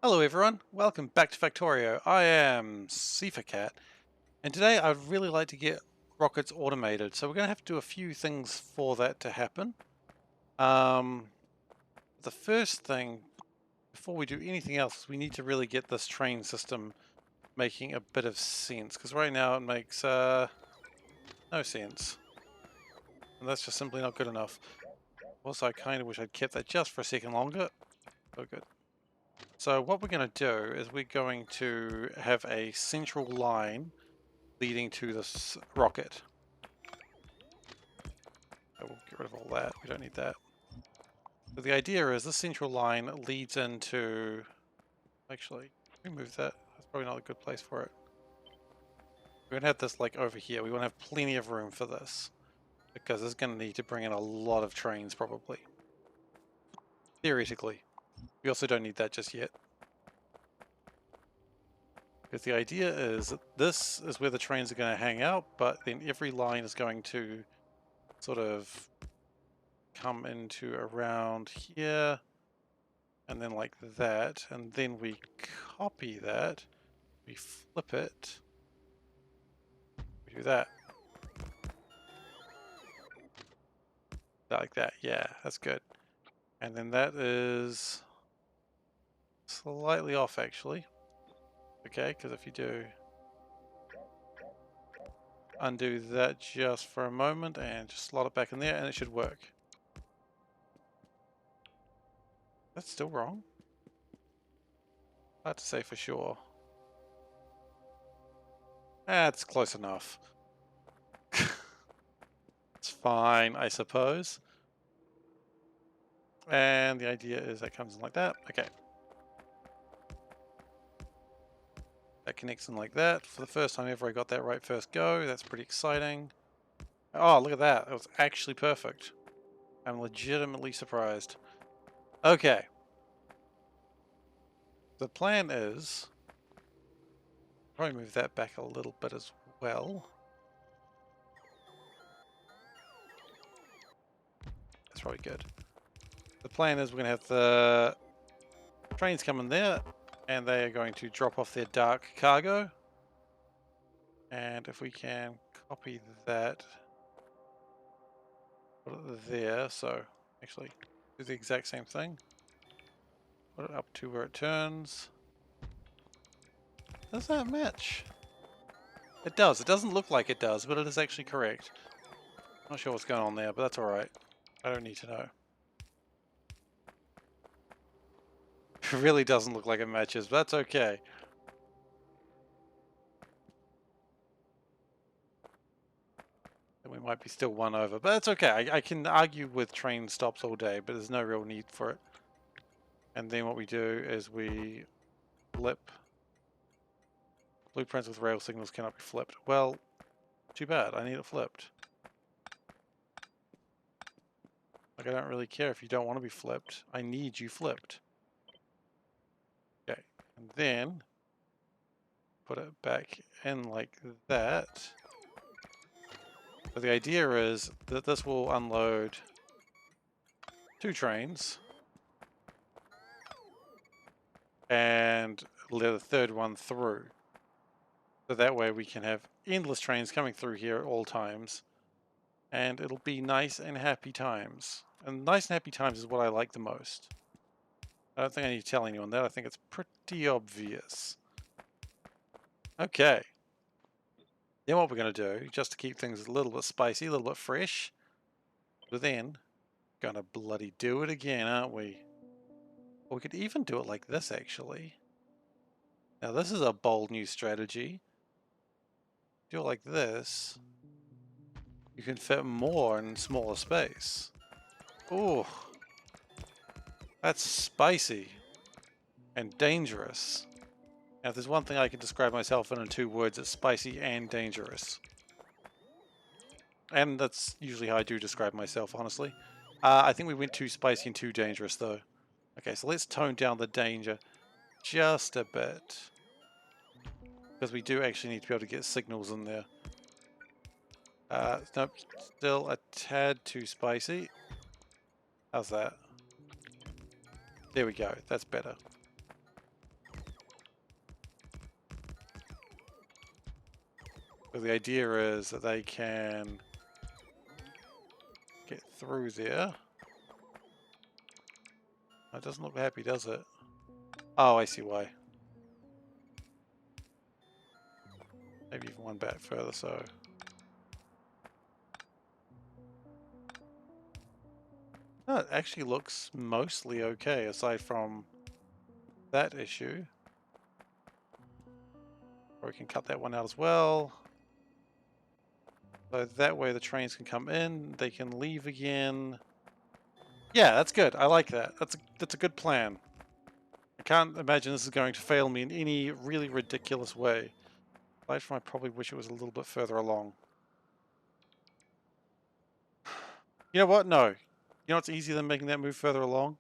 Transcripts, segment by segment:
Hello everyone, welcome back to Factorio. I am SeiferKatt, and today I'd really like to get rockets automated. So we're going to have to do a few things for that to happen. Um, the first thing, before we do anything else, we need to really get this train system making a bit of sense, because right now it makes no sense, and that's just simply not good enough. Also, I kind of wish I'd kept that just for a second longer. Oh, good. So what we're going to do is we're going to have a central line leading to this rocket. So we'll get rid of all that. We don't need that. So the idea is this central line leads into... Actually, remove that. That's probably not a good place for it. We're going to have this like over here. We want to have plenty of room for this, because it's going to need to bring in a lot of trains probably. Theoretically. We also don't need that just yet. Because the idea is that this is where the trains are going to hang out, but then every line is going to sort of come into around here, and then like that, and then we copy that, we flip it, we do that. Like that, yeah, that's good. And then that is slightly off actually. Okay, because if you do undo that just for a moment and just slot it back in there and it should work. That's still wrong. Hard to say for sure. That's close enough. It's fine, I suppose. And the idea is that comes in like that. Okay. That connects in like that. For the first time ever I got that right first go. That's pretty exciting. Oh, look at that. That was actually perfect. I'm legitimately surprised. Okay. The plan is... probably move that back a little bit as well. That's probably good. The plan is we're going to have the trains come in there, and they are going to drop off their dark cargo. And if we can copy that, put it there, so actually do the exact same thing. Put it up to where it turns. Does that match? It does. It doesn't look like it does, but it is actually correct. Not sure what's going on there, but that's alright. I don't need to know. It really doesn't look like it matches, but that's okay. And we might be still one over, but that's okay. I can argue with train stops all day, but there's no real need for it. And then what we do is we flip. Blueprints with rail signals cannot be flipped. Well, too bad. I need it flipped. Like, I don't really care if you don't want to be flipped. I need you flipped. Okay, and then put it back in like that. But the idea is that this will unload 2 trains and let a third one through. So that way we can have endless trains coming through here at all times, and it'll be nice and happy times. And nice and happy times is what I like the most. I don't think I need to tell anyone that. I think it's pretty obvious. Okay. Then what we're going to do, just to keep things a little bit spicy, a little bit fresh, we're then going to bloody do it again, aren't we? Or we could even do it like this, actually. Now, this is a bold new strategy. Do it like this. You can fit more in smaller space. Ooh. That's spicy. And dangerous. Now, if there's one thing I can describe myself in 2 words, it's spicy and dangerous. And that's usually how I do describe myself, honestly. I think we went too spicy and too dangerous, though. Okay, so let's tone down the danger just a bit. Because we do actually need to be able to get signals in there. Nope, still a tad too spicy. How's that? There we go, that's better. So the idea is that they can get through there. It doesn't look happy, does it? Oh, I see why. Maybe even one back further, so... No, it actually looks mostly okay, aside from that issue. Or we can cut that one out as well. So that way the trains can come in, they can leave again. Yeah, that's good. I like that. That's a good plan. I can't imagine this is going to fail me in any really ridiculous way. Aside from I probably wish it was a little bit further along. You know what? No. You know what's easier than making that move further along?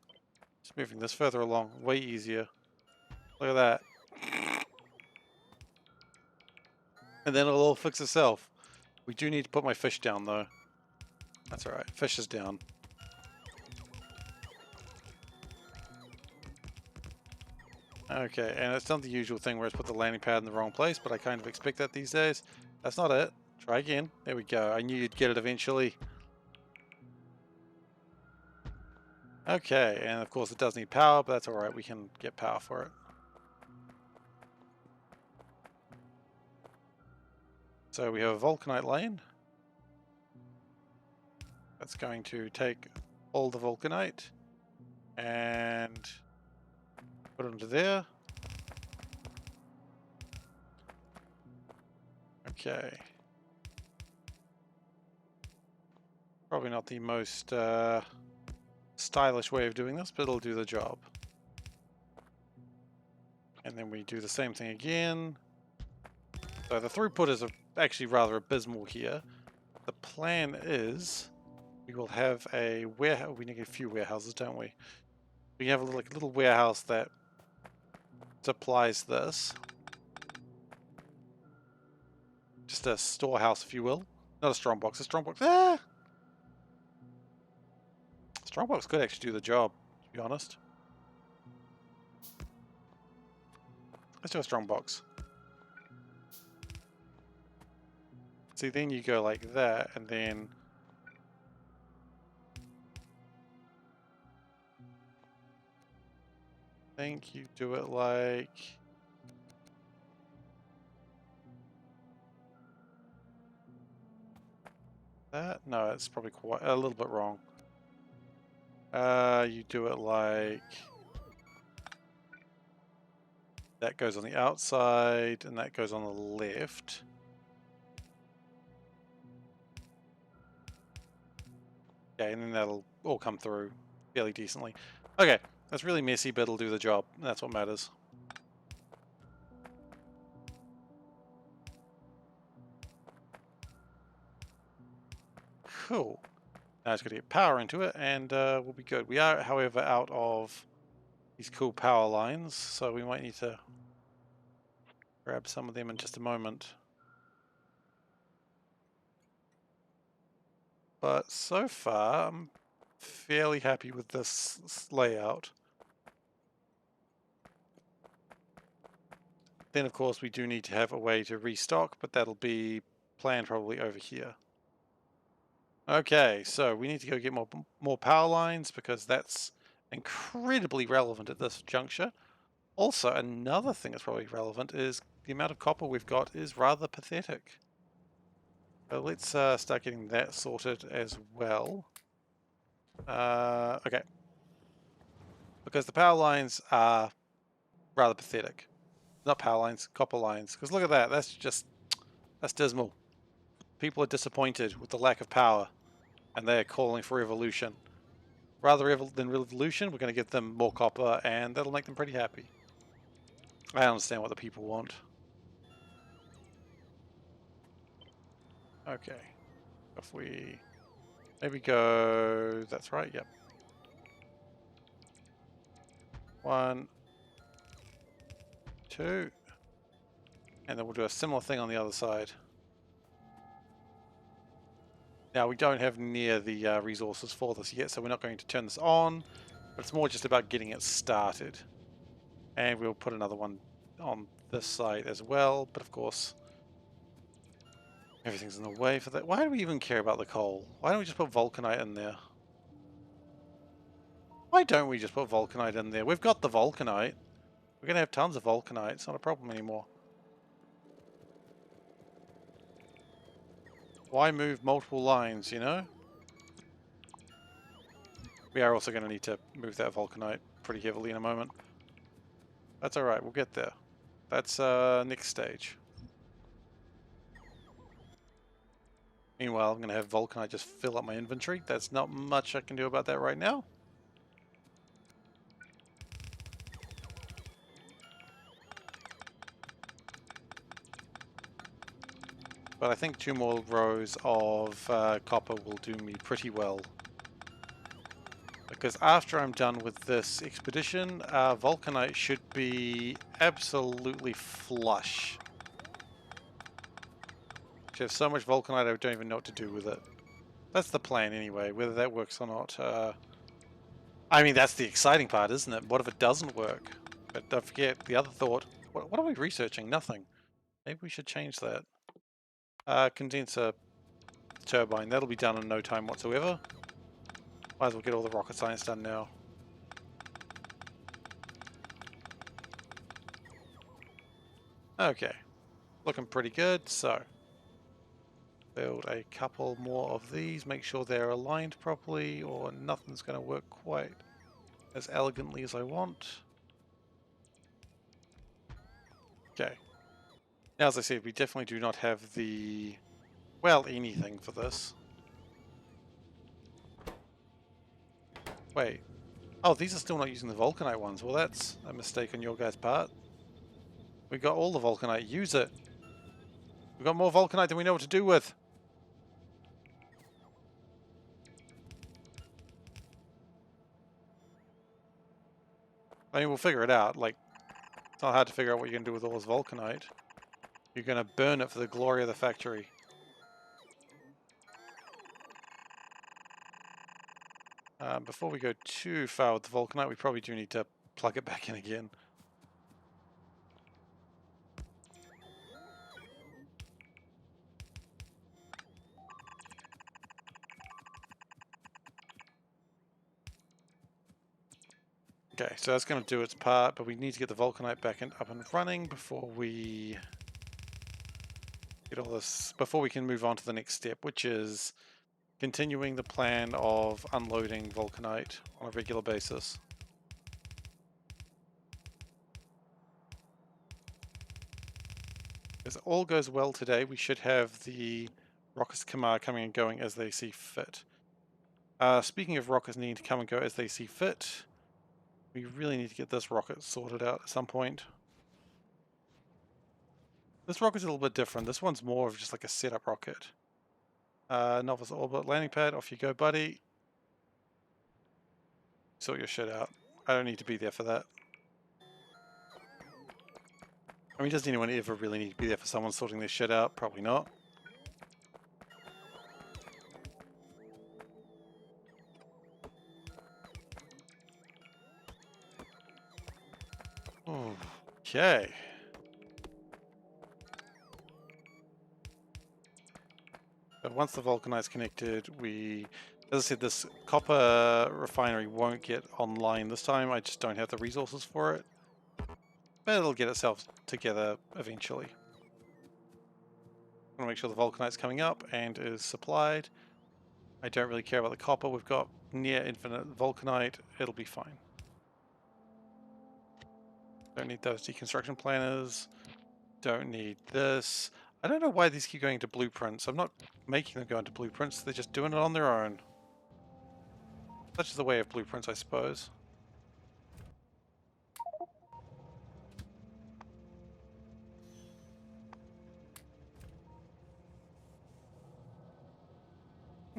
Just moving this further along. Way easier. Look at that. And then it'll all fix itself. We do need to put my fish down though. That's alright. Fish is down. Okay, and it's done the usual thing where it's put the landing pad in the wrong place, but I kind of expect that these days. That's not it. Try again. There we go. I knew you'd get it eventually. Okay, and of course it does need power, but that's alright. We can get power for it. So we have a vulcanite lane. That's going to take all the vulcanite and put it into there. Okay. Probably not the most stylish way of doing this, but it'll do the job. And then we do the same thing again. So the throughput is actually rather abysmal here. The plan is we will have a warehouse. We need a few warehouses, don't we? We have a little warehouse that supplies this. Just a storehouse, if you will. Not a strongbox. A strongbox. Ah! Strongbox could actually do the job, to be honest. Let's do a strongbox. See, then you go like that, and then... I think you do it like... that? No, it's probably quite a little bit wrong. You do it like... that goes on the outside, and that goes on the left. Okay, and then that'll all come through fairly decently. Okay, that's really messy, but it'll do the job. That's what matters. Cool. Now it's going to get power into it, and we'll be good. We are, however, out of these cool power lines, so we might need to grab some of them in just a moment. But so far, I'm fairly happy with this layout. Then, of course, we do need to have a way to restock, but that'll be planned probably over here. Okay, so we need to go get more power lines because that's incredibly relevant at this juncture. Also, another thing that's probably relevant is the amount of copper we've got is rather pathetic. So let's start getting that sorted as well. Okay. Because the power lines are rather pathetic. Not power lines, copper lines. Because look at that, that's dismal. People are disappointed with the lack of power, and they're calling for revolution. Rather than revolution, we're going to give them more copper, and that'll make them pretty happy. I understand what the people want. Okay. If we maybe go... that's right, yep. 1, 2. And then we'll do a similar thing on the other side. Now, we don't have near the resources for this yet, so we're not going to turn this on. But it's more just about getting it started. And we'll put another one on this side as well. But of course, Everything's in the way for that. Why do we even care about the coal? Why don't we just put vulcanite in there? Why don't we just put vulcanite in there? We've got the vulcanite. We're going to have tons of vulcanite. It's not a problem anymore. Why move multiple lines, you know? We are also going to need to move that vulcanite pretty heavily in a moment. That's alright, we'll get there. That's next stage. Meanwhile, I'm going to have vulcanite just fill up my inventory. That's not much I can do about that right now. But I think 2 more rows of copper will do me pretty well. Because after I'm done with this expedition, vulcanite should be absolutely flush. I have so much vulcanite I don't even know what to do with it. That's the plan anyway, whether that works or not. I mean, that's the exciting part, isn't it? What if it doesn't work? But don't forget, the other thought, what are we researching? Nothing. Maybe we should change that. Condenser turbine, that'll be done in no time whatsoever. Might as well get all the rocket science done now. Okay, looking pretty good, so build a couple more of these, make sure they're aligned properly or nothing's going to work quite as elegantly as I want. Okay. Now, as I said, we definitely do not have the, well, anything for this. Wait. Oh, these are still not using the vulcanite ones. Well, that's a mistake on your guys' part. We got all the vulcanite. Use it. We've got more vulcanite than we know what to do with. I mean, we'll figure it out. Like, it's not hard to figure out what you're going to do with all this vulcanite. You're going to burn it for the glory of the factory. Before we go too far with the vulcanite, we probably do need to plug it back in again. Okay, so that's going to do its part, but we need to get the vulcanite back up and running before we get all this, before we can move on to the next step, which is continuing the plan of unloading vulcanite on a regular basis. If all goes well today, we should have the rockets Kamar coming and going as they see fit. Speaking of rockets needing to come and go as they see fit, we really need to get this rocket sorted out at some point. This rocket's a little bit different. This one's more of just like a setup rocket. Novice orbit landing pad, off you go, buddy. Sort your shit out. I don't need to be there for that. I mean, does anyone ever really need to be there for someone sorting their shit out? Probably not. Okay. But once the vulcanite's connected, as I said, this copper refinery won't get online this time. I just don't have the resources for it. But it'll get itself together eventually. I want to make sure the vulcanite's coming up and is supplied. I don't really care about the copper. We've got near infinite vulcanite. It'll be fine. Don't need those deconstruction planners. Don't need this. I don't know why these keep going into blueprints. I'm not making them go into blueprints. They're just doing it on their own. Such is the way of blueprints, I suppose.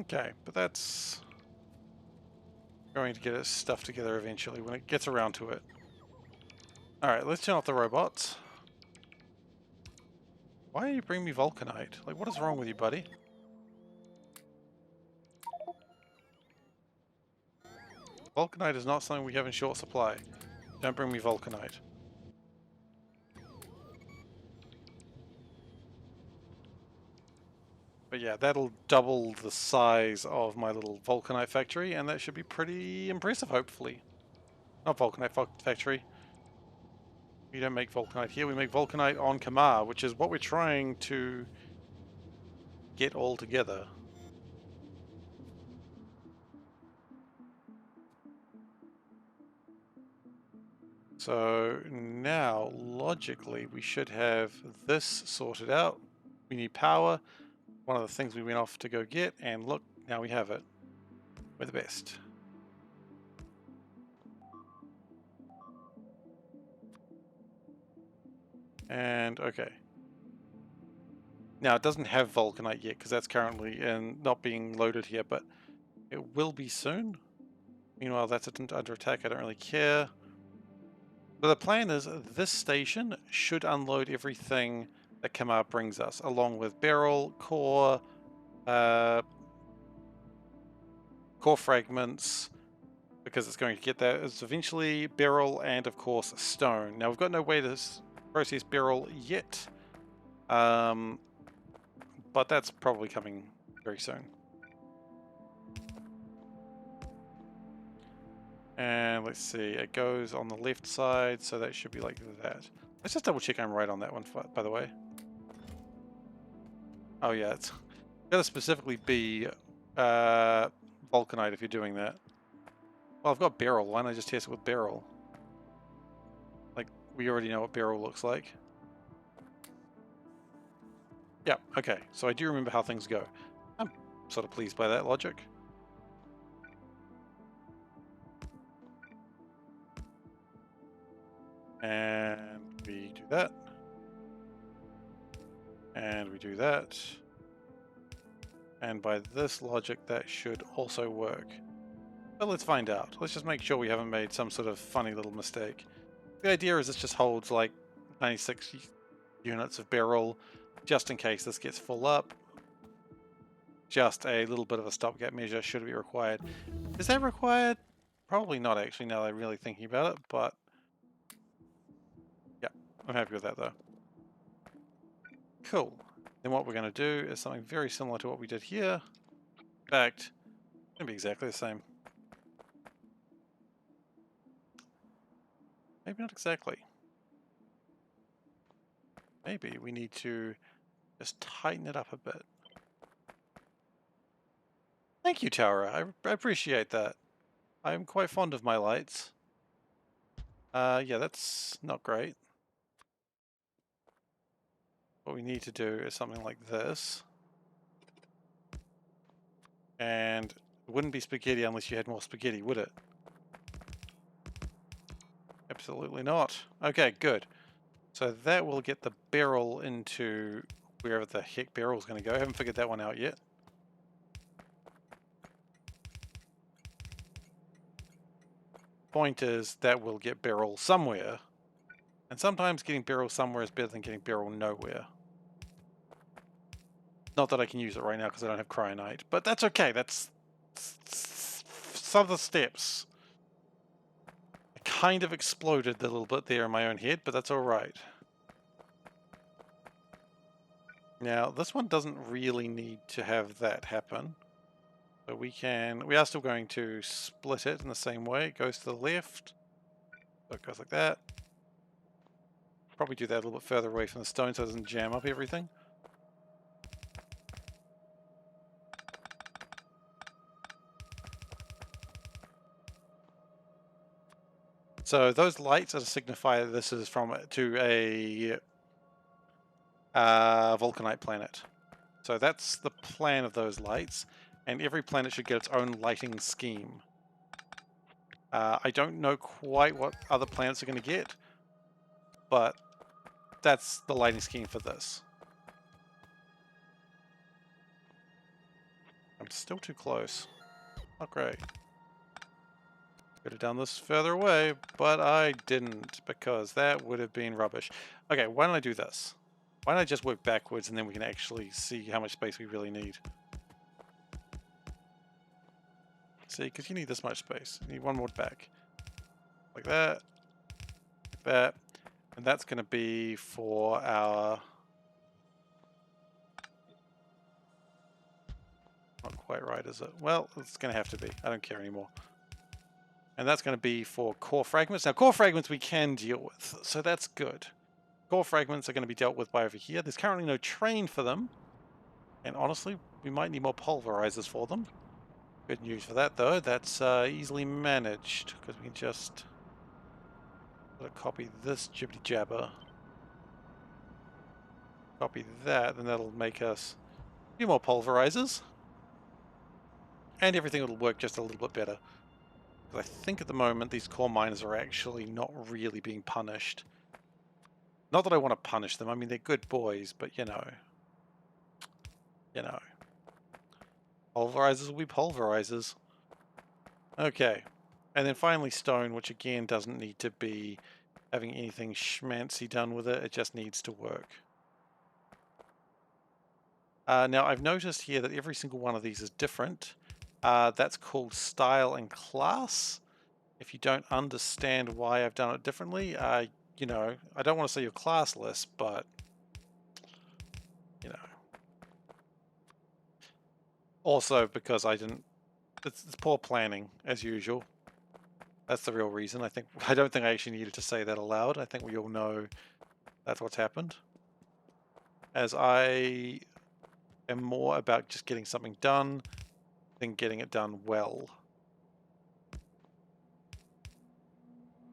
Okay, but that's going to get its stuff together eventually when it gets around to it. Alright, let's turn off the robots. Why are you bringing me vulcanite? Like, what is wrong with you, buddy? Vulcanite is not something we have in short supply. Don't bring me vulcanite. But yeah, that'll double the size of my little vulcanite factory, and that should be pretty impressive, hopefully. Not vulcanite factory. We don't make vulcanite here, we make vulcanite on Kamar, which is what we're trying to get all together. So now, logically, we should have this sorted out. We need power, one of the things we went off to go get, and look, now we have it. We're the best. And okay. Now it doesn't have vulcanite yet because that's currently not being loaded here, but it will be soon. Meanwhile, that's under attack. I don't really care. But the plan is this station should unload everything that Kamar brings us, along with beryl, core fragments, because it's going to get that. It's eventually beryl and, of course, stone. Now, we've got no way to process beryl yet, but that's probably coming very soon. And let's see, it goes on the left side, so that should be like that. Let's just double check I'm right on that one, by the way. Oh yeah, it's got to specifically be vulcanite if you're doing that. Well, I've got beryl. Why don't I just test it with beryl? Like, we already know what beryl looks like. Yeah, okay. So I do remember how things go. I'm sort of pleased by that logic. And we do that. And we do that. And by this logic, that should also work. But let's find out. Let's just make sure we haven't made some sort of funny little mistake. The idea is this just holds like 96 units of beryl, just in case this gets full up. Just a little bit of a stopgap measure should be required. Is that required? Probably not actually, now that I'm really thinking about it, but yeah, I'm happy with that though. Cool. Then what we're going to do is something very similar to what we did here. In fact, it's going to be exactly the same. Maybe not exactly. Maybe we need to just tighten it up a bit. Thank you, Tara. I appreciate that. I'm quite fond of my lights. Yeah, that's not great. What we need to do is something like this. And it wouldn't be spaghetti unless you had more spaghetti, would it? Absolutely not. Okay, good. So that will get the beryl into wherever the heck beryl's going to go. I haven't figured that one out yet. Point is that will get beryl somewhere. And sometimes getting beryl somewhere is better than getting beryl nowhere. Not that I can use it right now because I don't have cryonite, but that's okay. That's some of the steps. I kind of exploded a little bit there in my own head, but that's alright. Now, this one doesn't really need to have that happen. But we are still going to split it in the same way. It goes to the left. So it goes like that. Probably do that a little bit further away from the stone so it doesn't jam up everything. So those lights are to signify that this is to a vulcanite planet. So that's the plan of those lights, and every planet should get its own lighting scheme. I don't know quite what other planets are going to get, but that's the lighting scheme for this. I'm still too close. Not great. Could have done this further away, but I didn't because that would have been rubbish. Okay, why don't I do this? Why don't I just work backwards and then we can actually see how much space we really need. See, because you need this much space. You need one more back. Like that. Like that. And that's going to be for our... quite right, is it? Well, it's going to have to be. I don't care anymore. And that's going to be for core fragments. Now, core fragments we can deal with, so that's good. Core fragments are going to be dealt with by over here. There's currently no train for them. And honestly, we might need more pulverizers for them. Good news for that, though. That's easily managed, because we can just copy this jibbity jabber. Copy that, and that'll make us a few more pulverizers. And everything will work just a little bit better. Because I think at the moment these core miners are actually not really being punished. Not that I want to punish them. I mean, they're good boys, but you know. Pulverizers will be pulverizers. Okay. And then finally stone, which again doesn't need to be having anything schmancy done with it. It just needs to work. Now I've noticed here that every single one of these is different. That's called style and class. If you don't understand why I've done it differently, you know, I don't want to say you're classless, but you know. Also because I didn't, it's poor planning as usual. That's the real reason. I don't think I actually needed to say that aloud. I think we all know that's what's happened. As I am more about just getting something done than getting it done well.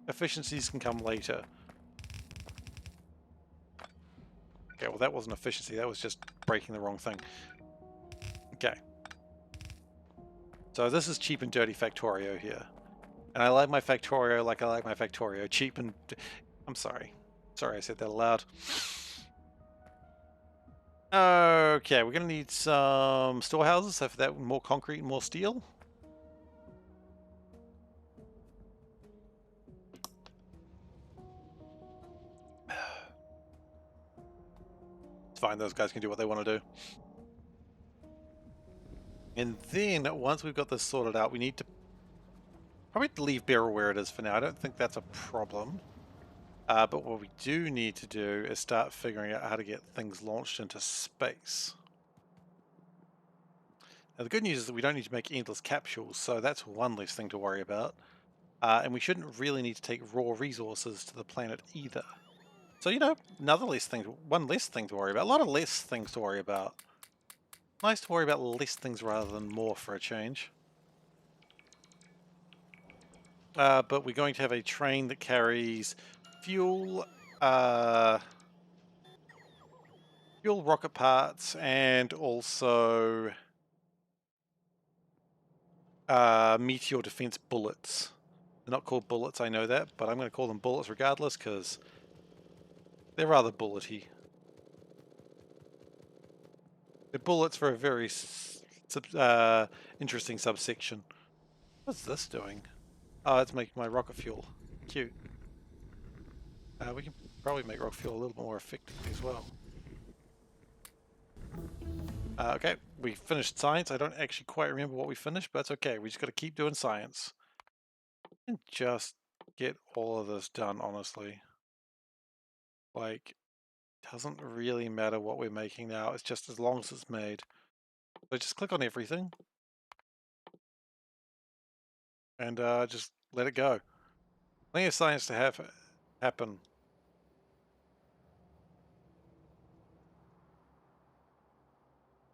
Efficiencies can come later. Okay, well that wasn't efficiency, that was just breaking the wrong thing. Okay. So this is cheap and dirty Factorio here. And I like my Factorio like I like my Factorio. Cheap and... I'm sorry. Sorry I said that aloud. Okay, we're going to need some storehouses. So for that, more concrete and more steel. It's fine, those guys can do what they want to do. And then, once we've got this sorted out, we need to probably leave Beryl where it is for now. I don't think that's a problem. But what we do need to do is start figuring out how to get things launched into space. Now the good news is that we don't need to make endless capsules, so that's one less thing to worry about. And we shouldn't really need to take raw resources to the planet either. So, you know, one less thing to worry about. A lot of less things to worry about. Nice to worry about less things rather than more for a change. But we're going to have a train that carries fuel, rocket parts, and also meteor defense bullets. They're not called bullets, I know that, but I'm going to call them bullets regardless because they're rather bullety. They're bullets for a very interesting subsection. What's this doing? Oh, it's making my rocket fuel. Cute. We can probably make rocket fuel a little more effectively as well. Okay, we finished science. I don't actually quite remember what we finished, but that's okay. We just got to keep doing science. And just get all of this done, honestly. Like, doesn't really matter what we're making now. It's just as long as it's made. So just click on everything. And just let it go. Plenty of science to have happen.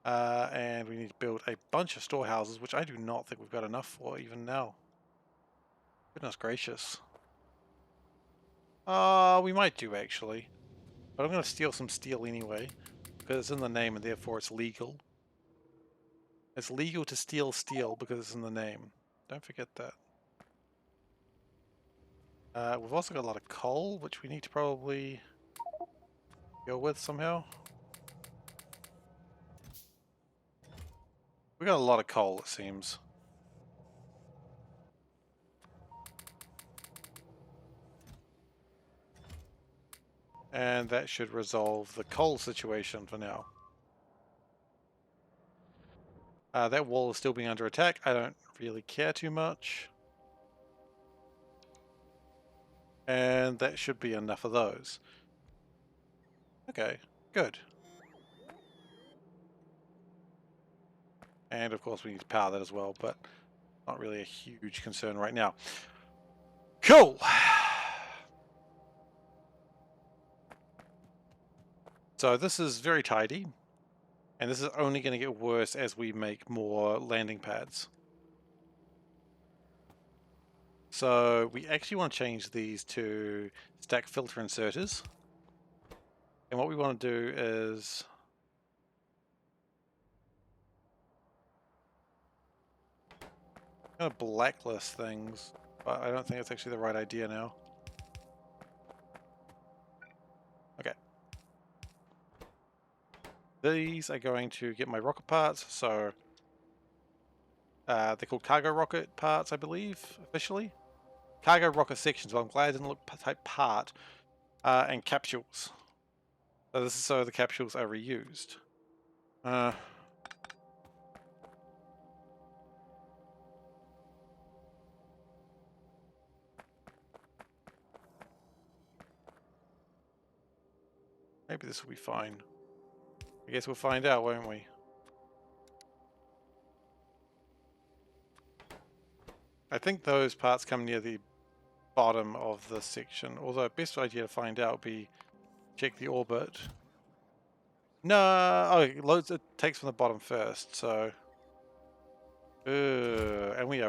And we need to build a bunch of storehouses, which I do not think we've got enough for even now. Goodness gracious. We might do actually. But I'm going to steal some steel anyway, because it's in the name and therefore it's legal. It's legal to steal steel because it's in the name. Don't forget that. We've also got a lot of coal, which we need to probably go with somehow. We got a lot of coal, it seems. And that should resolve the coal situation for now. That wall is still being under attack. I don't really care too much. And that should be enough of those. Okay, good. And of course we need to power that as well, but not really a huge concern right now. Cool! So this is very tidy, and this is only going to get worse as we make more landing pads. So we actually want to change these to stack filter inserters. And what we want to do is kind of blacklist things, but I don't think it's actually the right idea now. Okay. These are going to get my rocket parts, so they're called cargo rocket parts, I believe, officially. Cargo rocket sections, well, I'm glad I didn't look type part, and capsules. So this is so the capsules are reused. Maybe this will be fine. I guess we'll find out, won't we? I think those parts come near the bottom of the section, although the best idea to find out would be check the orbit. No, oh, it takes from the bottom first, so and we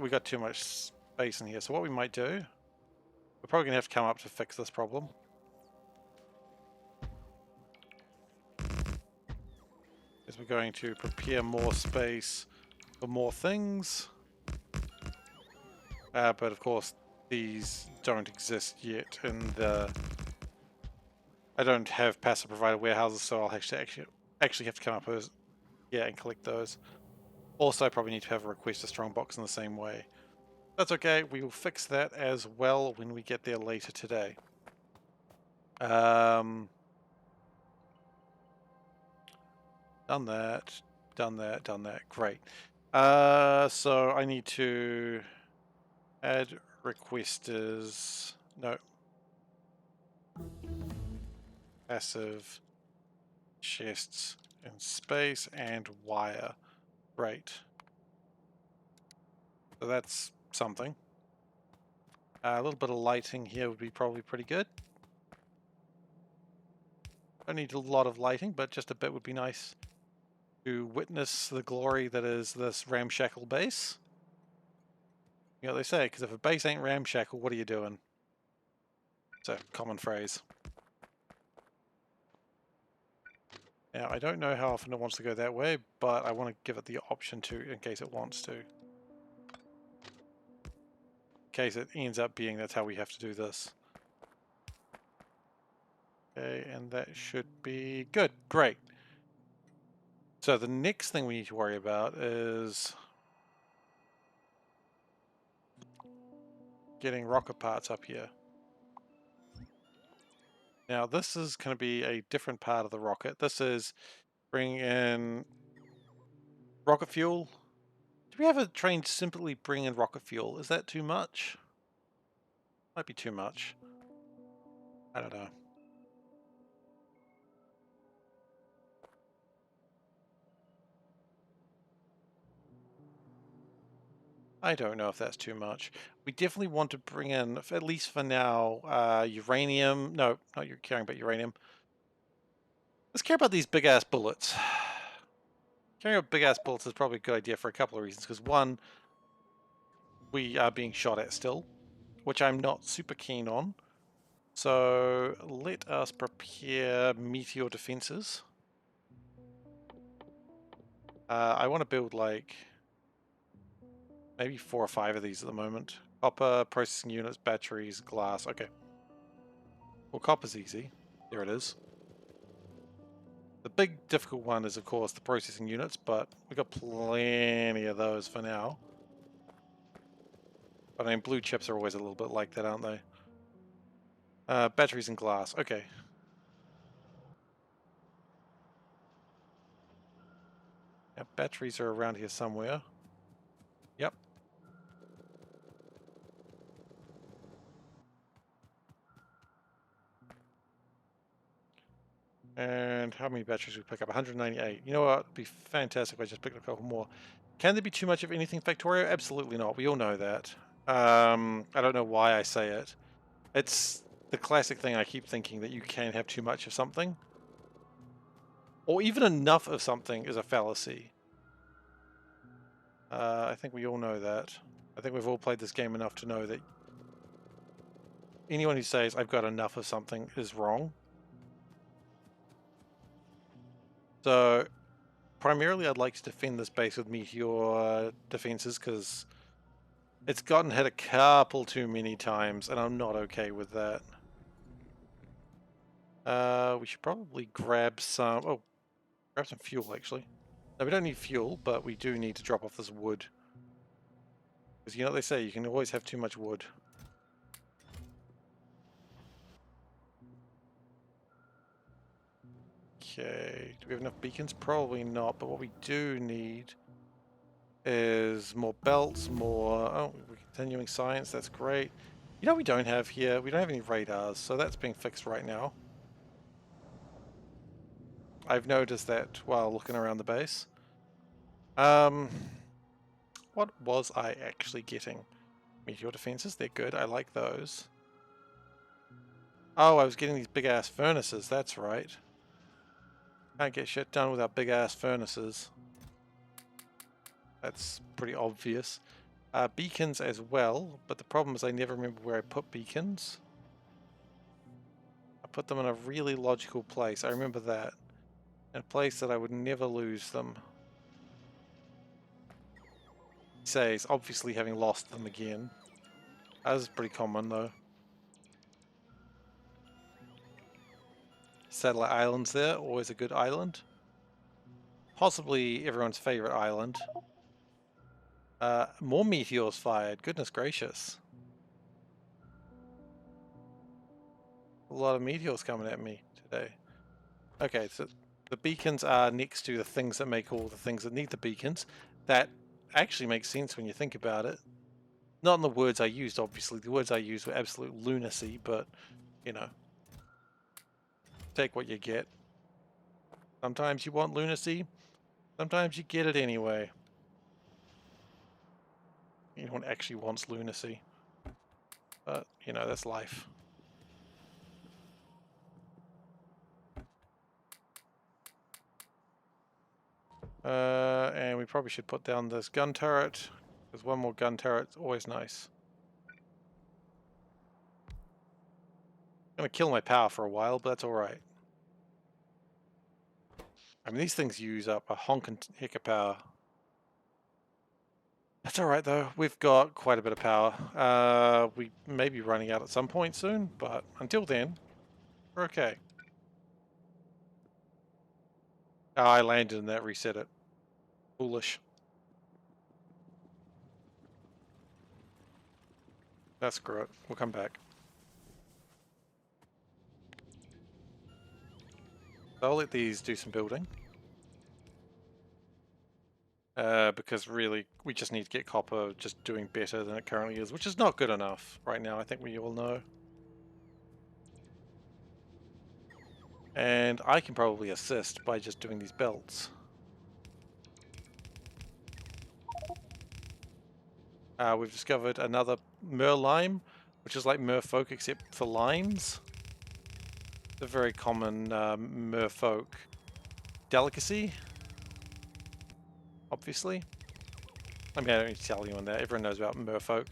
got too much space in here. So what we might do, we're probably gonna have to come up to fix this problem. Is we're going to prepare more space for more things, but of course these don't exist yet in the. I don't have passive provider warehouses, so I'll actually have to come up with, and collect those. Also, I probably need to have a request a strong box in the same way. That's okay, we will fix that as well when we get there later today. Done that, done that, great. So I need to add requesters, no. Passive chests in space and wire, great. So that's something. A little bit of lighting here would be probably pretty good. Don't need a lot of lighting, but just a bit would be nice to witness the glory that is this ramshackle base. You know what they say, because if a base ain't ramshackle, what are you doing? It's a common phrase. Now, I don't know how often it wants to go that way, but I want to give it the option to in case it wants to. In case it ends up being that's how we have to do this. Okay, and that should be good. Great. So the next thing we need to worry about is getting rocket parts up here. Now this is going to be a different part of the rocket. This is bring in rocket fuel. Do we have a train simply bring in rocket fuel? Is that too much? Might be too much. I don't know. I don't know if that's too much. We definitely want to bring in, at least for now, uranium. No, not you're caring about uranium. Let's care about these big-ass bullets. Caring about big-ass bullets is probably a good idea for a couple of reasons. Because one, we are being shot at still, which I'm not super keen on. So let us prepare meteor defenses. I want to build like maybe 4 or 5 of these at the moment. Copper, processing units, batteries, glass. Okay. Well, copper's easy. There it is. The big difficult one is, of course, the processing units, but we've got plenty of those for now. But I mean, blue chips are always a little bit like that, aren't they? Batteries and glass. Okay. Yeah, batteries are around here somewhere. Yep. And how many batteries we pick up? 198. You know what? It'd be fantastic if I just picked up a couple more. Can there be too much of anything, Factorio? Absolutely not. We all know that. I don't know why I say it. It's the classic thing I keep thinking, that you can have too much of something. Or even enough of something is a fallacy. I think we all know that. I think we've all played this game enough to know that anyone who says I've got enough of something is wrong. So primarily I'd like to defend this base with meteor defenses, because it's gotten hit a couple too many times and I'm not okay with that. We should probably grab some... Oh, grab some fuel actually. No, we don't need fuel, but we do need to drop off this wood. Because you know what they say, you can always have too much wood. Okay, do we have enough beacons? Probably not, but what we do need is more belts, more... Oh, we're continuing science, that's great. You know what we don't have here? We don't have any radars, so that's being fixed right now. I've noticed that while looking around the base. What was I actually getting? Meteor defenses, they're good, I like those. Oh, I was getting these big-ass furnaces, that's right. Can't get shit done without big-ass furnaces. That's pretty obvious. Beacons as well, but the problem is I never remember where I put beacons. I put them in a really logical place, I remember that. In a place that I would never lose them. He says, obviously having lost them again. That is pretty common though. Satellite islands there, always a good island. Possibly everyone's favorite island. More meteors fired, goodness gracious. A lot of meteors coming at me today. Okay, so the beacons are next to the things that make all the things that need the beacons. That actually makes sense when you think about it. Not in the words I used, obviously. The words I used were absolute lunacy, but, you know. Take what you get. Sometimes you want lunacy, sometimes you get it anyway. Anyone actually wants lunacy. But, you know, that's life. And we probably should put down this gun turret, because one more gun turret is always nice. I'm gonna kill my power for a while, but that's alright. I mean, these things use up a honkin' heck of power. That's alright though, we've got quite a bit of power. We may be running out at some point soon, but until then, we're okay. Oh, I landed and that reset it. Foolish. That's screw it. We'll come back. So I'll let these do some building. Because really, we just need to get copper just doing better than it currently is, which is not good enough right now, I think we all know. And I can probably assist by just doing these belts. We've discovered another merlime, which is like merfolk except for limes. It's a very common merfolk delicacy, obviously. I mean, I don't need to tell anyone that. Everyone knows about merfolk.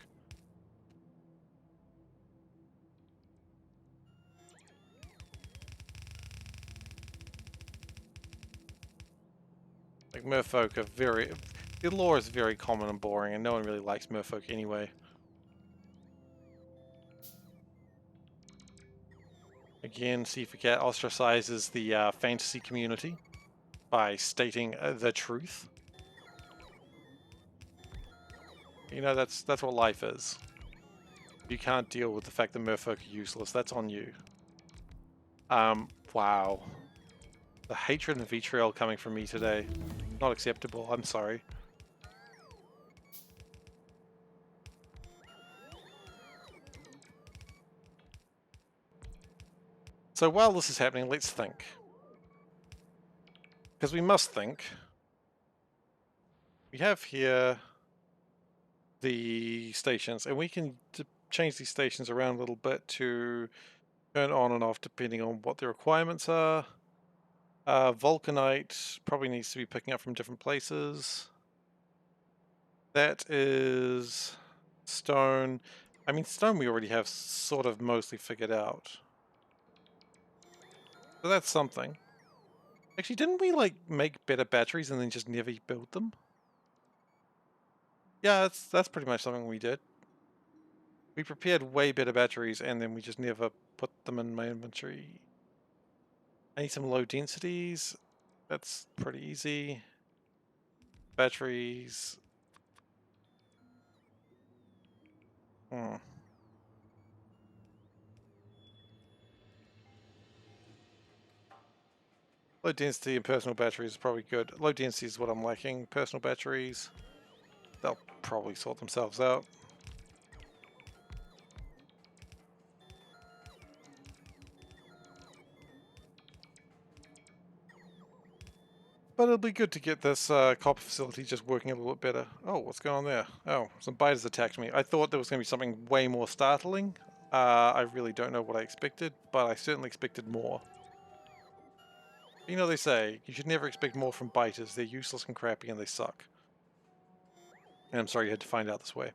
Like, merfolk are very... The lore is very common and boring, and no one really likes merfolk anyway. Again, SeiferKatt ostracizes the fantasy community by stating the truth. You know, that's what life is. You can't deal with the fact that merfolk are useless. That's on you. Wow. The hatred and vitriol coming from me today. Not acceptable, I'm sorry. So while this is happening, let's think. Because we must think. We have here the stations, and we can change these stations around a little bit to turn on and off depending on what the requirements are. Vulcanite probably needs to be picking up from different places. That is stone. I mean, stone we already have sort of mostly figured out. So that's something. Actually, didn't we like make better batteries and then just never build them? Yeah, that's pretty much something we did. We prepared way better batteries and then we just never put them in my inventory. I need some low densities. That's pretty easy. Batteries. Hmm. Low density and personal batteries is probably good. Low density is what I'm lacking. Personal batteries, they'll probably sort themselves out. But it'll be good to get this copper facility just working a little bit better. Oh, what's going on there? Oh, some biters attacked me. I thought there was going to be something way more startling. I really don't know what I expected, but I certainly expected more. You know, they say you should never expect more from biters. They're useless and crappy and they suck. And I'm sorry you had to find out this way.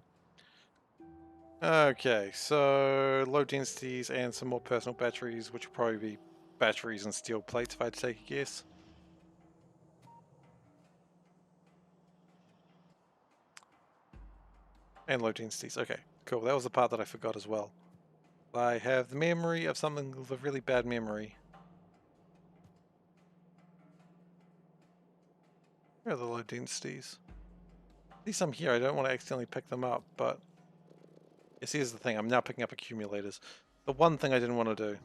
Okay, so low densities and some more personal batteries, which will probably be batteries and steel plates if I had to take a guess. And low densities. Okay, cool. That was the part that I forgot as well. I have the memory of something with a really bad memory. Where are the low densities? At least I'm here. I don't want to accidentally pick them up, but yes, here's the thing. I'm now picking up accumulators. The one thing I didn't want to do.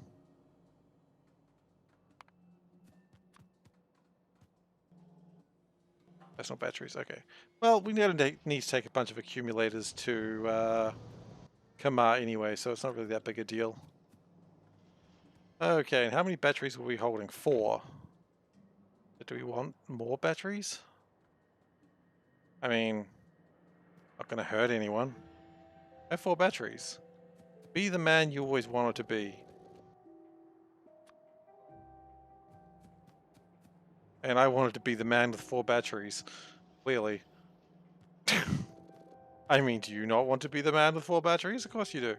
Personal batteries. Okay. Well, we need to take a bunch of accumulators to Kamar anyway, so it's not really that big a deal. Okay, and how many batteries were we holding? 4. Do we want more batteries? I mean, not going to hurt anyone. I have 4 batteries. Be the man you always wanted to be. And I wanted to be the man with 4 batteries. Clearly. I mean, do you not want to be the man with 4 batteries? Of course you do.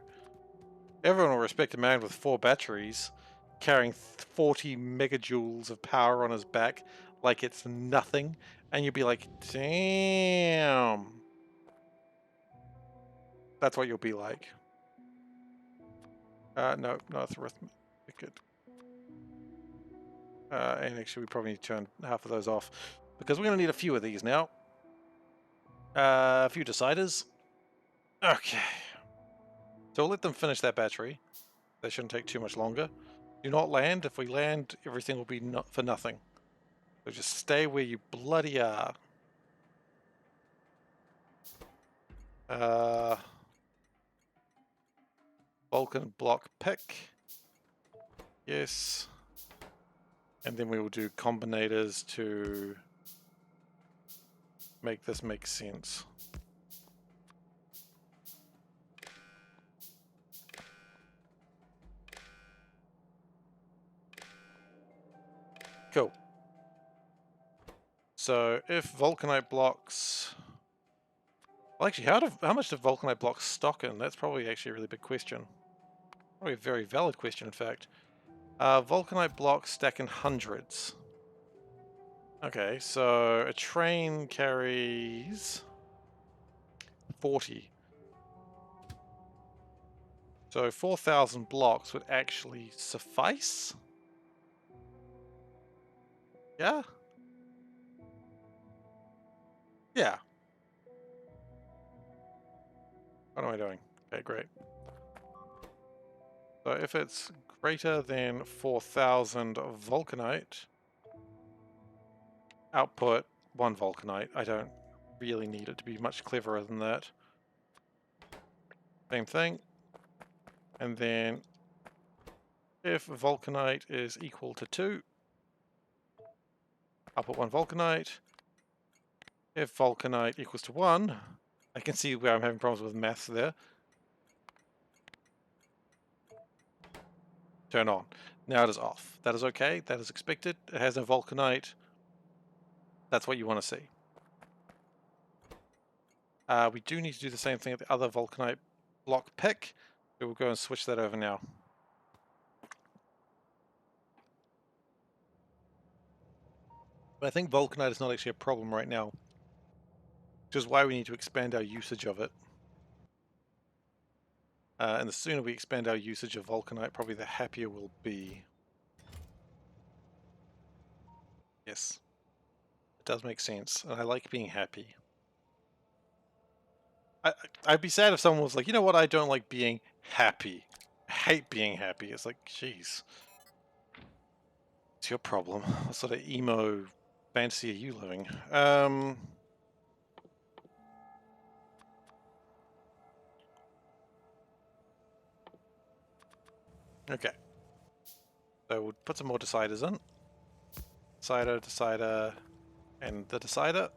Everyone will respect a man with 4 batteries, carrying 40 megajoules of power on his back like it's nothing. And you'll be like, damn. That's what you'll be like. No, not arithmetic. And actually, we probably need to turn half of those off because we're going to need a few of these now. A few deciders. Okay. So we'll let them finish that battery. That shouldn't take too much longer. Do not land. If we land, everything will be for nothing. So just stay where you bloody are. Vulcan block pick. Yes. And then we will do combinators to make this make sense. Cool. So if Vulcanite blocks... Well, actually, how much do Vulcanite blocks stock in? That's probably actually a really big question. Probably a very valid question, in fact. Vulcanite blocks stack in hundreds. Okay, so a train carries 40. So 4,000 blocks would actually suffice? Yeah? Yeah. What am I doing? Okay, great. So if it's greater than 4,000 vulcanite, output 1 vulcanite. I don't really need it to be much cleverer than that. Same thing. And then if vulcanite is equal to 2, I'll put 1 vulcanite. If vulcanite equals to 1, I can see where I'm having problems with maths there. Turn on. Now it is off. That is okay. That is expected. It has no vulcanite. That's what you want to see. We do need to do the same thing at the other vulcanite block pick. So we'll go and switch that over now. But I think vulcanite is not actually a problem right now, which is why we need to expand our usage of it. And the sooner we expand our usage of vulcanite, probably the happier we'll be. Yes, it does make sense, and I like being happy. I'd be sad if someone was like, you know what, I don't like being happy. I hate being happy. It's like, jeez. It's your problem. What sort of emo fantasy are you living? Okay. So we'll put some more deciders in. Decider, and the decider.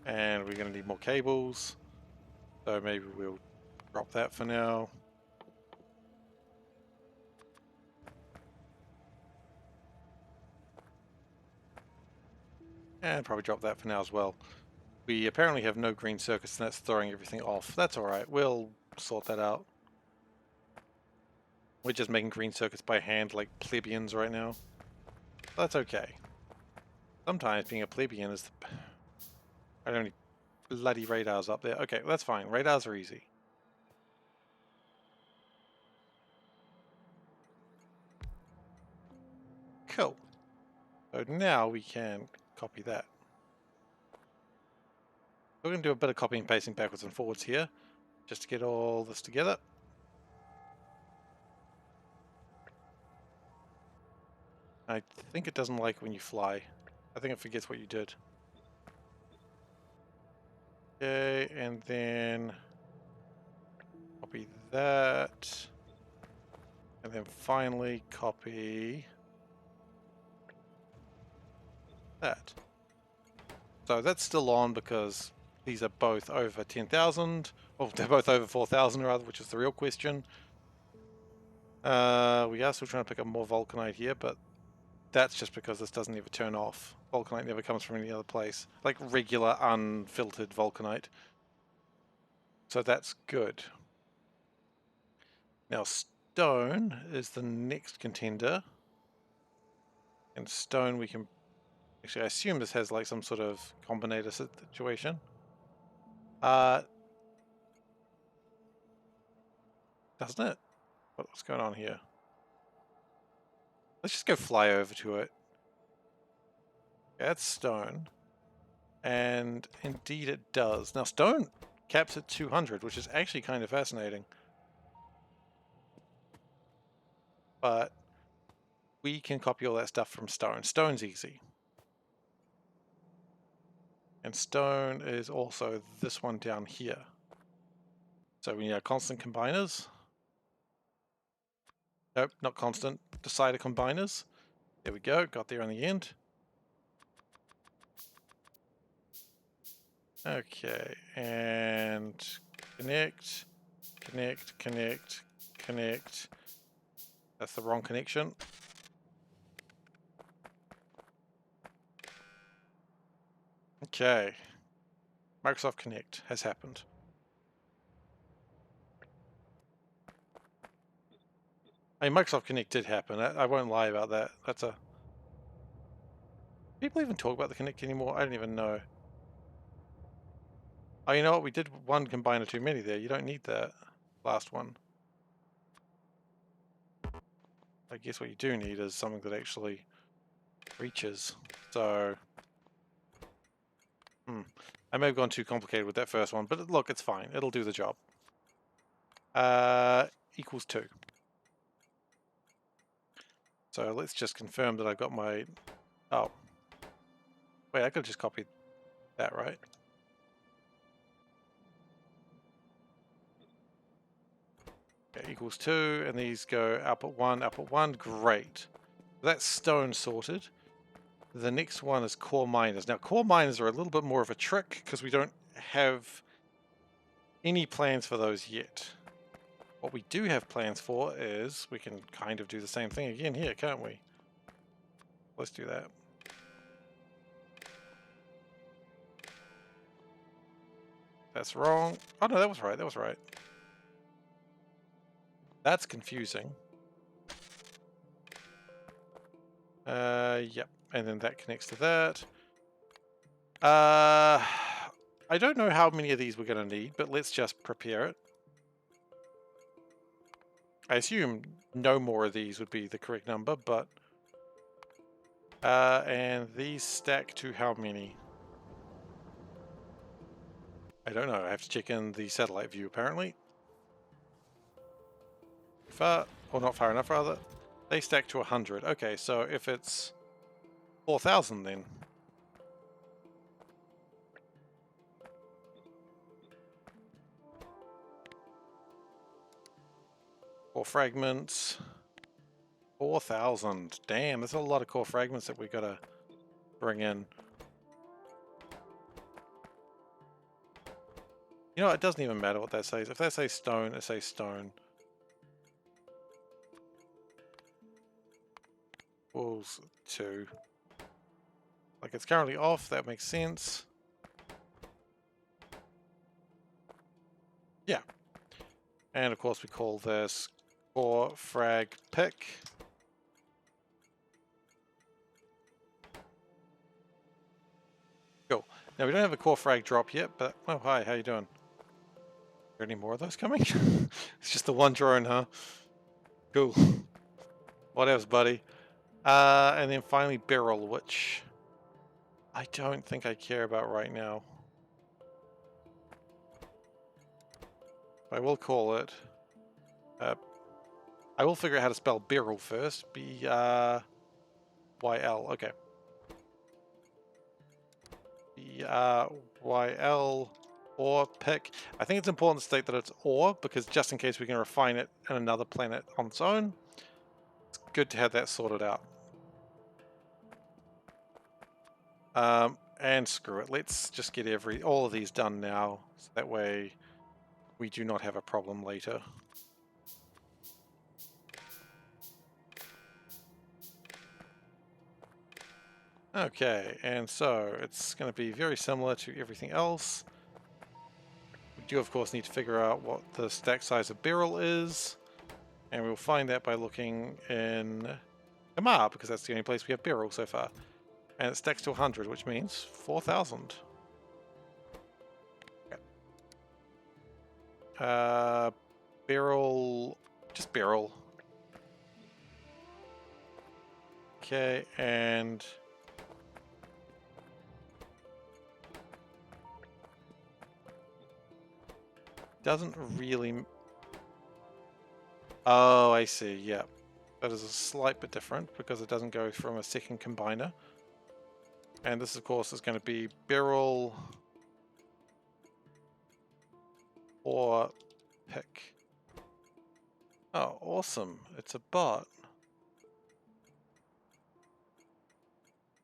And we're going to need more cables. So maybe we'll drop that for now. And probably drop that for now as well. We apparently have no green circuits, and that's throwing everything off. That's alright, we'll sort that out. We're just making green circuits by hand like plebeians right now. That's okay. Sometimes being a plebeian is the... I don't need bloody radars up there. Okay, that's fine. Radars are easy. Cool. So now we can copy that. We're going to do a bit of copying and pasting backwards and forwards here, just to get all this together. I think it doesn't like when you fly. I think it forgets what you did. Okay, and then copy that. And then finally copy that. So that's still on because these are both over 10,000. Well, they're both over 4,000 rather, which is the real question. We are still trying to pick up more vulcanite here, but that's just because this doesn't ever turn off. Vulcanite never comes from any other place. Like regular, unfiltered vulcanite. So that's good. Now stone is the next contender. And stone we can... Actually, I assume this has like some sort of combinator situation. Doesn't it? What's going on here? Let's just go fly over to it. Yeah, that's stone. And indeed it does. Now stone caps at 200, which is actually kind of fascinating. But we can copy all that stuff from stone. Stone's easy. And stone is also this one down here. So we need our constant combiners. Nope, not constant. Decider combiners. There we go, got there on the end. Okay, and connect, connect, connect, connect. That's the wrong connection. Okay. Microsoft Connect has happened. I mean, Microsoft Connect did happen. I won't lie about that. That's a... People even talk about the Connect anymore? I don't even know. Oh, you know what? We did one combiner too many there. You don't need that last one. I guess what you do need is something that actually reaches. So... I may have gone too complicated with that first one, but look, it's fine. It'll do the job. Equals 2. So let's just confirm that I've got my... Oh. Wait, I could have just copied that, right? Okay, equals 2, and these go up at 1, up at 1. Great. That's stone sorted. The next one is core miners. Now, core miners are a little bit more of a trick because we don't have any plans for those yet. What we do have plans for is we can kind of do the same thing again here, can't we? Let's do that. That's wrong. Oh no, that was right. That was right. That's confusing. Yep. And then that connects to that. I don't know how many of these we're going to need, but let's just prepare it. I assume no more of these would be the correct number, but... and these stack to how many? I don't know. I have to check in the satellite view, apparently. Far, or not far enough, rather. They stack to 100. Okay, so if it's 4,000 then. 4 fragments. 4,000. Damn, there's a lot of core fragments that we gotta bring in. You know, it doesn't even matter what that says. If that says stone, it says stone. Equals 2. Like it's currently off, that makes sense. Yeah. And of course we call this core frag pick. Cool. Now we don't have a core frag drop yet, but oh hi, how you doing? Are any more of those coming? It's just the one drone, huh? Cool. What else, buddy? And then finally beryl, which I don't think I care about right now. I will call it. I will figure out how to spell beryl first. B-Y-L. Okay. B-Y-L. Ore pick. I think it's important to state that it's ore because just in case we can refine it in another planet on its own, it's good to have that sorted out. And screw it. Let's just get all of these done now, so that way we do not have a problem later. Okay, and so it's going to be very similar to everything else. We do, of course, need to figure out what the stack size of beryl is, and we'll find that by looking in Kamar, because that's the only place we have beryl so far. And it stacks to 100, which means 4,000. Okay. Beryl, just beryl. Okay, and doesn't really... Oh, I see, yeah. That is a slight bit different because it doesn't go from a second combiner. And this, of course, is going to be beryl or pick. Oh, awesome. It's a bot.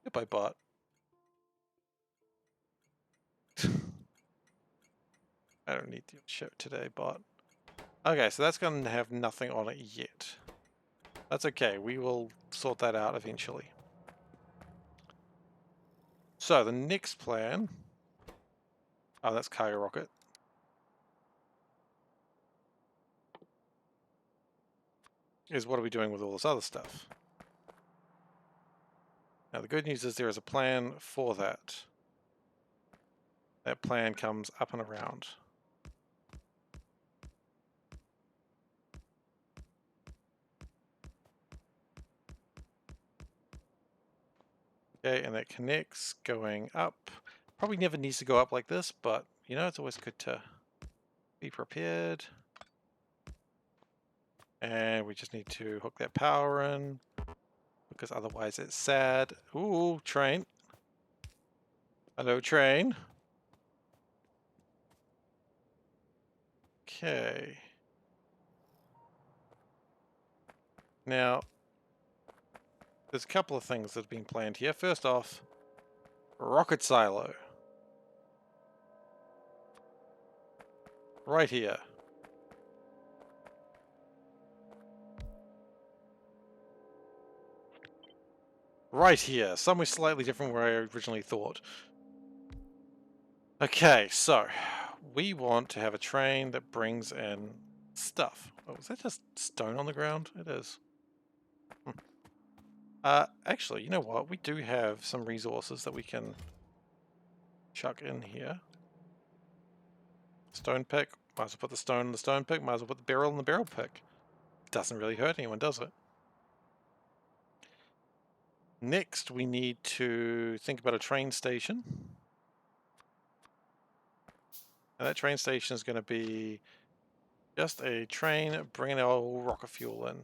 Goodbye, bot. I don't need the show today, bot. Okay, so that's going to have nothing on it yet. That's okay. We will sort that out eventually. So the next plan... Oh, that's cargo rocket. Is what are we doing with all this other stuff? Now the good news is there is a plan for that. That plan comes up and around. Okay, and that connects going up. Probably never needs to go up like this, but you know, it's always good to be prepared. And we just need to hook that power in, because otherwise it's sad. Ooh, train. Hello, train. Okay. Now, there's a couple of things that have been planned here. First off, rocket silo. Right here. Right here. Somewhere slightly different where I originally thought. Okay, so we want to have a train that brings in stuff. Oh, is that just stone on the ground? It is. Actually, you know what? We do have some resources that we can chuck in here. Stone pick. Might as well put the stone in the stone pick. Might as well put the barrel in the barrel pick. It doesn't really hurt anyone, does it? Next, we need to think about a train station. And that train station is going to be just a train bringing our rocket fuel in.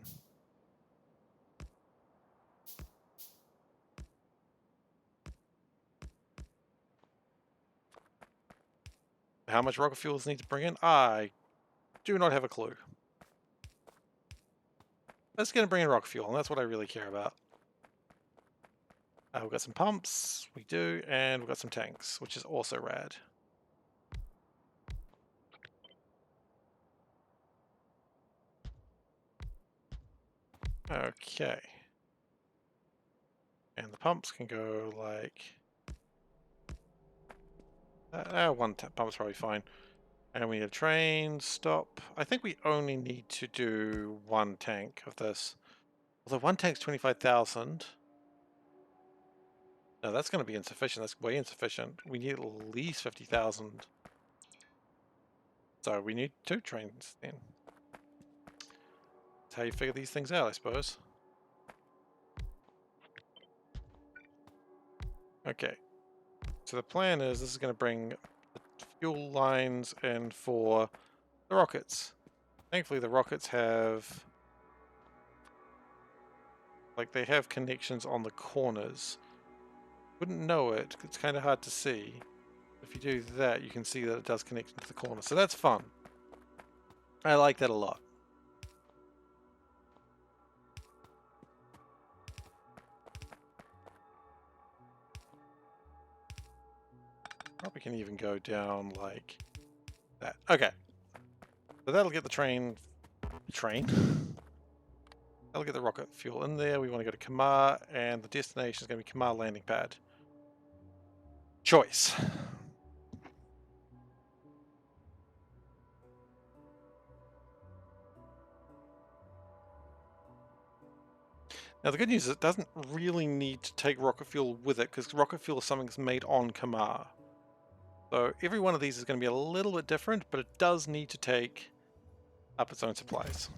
How much rocket fuel does it need to bring in? I do not have a clue. That's going to bring in rocket fuel, and that's what I really care about. We've got some pumps, we do, and we've got some tanks, which is also rad. Okay. And the pumps can go like... one pump's probably fine. And we need a train, stop. I think we only need to do one tank of this. Although one tank's 25,000. No, that's going to be insufficient. That's way insufficient. We need at least 50,000. So we need 2 trains then. That's how you figure these things out, I suppose. Okay. So the plan is this is going to bring the fuel lines in for the rockets. Thankfully the rockets have... like they have connections on the corners. Wouldn't know it, it's kind of hard to see. If you do that, you can see that it does connect into the corner. So that's fun. I like that a lot. Probably can even go down like that. Okay. So that'll get the train. That'll get the rocket fuel in there. We want to go to Kamar, and the destination is going to be Kamar landing pad. Choice. Now the good news is it doesn't really need to take rocket fuel with it, because rocket fuel is something that's made on Kamar. So every one of these is going to be a little bit different, but it does need to take up its own supplies.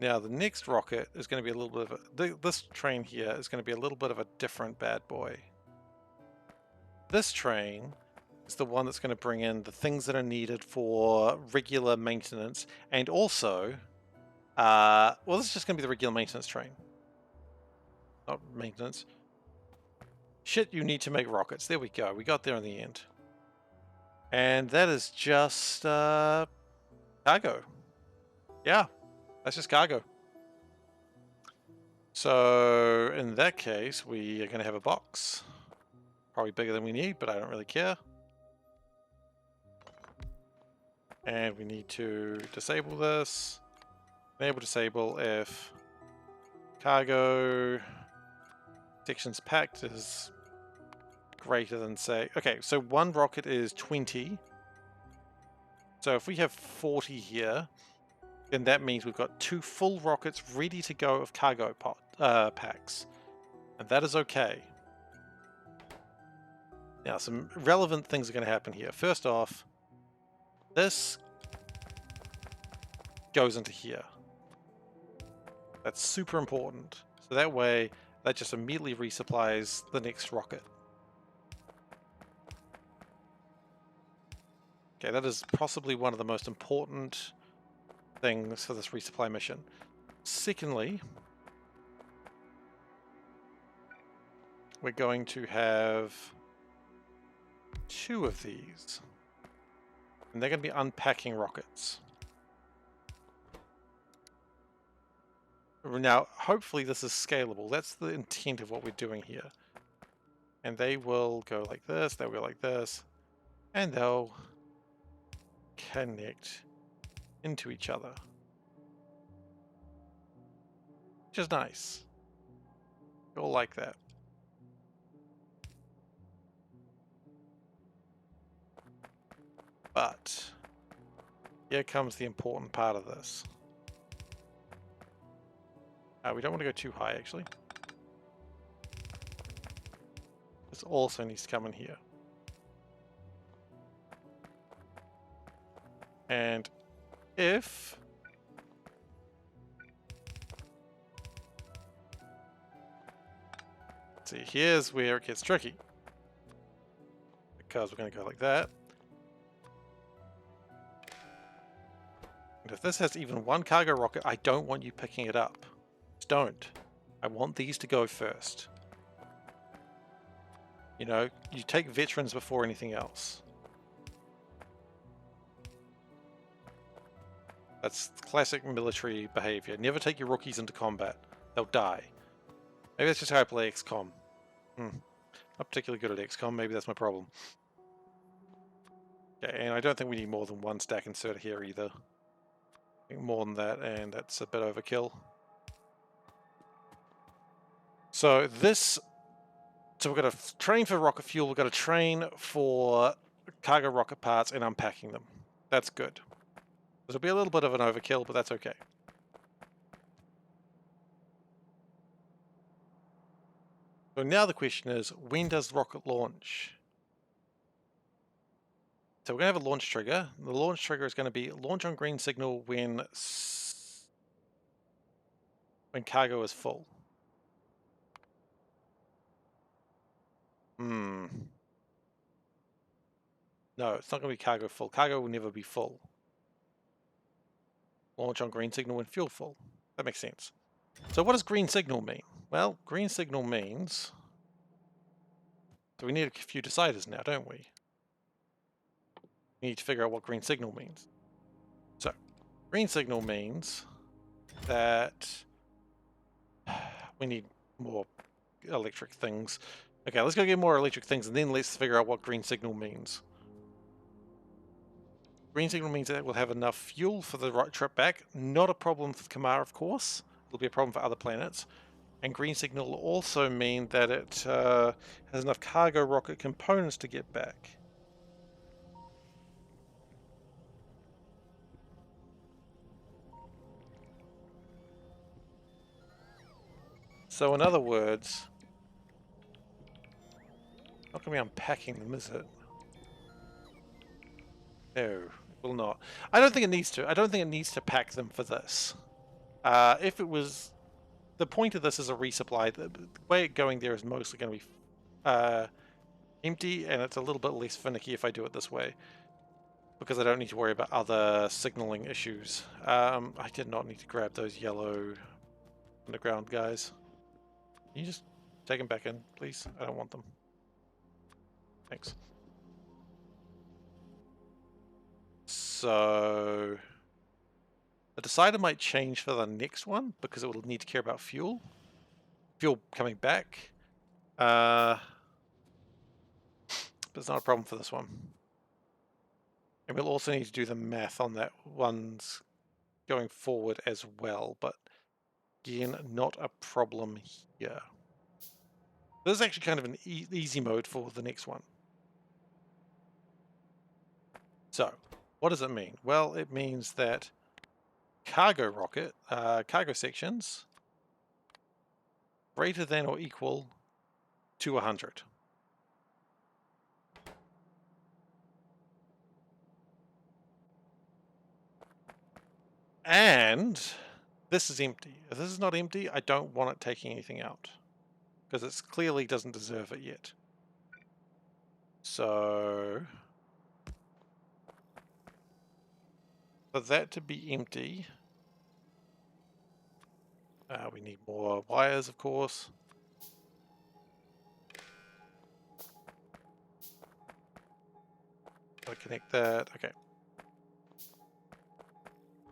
Now the next rocket is going to be a little bit of a... this train here is going to be a little bit of a different bad boy. This train is the one that's going to bring in the things that are needed for regular maintenance, and also... well, this is just going to be the regular maintenance train. Not maintenance. Shit you need to make rockets. There we go. We got there in the end. And that is just cargo. Yeah, that's just cargo. So in that case, we are going to have a box. Probably bigger than we need, but I don't really care. And we need to disable this. Enable disable if cargo sections packed is greater than, say... okay, so one rocket is 20. So if we have 40 here, then that means we've got 2 full rockets ready to go of cargo packs. And that is okay. Now, some relevant things are going to happen here. First off, this goes into here. That's super important. So that way, that just immediately resupplies the next rocket. Okay, that is possibly one of the most important things for this resupply mission. Secondly, we're going to have 2 of these. And they're going to be unpacking rockets. Now, hopefully this is scalable. That's the intent of what we're doing here. And they will go like this, they'll go like this, and they'll connect into each other. Which is nice. You'll like that. But here comes the important part of this. We don't want to go too high, actually. This also needs to come in here. And if see, here's where it gets tricky. Because we're going to go like that. And if this has even one cargo rocket, I don't want you picking it up. Just don't. I want these to go first. You know, you take veterans before anything else. That's classic military behavior. Never take your rookies into combat. They'll die. Maybe that's just how I play XCOM. Not particularly good at XCOM. Maybe that's my problem. Okay, and I don't think we need more than one stack inserter here either. I think more than that, and that's a bit overkill. So this... So we've got to train for rocket fuel, we've got to train for cargo rocket parts and unpacking them. That's good. It'll be a little bit of an overkill, but that's okay. So now the question is, when does the rocket launch? So we're going to have a launch trigger. The launch trigger is going to be launch on green signal when cargo is full. No, it's not going to be cargo full. Cargo will never be full. Launch on green signal when fuel full. That makes sense. So what does green signal mean? Well, green signal means... So we need a few deciders now, don't we? We need to figure out what green signal means. So, green signal means that we need more electric things. Okay, let's go get more electric things and then let's figure out what green signal means. Green signal means that we'll have enough fuel for the right trip back. Not a problem for Kamar, of course. It'll be a problem for other planets. And green signal will also mean that it has enough cargo rocket components to get back. So in other words, not going to be unpacking them, is it? No, it will not. I don't think it needs to. I don't think it needs to pack them for this. If it was... The point of this is a resupply. The way it going there is mostly going to be empty, and it's a little bit less finicky if I do it this way. Because I don't need to worry about other signaling issues. I did not need to grab those yellow underground guys. Can you just take them back in, please? I don't want them. Thanks. So... The decider might change for the next one, because it will need to care about fuel. Fuel coming back. But it's not a problem for this one. And we'll also need to do the math on that one's going forward as well, but again, not a problem here. This is actually kind of an easy mode for the next one. So, what does it mean? Well, it means that cargo rocket, cargo sections greater than or equal to 100. And this is empty. If this is not empty, I don't want it taking anything out, because it clearly doesn't deserve it yet. So for that to be empty, we need more wires, of course. Gotta connect that. Okay.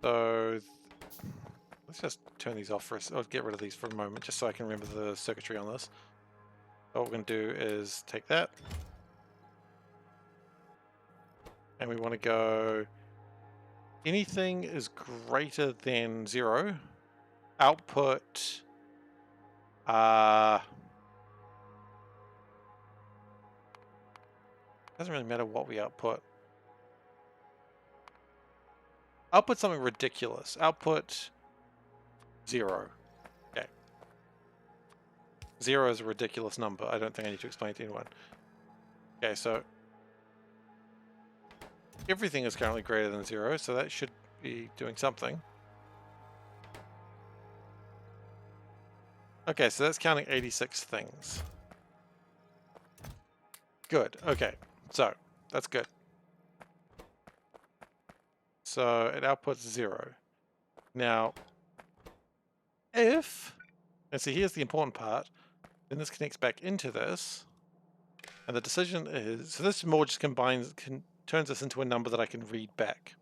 So Let's just turn these off for us, or get rid of these for a moment, just so I can remember the circuitry on this. What we're going to do is take that, and we want to go anything is greater than 0. Output doesn't really matter what we output. Output something ridiculous. Output 0. Okay. 0 is a ridiculous number. I don't think I need to explain it to anyone. Okay, so everything is currently greater than 0, so that should be doing something. Okay, so that's counting 86 things. Good, okay, so that's good. So it outputs 0. Now, if, and see here's the important part, then this connects back into this, and the decision is, so this more just turns this into a number that I can read back.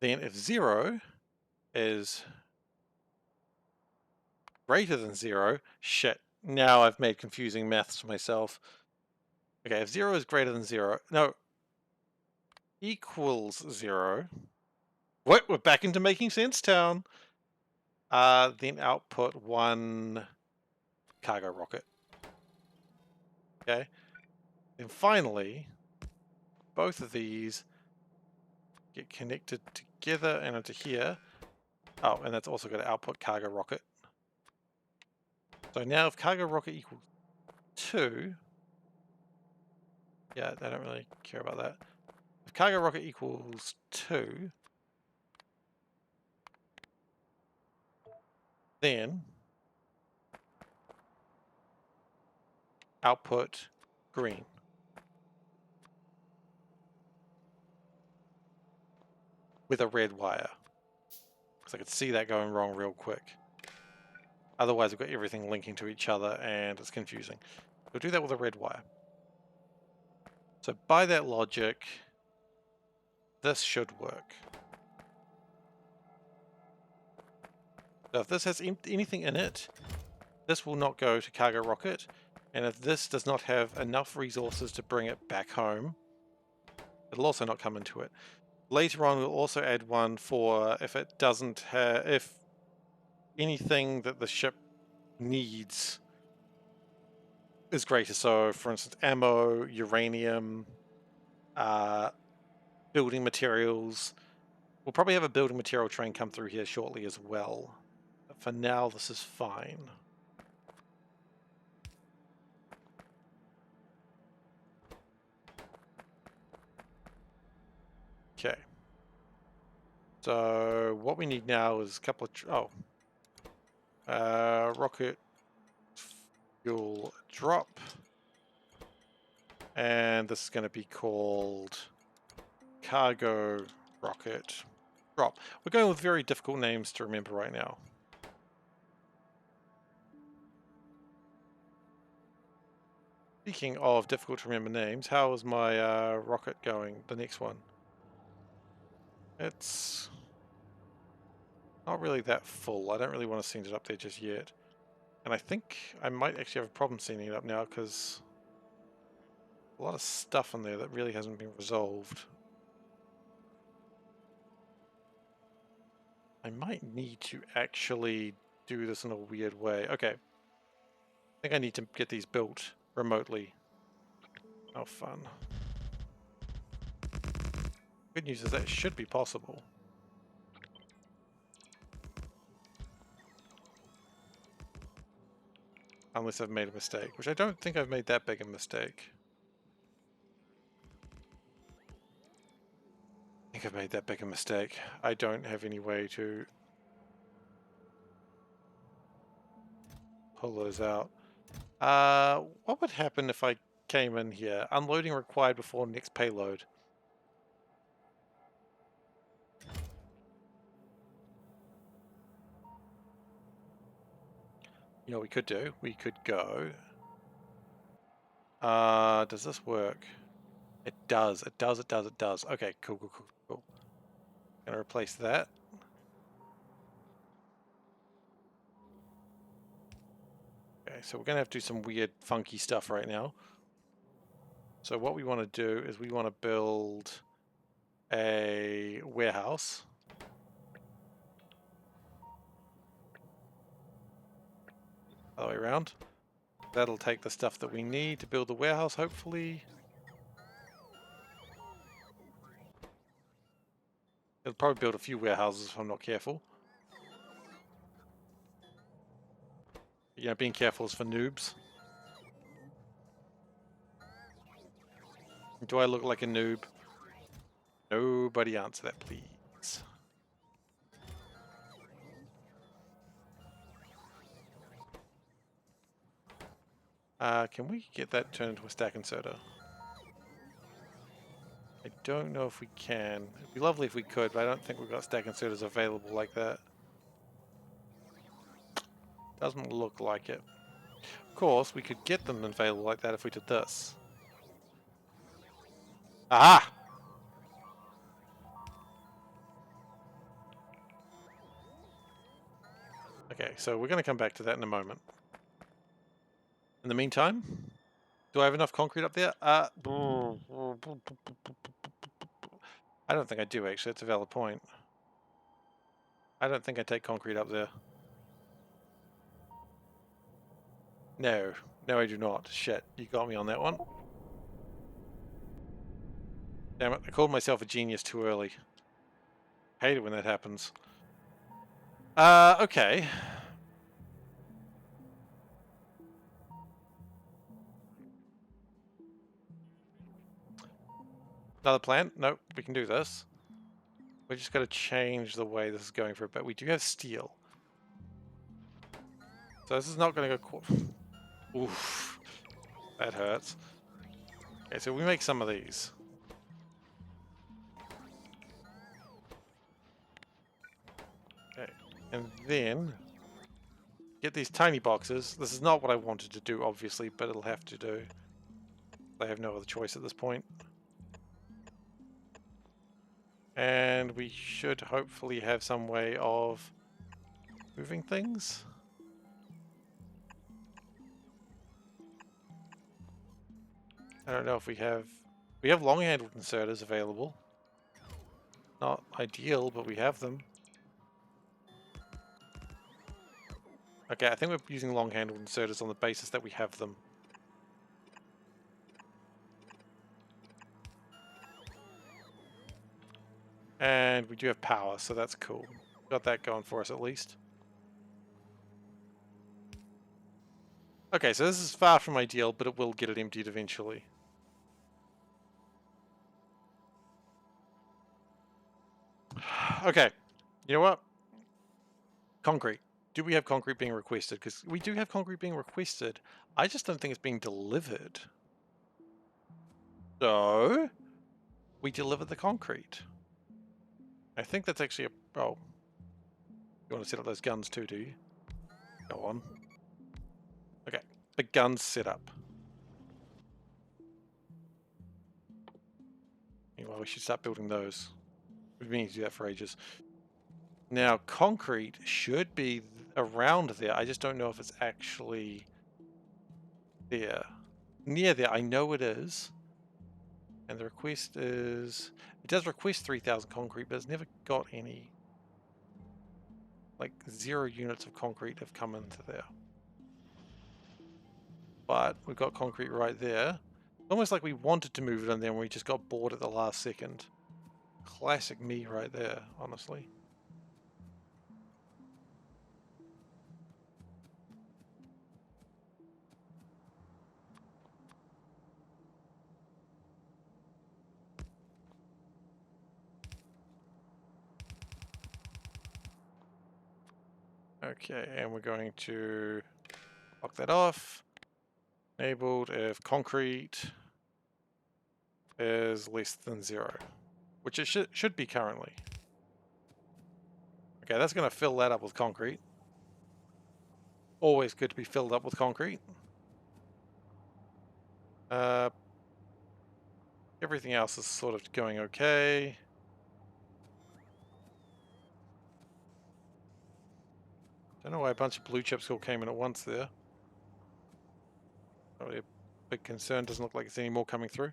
Then if 0 is greater than 0, shit, now I've made confusing maths for myself. Okay, if 0 is greater than 0, no, equals 0, what, we're back into making sense town. Then output 1 cargo rocket. Okay, then finally, both of these get connected together and into here. Oh, and that's also going to output cargo rocket. So now if cargo rocket equals 2, yeah, they don't really care about that. If cargo rocket equals 2, then output green. With a red wire. Because I could see that going wrong real quick. Otherwise we've got everything linking to each other and it's confusing. We'll do that with a red wire. So by that logic, this should work. So if this has anything in it, this will not go to cargo rocket. And if this does not have enough resources to bring it back home, it'll also not come into it. Later on, we'll also add one for if it doesn't have, if anything that the ship needs is greater. So, for instance, ammo, uranium, building materials. We'll probably have a building material train come through here shortly as well. But for now, this is fine. Okay. So what we need now is a couple of rocket fuel drop, and this is going to be called cargo rocket drop. We're going with very difficult names to remember right now. Speaking of difficult to remember names, how is my rocket going? The next one. It's not really that full. I don't really want to send it up there just yet. And I think I might actually have a problem sending it up now because a lot of stuff in there that really hasn't been resolved. I might need to actually do this in a weird way. Okay. I think I need to get these built remotely. Oh, fun. Good news is that it should be possible. Unless I've made a mistake, which I don't think I've made that big a mistake. I think I've made that big a mistake. I don't have any way to pull those out. What would happen if I came in here? Unloading required before next payload. You know what we could do? We could go... does this work? It does, it does, it does, it does. Okay, cool, cool, cool, cool. Gonna replace that. Okay, so we're going to have to do some weird, funky stuff right now. So what we want to do is we want to build a warehouse. Other way around. That'll take the stuff that we need to build the warehouse, hopefully. It'll probably build a few warehouses if I'm not careful. You know, being careful is for noobs. Do I look like a noob? Nobody answer that, please. Can we get that turned into a stack inserter? I don't know if we can. It'd be lovely if we could, but I don't think we've got stack inserters available like that. Doesn't look like it. Of course, we could get them available like that if we did this. Aha! Okay, so we're going to come back to that in a moment. In the meantime, do I have enough concrete up there? I don't think I do, actually. It's a valid point. I don't think I take concrete up there. No. No, I do not. Shit. You got me on that one. Damn it. I called myself a genius too early. Hate it when that happens. Okay. Another plan? Nope. We can do this. We just got to change the way this is going for a bit. We do have steel. So this is not going to go... Oof. That hurts. Okay, so we make some of these. Okay. And then... get these tiny boxes. This is not what I wanted to do, obviously, but it'll have to do. I have no other choice at this point. And we should hopefully have some way of moving things. I don't know if we have long-handled inserters available. Not ideal, but we have them. Okay, I think we're using long-handled inserters on the basis that we have them. And we do have power, so that's cool. Got that going for us at least. Okay, so this is far from ideal, but it will get it emptied eventually. Okay, you know what? Concrete. Do we have concrete being requested? Because we do have concrete being requested. I just don't think it's being delivered. So, we deliver the concrete. I think that's actually a... oh. You want to set up those guns too, do you? Go on. Okay, the guns set up. Well, we should start building those. We've been needing to do that for ages. Now, concrete should be around there. I just don't know if it's actually there. Near there, I know it is. And the request is... it does request 3,000 concrete, but it's never got any. Like, 0 units of concrete have come into there. But we've got concrete right there. Almost like we wanted to move it in there and we just got bored at the last second. Classic me right there, honestly. Okay, and we're going to lock that off. Enabled if concrete is less than 0, which it should be currently. Okay, that's going to fill that up with concrete. Always good to be filled up with concrete. Everything else is sort of going okay. Don't know why a bunch of blue chips all came in at once there. Not really a big concern. Doesn't look like there's any more coming through.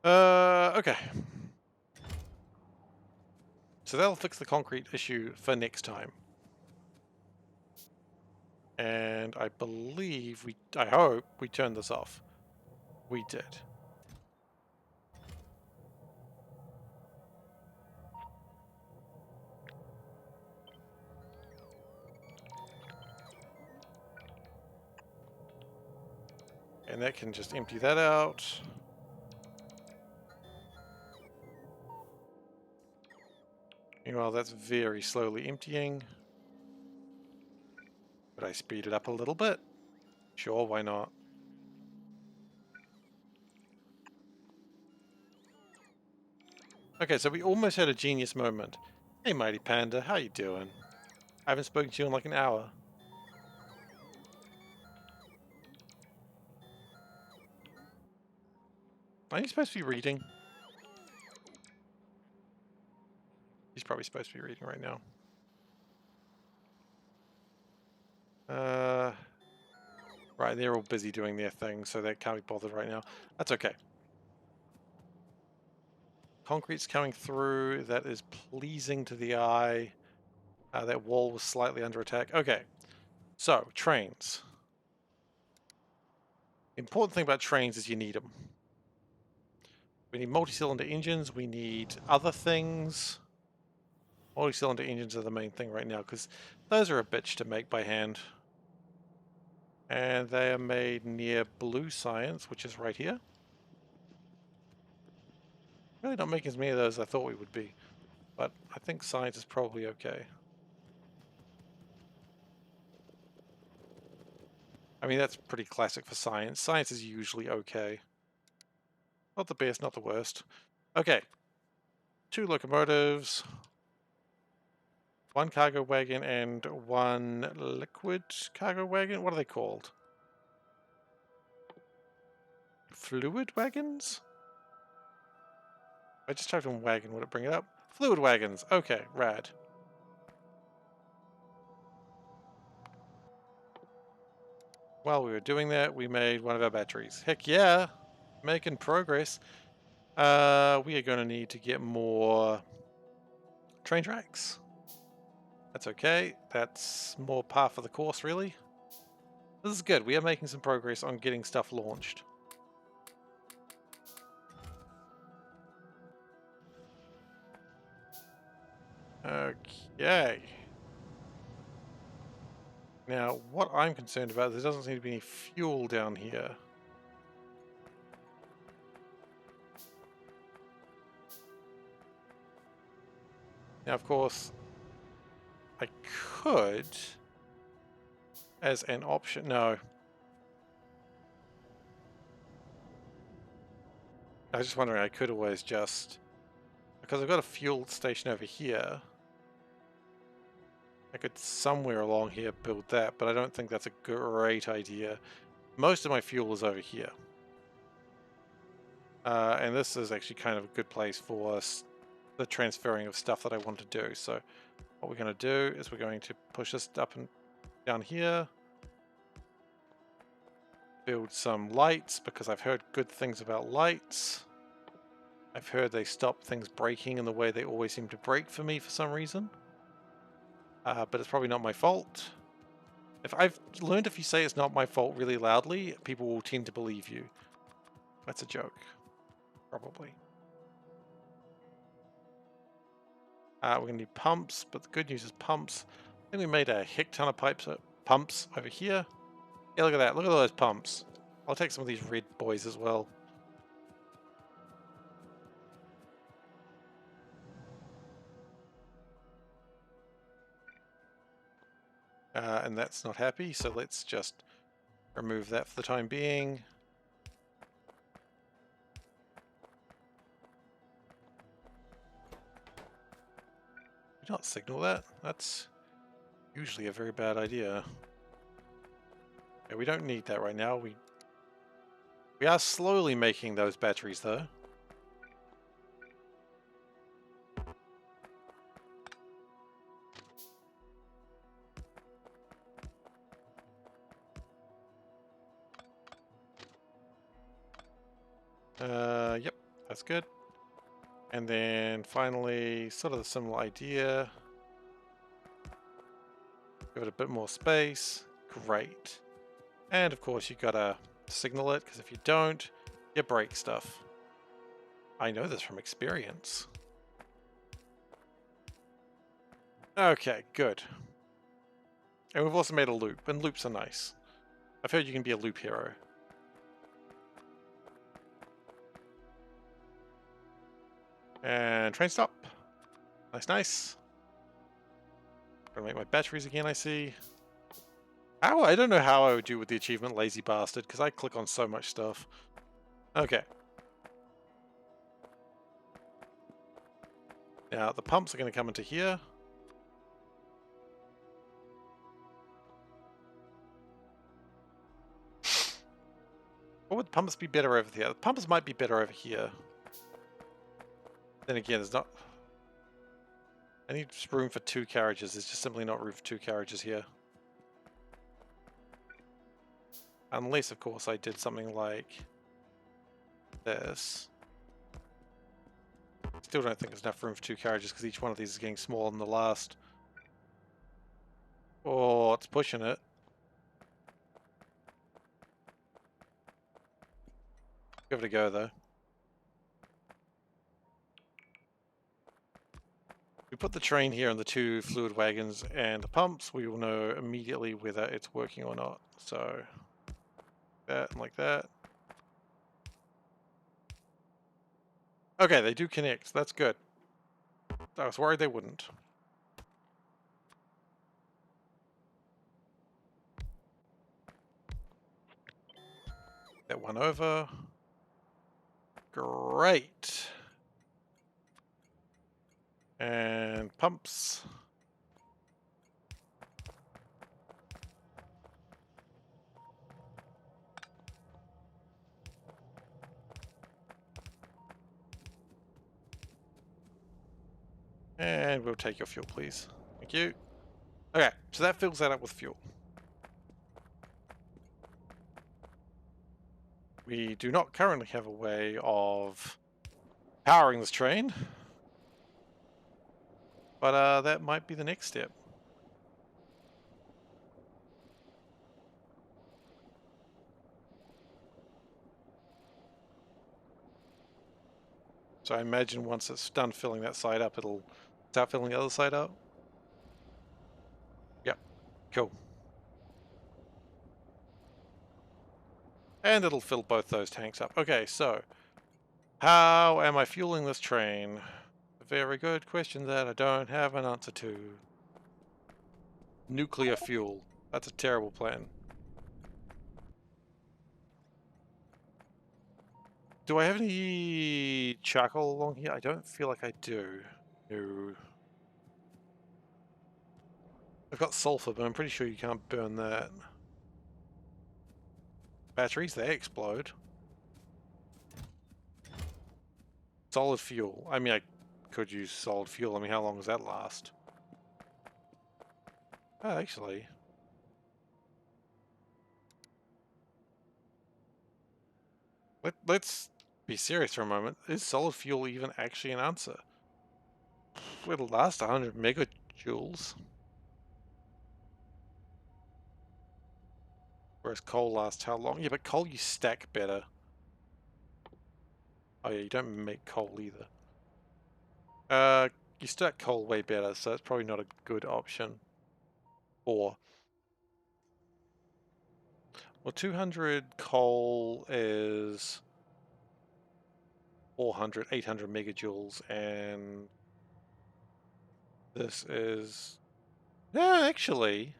Okay. So that'll fix the concrete issue for next time. And I believe I hope we turned this off. We did. And that can just empty that out. Meanwhile, that's very slowly emptying. Could I speed it up a little bit? Sure, why not? Okay, so we almost had a genius moment. Hey, Mighty Panda, how you doing? I haven't spoken to you in like an hour. Are you supposed to be reading? He's probably supposed to be reading right now. Right, they're all busy doing their thing, so they can't be bothered right now. That's okay. Concrete's coming through. That is pleasing to the eye. That wall was slightly under attack. Okay, so trains. The important thing about trains is you need them. We need multi-cylinder engines. We need other things. Multi-cylinder engines are the main thing right now because those are a bitch to make by hand. And they are made near Blue Science, which is right here. Really not making as many of those as I thought we would be. But I think Science is probably okay. I mean, that's pretty classic for Science. Science is usually okay. Not the best, not the worst. Okay. 2 locomotives. 1 cargo wagon and 1 liquid cargo wagon. What are they called? Fluid wagons? I just typed in wagon. Would it bring it up? Fluid wagons. Okay, rad. While we were doing that, we made one of our batteries. Heck yeah! Making progress. We are going to need to get more train tracks. That's okay. That's more par for the course, really. This is good. We are making some progress on getting stuff launched. Okay. Now, what I'm concerned about, there doesn't seem to be any fuel down here. Now, of course, I could, as an option, no. I was just wondering, I could always just, because I've got a fuel station over here, I could somewhere along here build that, but I don't think that's a great idea. Most of my fuel is over here. And this is actually kind of a good place for the transferring of stuff that I want to do. So what we're going to do is we're going to push this up and down here. Build some lights, because I've heard good things about lights. I've heard they stop things breaking in the way they always seem to break for me for some reason. But it's probably not my fault. I've learned if you say it's not my fault really loudly, people will tend to believe you. That's a joke. Probably. We're going to need pumps, but the good news is pumps. I think we made a heck ton of pumps over here. Yeah, look at that. Look at all those pumps. I'll take some of these red boys as well. And that's not happy, so let's just remove that for the time being. Do not signal that. That's usually a very bad idea. Yeah, we don't need that right now. We are slowly making those batteries, though. That's good. And then finally, sort of a similar idea. Give it a bit more space. Great. And of course you gotta signal it, because if you don't, you break stuff. I know this from experience. Okay, good. And we've also made a loop, and loops are nice. I've heard you can be a loop hero. And train stop. Nice, nice. Gonna make my batteries again, I see. How? I don't know how I would do with the achievement Lazy Bastard, because I click on so much stuff. Okay. Now, the pumps are going to come into here. Or would the pumps be better over here? The pumps might be better over here. Then again, there's not... I need room for 2 carriages. There's just simply not room for 2 carriages here. Unless, of course, I did something like this. Still don't think there's enough room for 2 carriages because each one of these is getting smaller than the last. Oh, it's pushing it. Give it a go, though. We put the train here and the 2 fluid wagons and the pumps, we will know immediately whether it's working or not. So, that and like that. Okay, they do connect. That's good. I was worried they wouldn't. That one over. Great. And pumps. And we'll take your fuel, please. Thank you. Okay, so that fills that up with fuel. We do not currently have a way of powering this train. But that might be the next step. So I imagine once it's done filling that side up, it'll start filling the other side up. Yep, cool. And it'll fill both those tanks up. Okay, so how am I fueling this train? A very good question that I don't have an answer to. Nuclear fuel. That's a terrible plan. Do I have any charcoal along here? I don't feel like I do. No. I've got sulfur, but I'm pretty sure you can't burn that. Batteries, they explode. Solid fuel. I mean, I could use solid fuel. I mean, how long does that last? Oh, actually. Let's be serious for a moment. Is solid fuel even actually an answer? It'll last 100 megajoules. Whereas coal lasts how long? Yeah, but coal you stack better. Oh yeah, you don't make coal either. You stack coal way better, so it's probably not a good option. Or, well, 200 coal is 400, 800 megajoules, and this is, yeah, actually,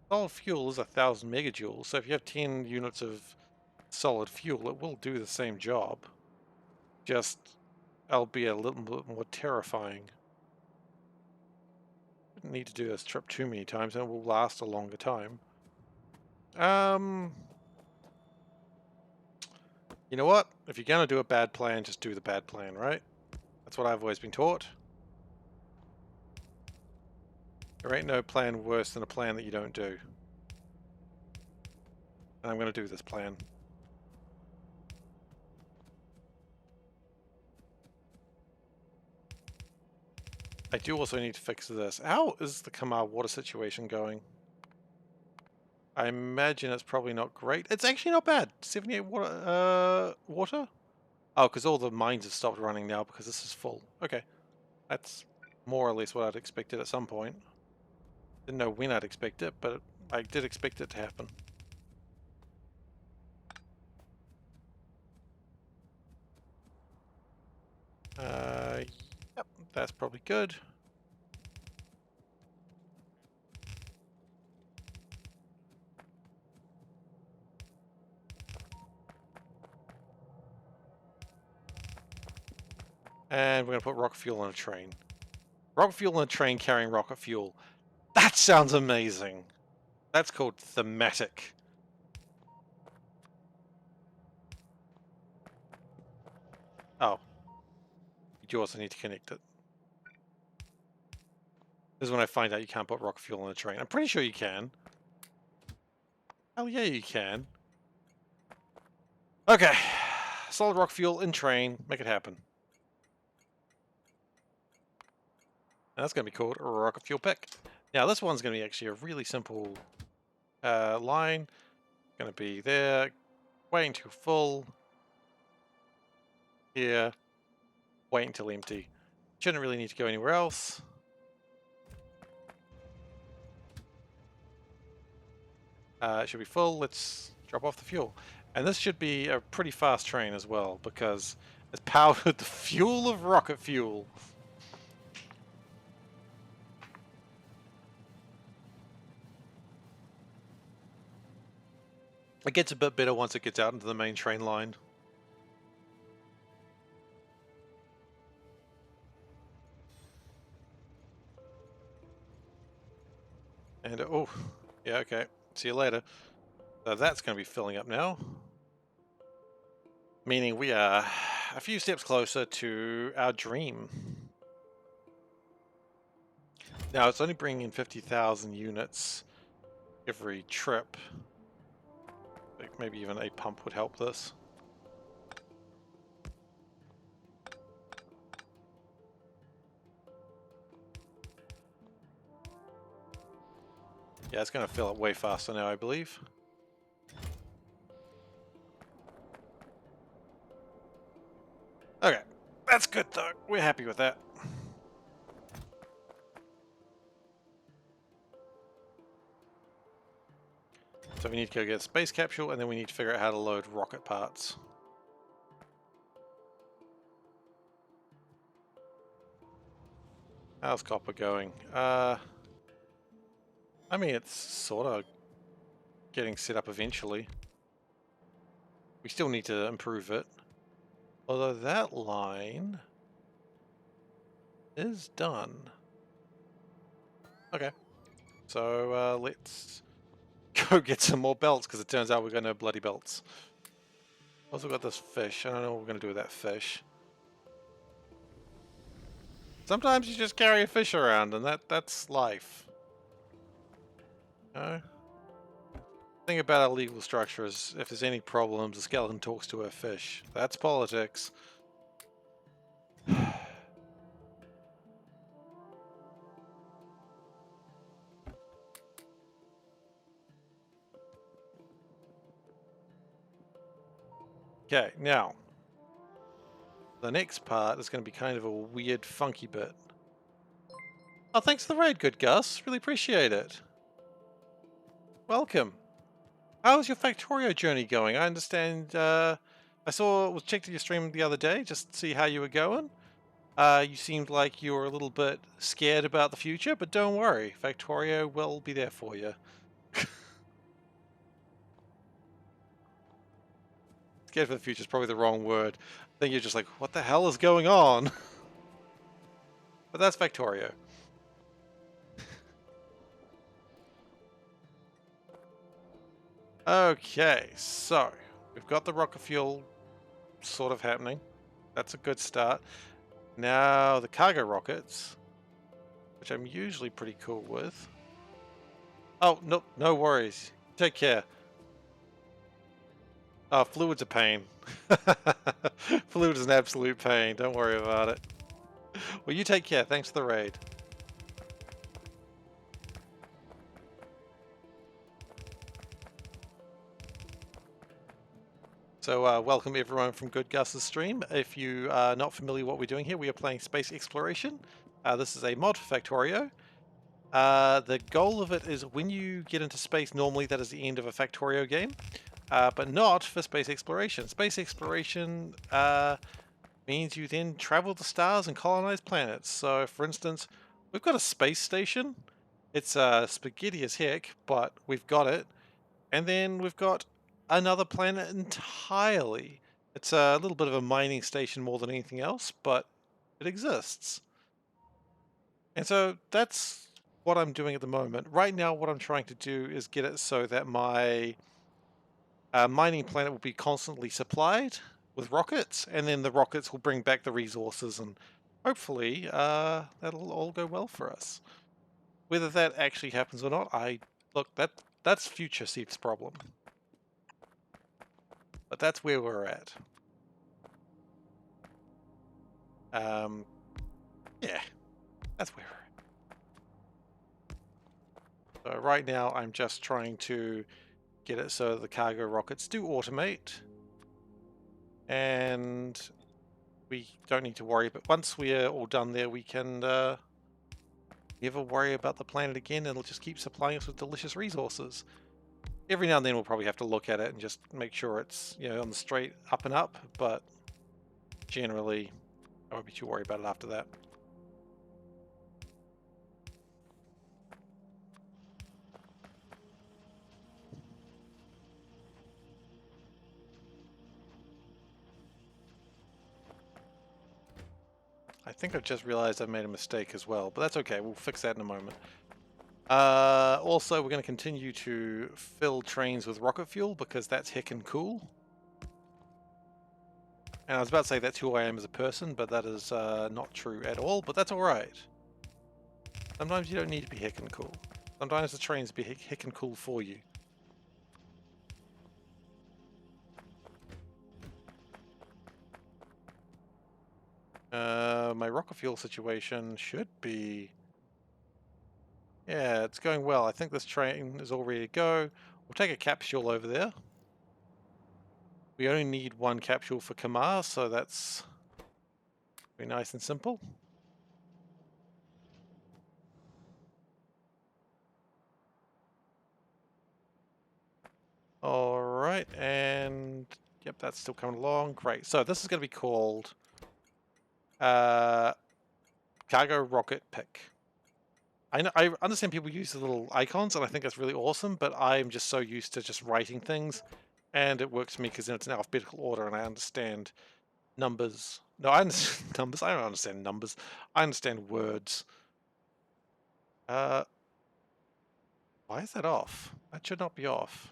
solid fuel is 1,000 megajoules. So if you have 10 units of solid fuel, it will do the same job. Just, albeit a little bit more terrifying. Didn't need to do this trip too many times, and it will last a longer time. You know what? If you're gonna do a bad plan, just do the bad plan, right? That's what I've always been taught. There ain't no plan worse than a plan that you don't do. And I'm gonna do this plan. I do also need to fix this. How is the Kamar water situation going? I imagine it's probably not great. It's actually not bad. 78 water? Oh, because all the mines have stopped running now because this is full. Okay. That's more or less what I'd expected at some point. Didn't know when I'd expect it, but I did expect it to happen. Yep, that's probably good. And we're going to put rocket fuel on a train. Rocket fuel on a train carrying rocket fuel. That sounds amazing. That's called thematic. Oh. You also need to connect it. This is when I find out you can't put rocket fuel on a train. I'm pretty sure you can. Hell yeah, you can. Okay. Solid rocket fuel in train. Make it happen. And that's going to be called a rocket fuel pick. Now this one's going to be actually a really simple line. Going to be there, waiting to full. Here, wait until empty. Shouldn't really need to go anywhere else. It should be full. Let's drop off the fuel. And this should be a pretty fast train as well, because it's powered with the fuel of rocket fuel. It gets a bit better once it gets out into the main train line. And, oh, yeah, okay. See you later. So that's going to be filling up now. Meaning we are a few steps closer to our dream. Now, it's only bringing in 50,000 units every trip. Maybe even a pump would help this. Yeah, it's going to fill up way faster now, I believe. Okay, that's good though. We're happy with that. So we need to go get a space capsule, and then we need to figure out how to load rocket parts. How's copper going? I mean, it's sort of getting set up eventually. We still need to improve it. Although that line is done. Okay. So let's go get some more belts, because it turns out we're going to have bloody belts. Also got this fish. I don't know what we're going to do with that fish. Sometimes you just carry a fish around, and that's life. The thing about our legal structure is, if there's any problems, the skeleton talks to a fish. That's politics. Okay, now the next part is going to be kind of a weird, funky bit. Oh, thanks for the raid, good Gus. Really appreciate it. Welcome. How's your Factorio journey going? I understand, I was checked at your stream the other day, just to see how you were going. You seemed like you were a little bit scared about the future, but don't worry, Factorio will be there for you. Scared for the future is probably the wrong word. I think you're just like, what the hell is going on? But that's Factorio. Okay, so we've got the rocket fuel sort of happening. That's a good start. Now the cargo rockets, which I'm usually pretty cool with. Oh, no, no worries. Take care. Oh, fluid's a pain. Fluid is an absolute pain. Don't worry about it. Well, you take care. Thanks for the raid. So welcome everyone from Good Gus's stream. If you are not familiar with what we're doing here, we are playing space exploration. This is a mod for Factorio. The goal of it is when you get into space, normally that is the end of a Factorio game, but not for space exploration. Space exploration means you then travel the stars and colonize planets. So for instance, we've got a space station. It's spaghetti as heck, but we've got it. And then we've got another planet entirely. It's a little bit of a mining station more than anything else, but it exists. And so that's what I'm doing at the moment. Right now, what I'm trying to do is get it so that my mining planet will be constantly supplied with rockets, and then the rockets will bring back the resources, and hopefully that'll all go well for us. Whether that actually happens or not, look, that's future Steve's problem. But that's where we're at. Yeah, that's where we're at. So right now I'm just trying to get it so the cargo rockets do automate. And we don't need to worry, but once we're all done there, we can never worry about the planet again. It'll just keep supplying us with delicious resources. Every now and then we'll probably have to look at it and just make sure it's, you know, on the straight up and up, but generally I won't be too worried about it after that. I think I've just realized I've made a mistake as well, but that's okay. We'll fix that in a moment. Also, we're going to continue to fill trains with rocket fuel because that's heckin' cool. And I was about to say that's who I am as a person, but that is not true at all, but that's alright. Sometimes you don't need to be heckin' cool. Sometimes the trains be heckin' cool for you. My rocket fuel situation should be... Yeah, it's going well. I think this train is all ready to go. We'll take a capsule over there. We only need one capsule for Kamar, so that's very nice and simple. Alright, and yep, that's still coming along. Great. So this is going to be called Cargo Rocket Pick. I understand people use the little icons, and I think that's really awesome, but I'm just so used to just writing things, and it works for me because then it's in alphabetical order, and I understand numbers. No, I understand numbers. I don't understand numbers. I understand words. Why is that off? That should not be off.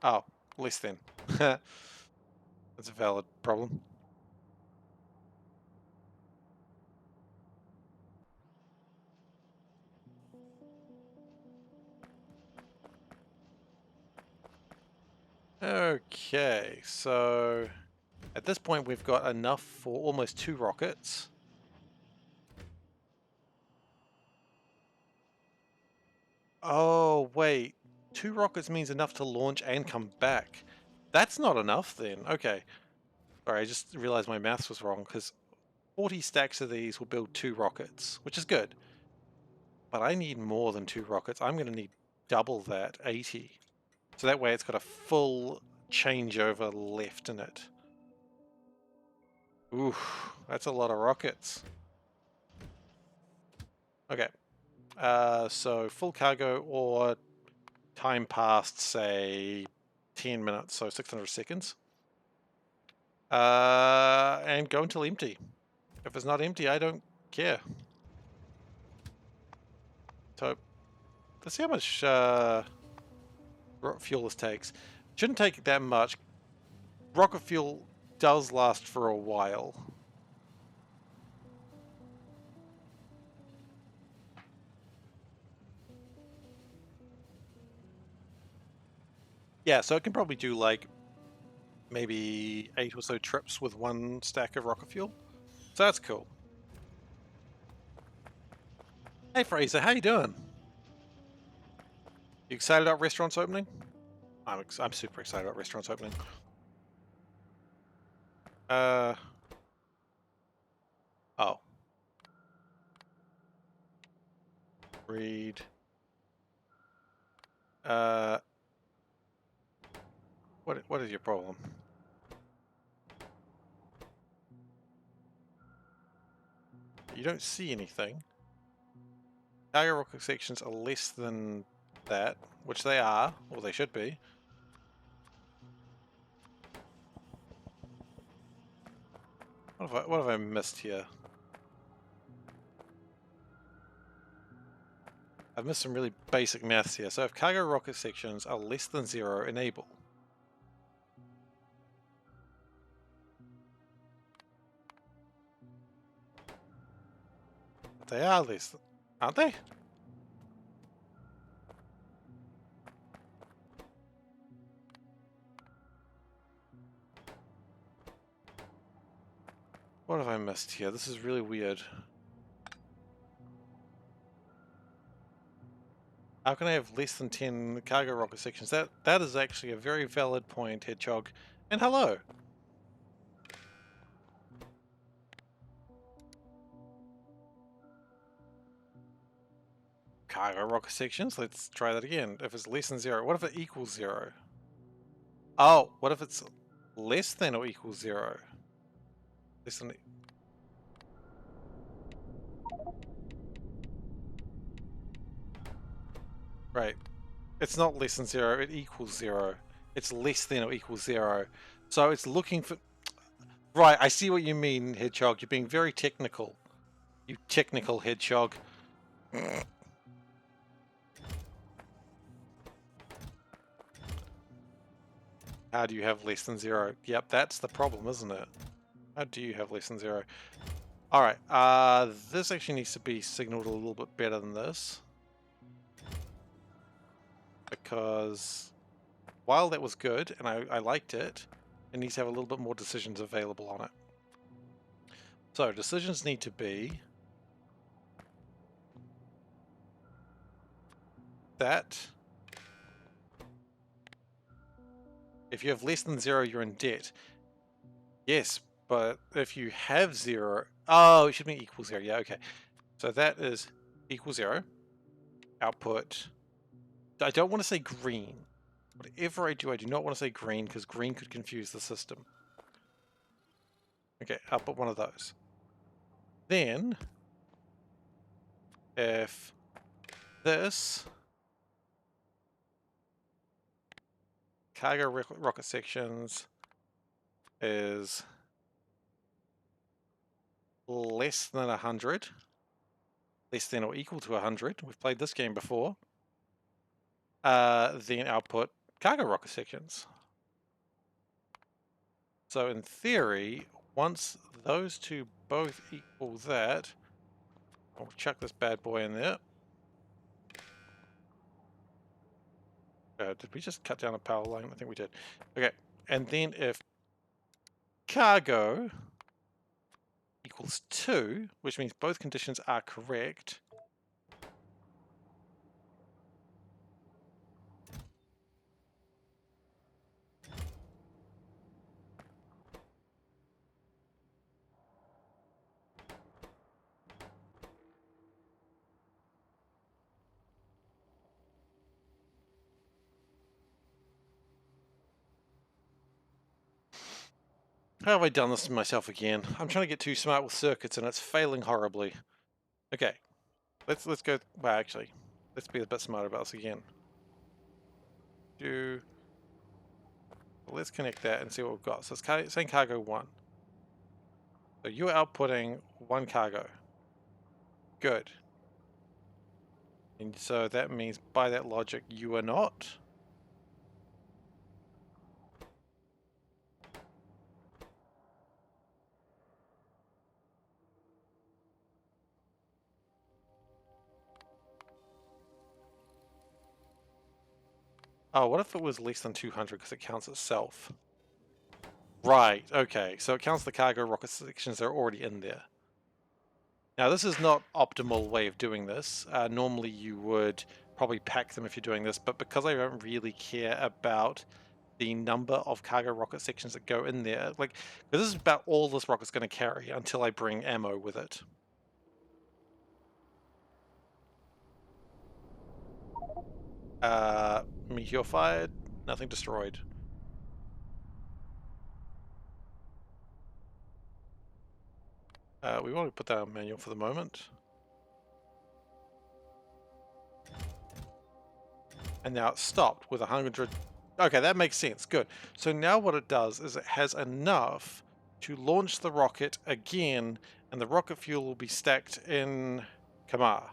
Oh, less than. That's a valid problem. Okay, so at this point we've got enough for almost 2 rockets. Oh, wait. 2 rockets means enough to launch and come back. That's not enough then. Okay. Sorry, I just realized my maths was wrong because 40 stacks of these will build 2 rockets, which is good. But I need more than 2 rockets. I'm going to need double that, 80. So that way it's got a full changeover left in it. Oof, that's a lot of rockets. Okay. So full cargo or time past, say, 10 minutes, so 600 seconds. And go until empty. If it's not empty, I don't care. So, let's see how much fuel this takes. Shouldn't take that much. Rocket fuel does last for a while. Yeah, so it can probably do like maybe 8 or so trips with 1 stack of rocket fuel. So that's cool. Hey Fraser, how you doing? You excited about restaurants opening? I'm super excited about restaurants opening. Oh. Read. What is your problem? You don't see anything. Cargo rocket sections are less than that, which they are, or they should be. What have I missed here? I've missed some really basic maths here. So if cargo rocket sections are less than 0, enable. They are less, aren't they? What have I missed here? This is really weird. How can I have less than 10 cargo rocket sections? That is actually a very valid point, Hedgehog. And hello. Cargo rocket sections? Let's try that again. If it's less than 0, what if it equals 0? Oh, what if it's less than or equals 0? Less than... Right. It's not less than 0, it equals 0. It's less than or equals 0. So it's looking for... Right, I see what you mean, Hedgehog. You're being very technical. You technical hedgehog. How do you have less than 0? Yep, that's the problem, isn't it? How do you have less than 0? Alright, this actually needs to be signaled a little bit better than this. Because while that was good, and I liked it, it needs to have a little bit more decisions available on it. So, decisions need to be that if you have less than 0, you're in debt. Yes, but if you have 0... Oh, it should be equal 0. Yeah, okay. So that is equal 0. Output... I don't want to say green. Whatever I do not want to say green, because green could confuse the system. Okay, output one of those. Then, if this cargo rocket sections is less than 100, less than or equal to 100, we've played this game before, then output cargo rocket sections. So in theory, once those two both equal that, I'll chuck this bad boy in there. Did we just cut down a power line? I think we did. Okay, and then if cargo equals 2, which means both conditions are correct, how have I done this to myself again? I'm trying to get too smart with circuits and it's failing horribly. Okay, let's go. Well, actually, let's be a bit smarter about this again. Let's connect that and see what we've got. So it's saying cargo 1. So you're outputting 1 cargo. Good. And so that means by that logic you are not. Oh, what if it was less than 200 because it counts itself? Right, okay. So it counts the cargo rocket sections that are already in there. Now, this is not optimal way of doing this. Normally you would probably pack them if you're doing this, but because I don't really care about the number of cargo rocket sections that go in there, like, because this is about all this rocket's going to carry until I bring ammo with it. Meteor fired, nothing destroyed. We want to put that on manual for the moment. And now it's stopped with 100. Okay, that makes sense. Good. So now what it does is it has enough to launch the rocket again, and the rocket fuel will be stacked in Kamar.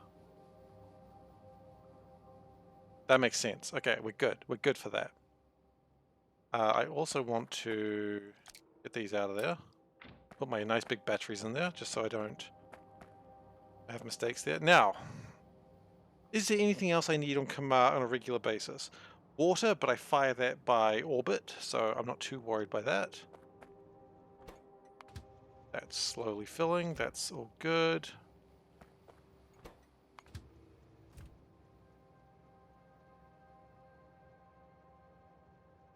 That makes sense. Okay, we're good. We're good for that. I also want to get these out of there. Put my nice big batteries in there, just so I don't have mistakes there. Now, is there anything else I need on Kamar on a regular basis? Water, but I fire that by orbit, so I'm not too worried by that. That's slowly filling. That's all good.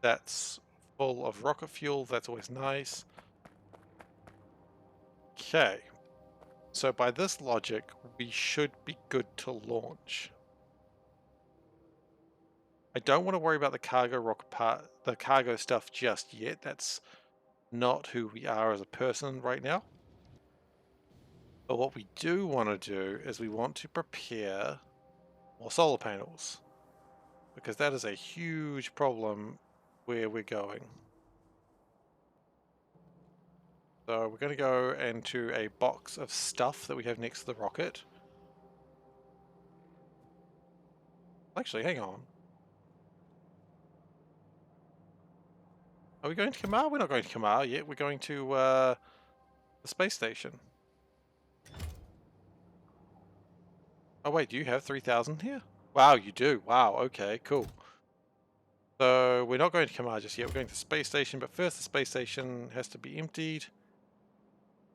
That's full of rocket fuel. That's always nice. Okay. So by this logic, we should be good to launch. I don't want to worry about the cargo rocket part, the cargo stuff just yet. That's not who we are as a person right now. But what we do want to do is we want to prepare more solar panels, because that is a huge problem where we're going. So we're going to go into a box of stuff that we have next to the rocket. Actually, hang on. Are we going to Kamar? We're not going to Kamar yet. We're going to the space station. Oh wait, do you have 3,000 here? Wow, you do. Wow, okay, cool. So we're not going to Kamar just yet. We're going to the space station, but first the space station has to be emptied.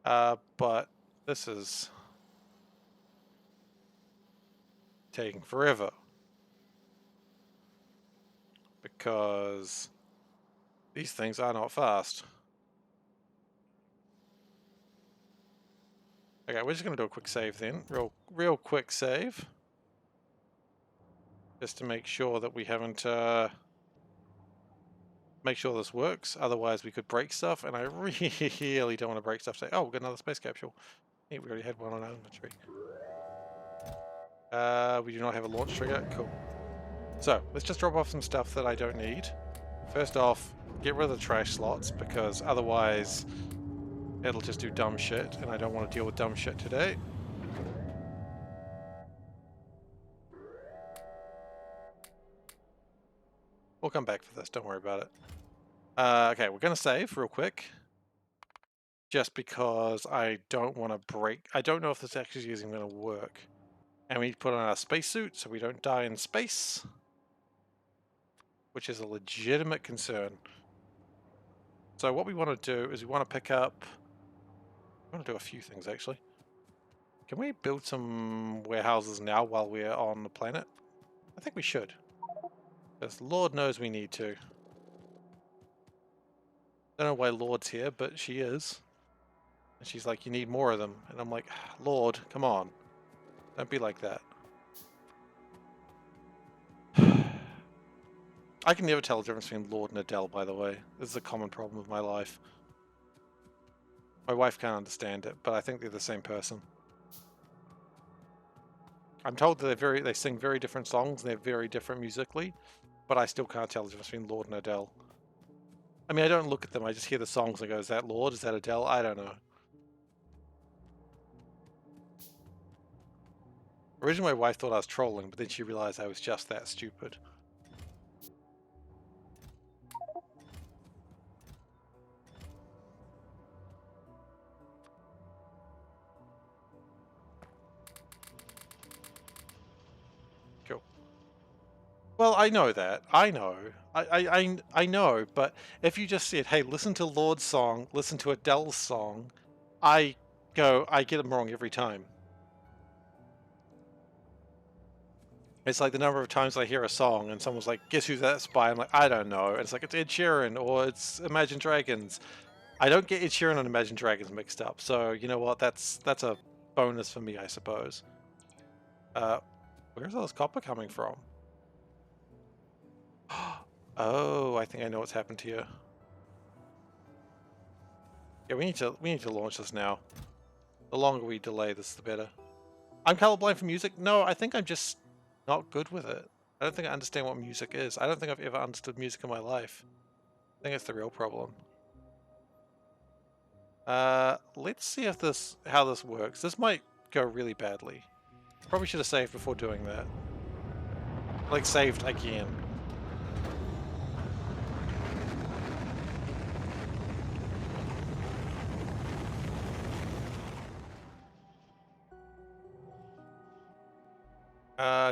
But this is taking forever, because these things are not fast. Okay, we're just going to do a quick save then. Real quick save. Just to make sure that we haven't... make sure this works. Otherwise we could break stuff, and I really don't want to break stuff. Say, oh, we've got another space capsule. Yeah, we already had one on our inventory. We do not have a launch trigger. Cool. So, let's just drop off some stuff that I don't need. First off, get rid of the trash slots, because otherwise it'll just do dumb shit, and I don't want to deal with dumb shit today. We'll come back for this, don't worry about it. Okay, we're going to save real quick. Just because I don't want to break... I don't know if this actually is going to work. And we need to put on our spacesuit so we don't die in space, which is a legitimate concern. So what we want to do is we want to pick up... I want to do a few things, actually. Can we build some warehouses now while we're on the planet? I think we should. Because Lord knows we need to. Don't know why Lord's here, but she is. And she's like, you need more of them. And I'm like, Lord, come on. Don't be like that. I can never tell the difference between Lord and Adele, by the way. This is a common problem with my life. My wife can't understand it, but I think they're the same person. I'm told that they sing very different songs and they're very different musically, but I still can't tell the difference between Lord and Adele. I mean, I don't look at them, I just hear the songs and I go, is that Lord? Is that Adele? I don't know. Originally my wife thought I was trolling, but then she realized I was just that stupid. Cool. Well, I know that. I know. I know, but if you just said, hey, listen to Lord's song, listen to Adele's song, I I get them wrong every time. It's like the number of times I hear a song and someone's like, guess who that's by? I'm like, I don't know. And it's like, it's Ed Sheeran or it's Imagine Dragons. I don't get Ed Sheeran and Imagine Dragons mixed up. So, you know what? That's a bonus for me, I suppose. Where's all this copper coming from? Oh, I think I know what's happened here. Yeah, we need to launch this now. The longer we delay this, the better. I'm colorblind for music? No, I think I'm just not good with it. I don't think I understand what music is. I don't think I've ever understood music in my life. I think it's the real problem. Let's see if how this works. This might go really badly. Probably should have saved before doing that. Like, saved again.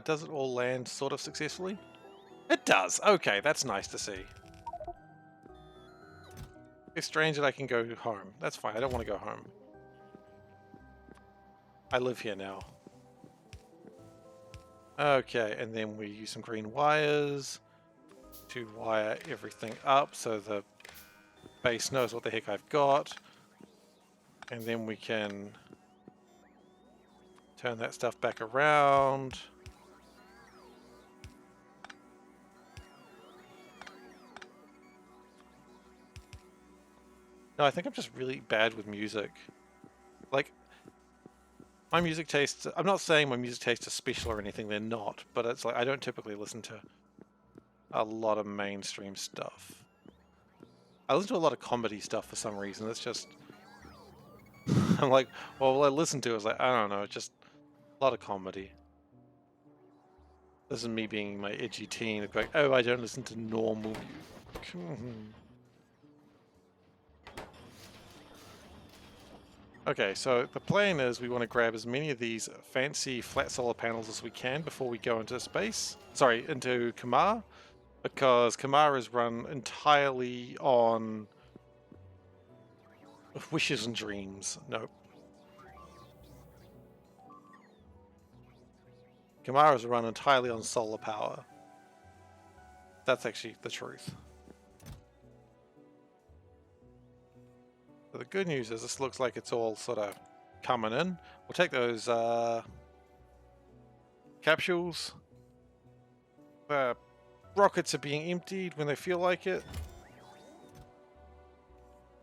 Does it all land sort of successfully? It does! Okay, that's nice to see. It's strange that I can go home. That's fine, I don't want to go home. I live here now. Okay, and then we use some green wires to wire everything up so the base knows what the heck I've got. And then we can turn that stuff back around. No, I think I'm just really bad with music. Like, my music taste, I'm not saying my music taste is special or anything, they're not, but it's like I don't typically listen to a lot of mainstream stuff. I listen to a lot of comedy stuff for some reason. It's just, I'm like, well, what I listen to is like, I don't know, just a lot of comedy. This is me being my edgy teen, like, oh, I don't listen to normal music. Okay, so the plan is we want to grab as many of these fancy flat solar panels as we can before we go into space. Sorry, into Kamar, because Kamar is run entirely on wishes and dreams. Nope. Kamar is run entirely on solar power. That's actually the truth. So the good news is this looks like it's all sort of coming in. We'll take those capsules. The rockets are being emptied when they feel like it.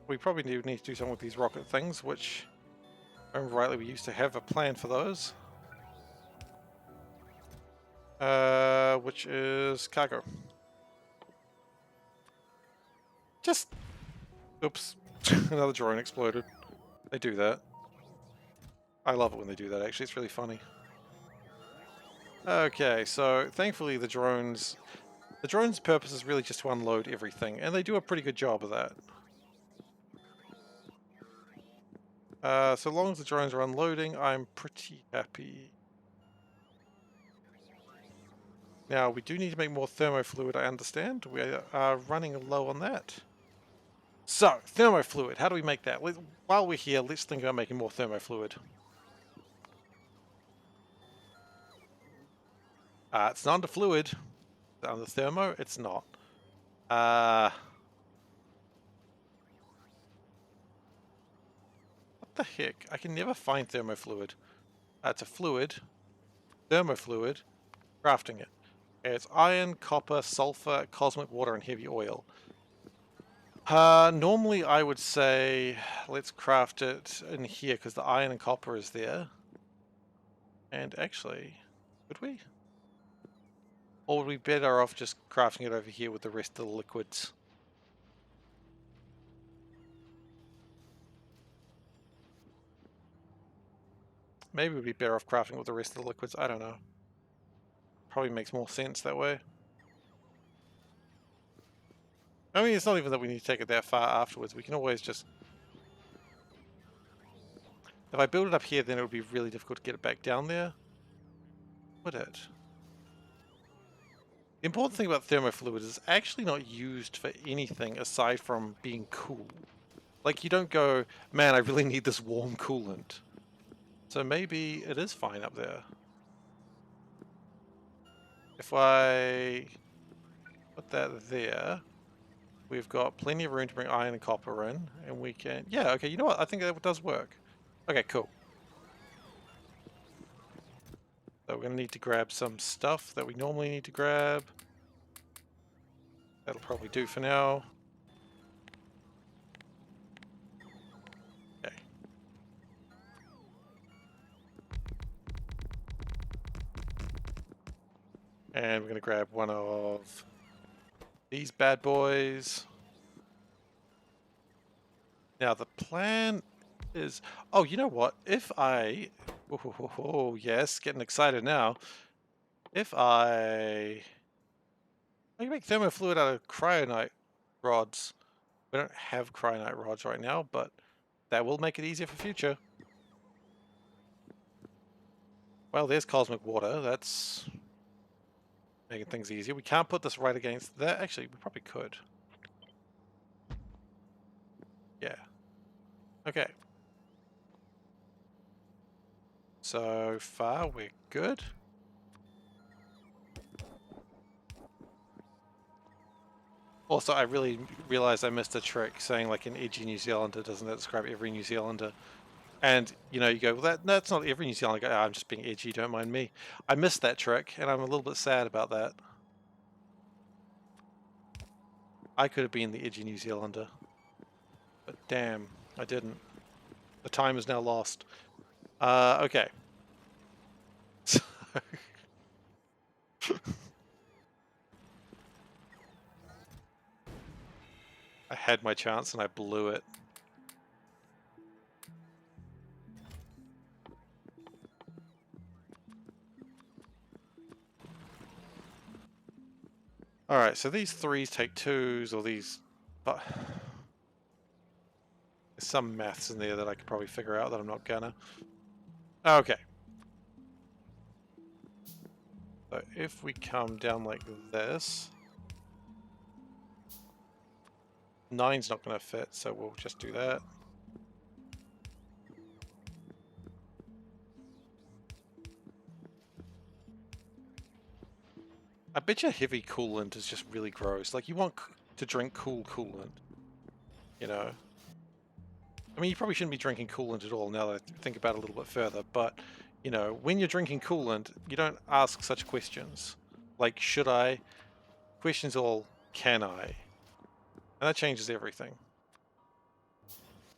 We probably need to do something with these rocket things, which, if I remember rightly, we used to have a plan for those. Which is cargo. Just, oops, another drone exploded. They do that. I love it when they do that, actually, it's really funny. Okay, so thankfully the drone's purpose is really just to unload everything, and they do a pretty good job of that. So long as the drones are unloading, I'm pretty happy. Now, we do need to make more thermofluid, I understand. We are running low on that. So, thermofluid, how do we make that? While we're here, let's think about making more thermofluid. It's not under fluid. Under thermo, it's not. What the heck? I can never find thermofluid. It's a fluid. Thermofluid. Crafting it. It's iron, copper, sulfur, cosmic water, and heavy oil. Normally I would say let's craft it in here because the iron and copper is there. And actually, would we? Or would we be better off just crafting it over here with the rest of the liquids? Maybe we'd be better off crafting it with the rest of the liquids, I don't know. Probably makes more sense that way. I mean, it's not even that we need to take it that far afterwards. We can always just... If I build it up here, then it would be really difficult to get it back down there. Would it? The important thing about thermofluid is it's actually not used for anything aside from being cool. Like, you don't go, man, I really need this warm coolant. So maybe it is fine up there. If I put that there, we've got plenty of room to bring iron and copper in, and we can... Yeah, okay, you know what? I think that does work. Okay, cool. So we're going to need to grab some stuff that we normally need to grab. That'll probably do for now. Okay. And we're going to grab one of these bad boys. Now the plan is... Oh, you know what? If I... Oh, yes, getting excited now. If I can make thermofluid out of cryonite rods. We don't have cryonite rods right now, but that will make it easier for future. Well, there's cosmic water. That's making things easier. We can't put this right against that. Actually, we probably could. Yeah. Okay. So far, we're good. Also, I really realized I missed a trick saying like an edgy New Zealander. Doesn't that describe every New Zealander? And, you know, you go, well, that's not every New Zealander. I go, oh, I'm just being edgy, don't mind me. I missed that trick, and I'm a little bit sad about that. I could have been the edgy New Zealander. But damn, I didn't. The time is now lost. Okay. So I had my chance and I blew it. Alright, so these threes take twos, or these... But there's some maths in there that I could probably figure out that I'm not gonna. Okay. So if we come down like this... 9's not gonna fit, so we'll just do that. I bet you heavy coolant is just really gross. Like, you want to drink cool coolant, you know? I mean, you probably shouldn't be drinking coolant at all now that I think about it a little bit further, but, you know, when you're drinking coolant, you don't ask such questions. Like, should I? Questions all, can I? And that changes everything.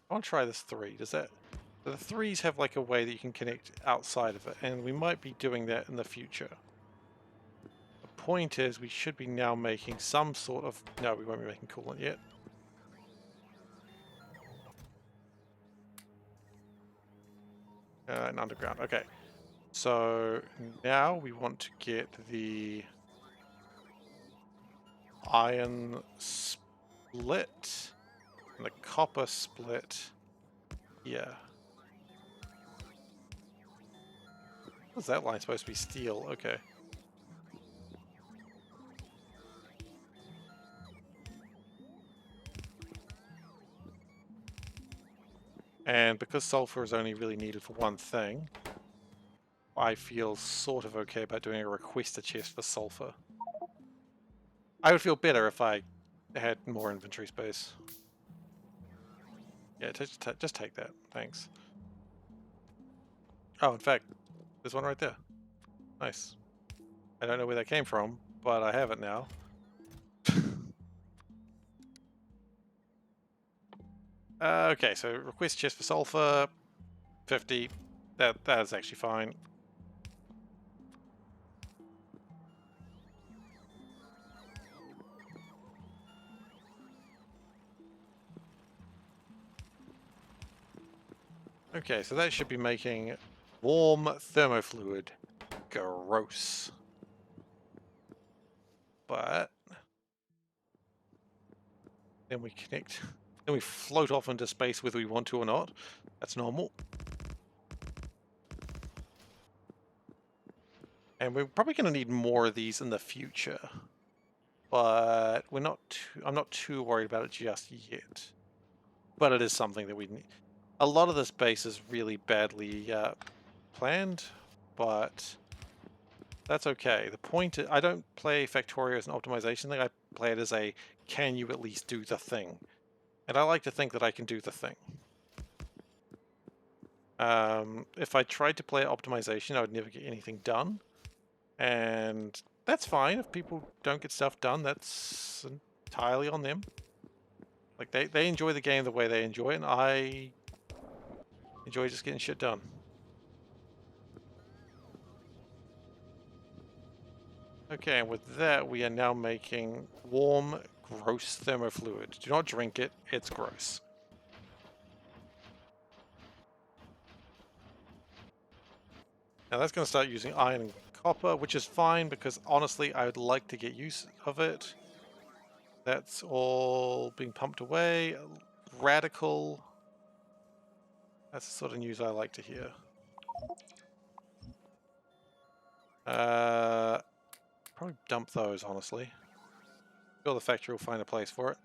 I want to try this 3. Does that... The 3s have like a way that you can connect outside of it, and we might be doing that in the future. Point is, we should be now making some sort of... No, we won't be making coolant yet. And underground. Okay. So now we want to get the iron split and the copper split here. What's that line supposed to be? Steel. Okay. And because sulfur is only really needed for one thing, I feel sort of okay about doing a requester chest for sulfur. I would feel better if I had more inventory space. Yeah, just take that. Thanks. Oh, in fact, there's one right there. Nice. I don't know where that came from, but I have it now. Okay, so request chest for sulfur, 50. That is actually fine. Okay, so that should be making warm thermofluid. Gross. But then we connect, then we float off into space whether we want to or not. That's normal. And we're probably going to need more of these in the future. But I'm not too worried about it just yet. But it is something that we need. A lot of this base is really badly planned, but that's okay. The point is, I don't play Factorio as an optimization thing. I play it as a, can you at least do the thing? And I like to think that I can do the thing. If I tried to play optimization, I would never get anything done. And that's fine. If people don't get stuff done, that's entirely on them. Like, they enjoy the game the way they enjoy it, and I enjoy just getting shit done. Okay, and with that, we are now making warm, gross thermofluid. Do not drink it, it's gross. Now that's going to start using iron and copper, which is fine because honestly, I would like to get use of it. That's all being pumped away. Radical. That's the sort of news I like to hear. Probably dump those, honestly. Sure, the factory will find a place for it.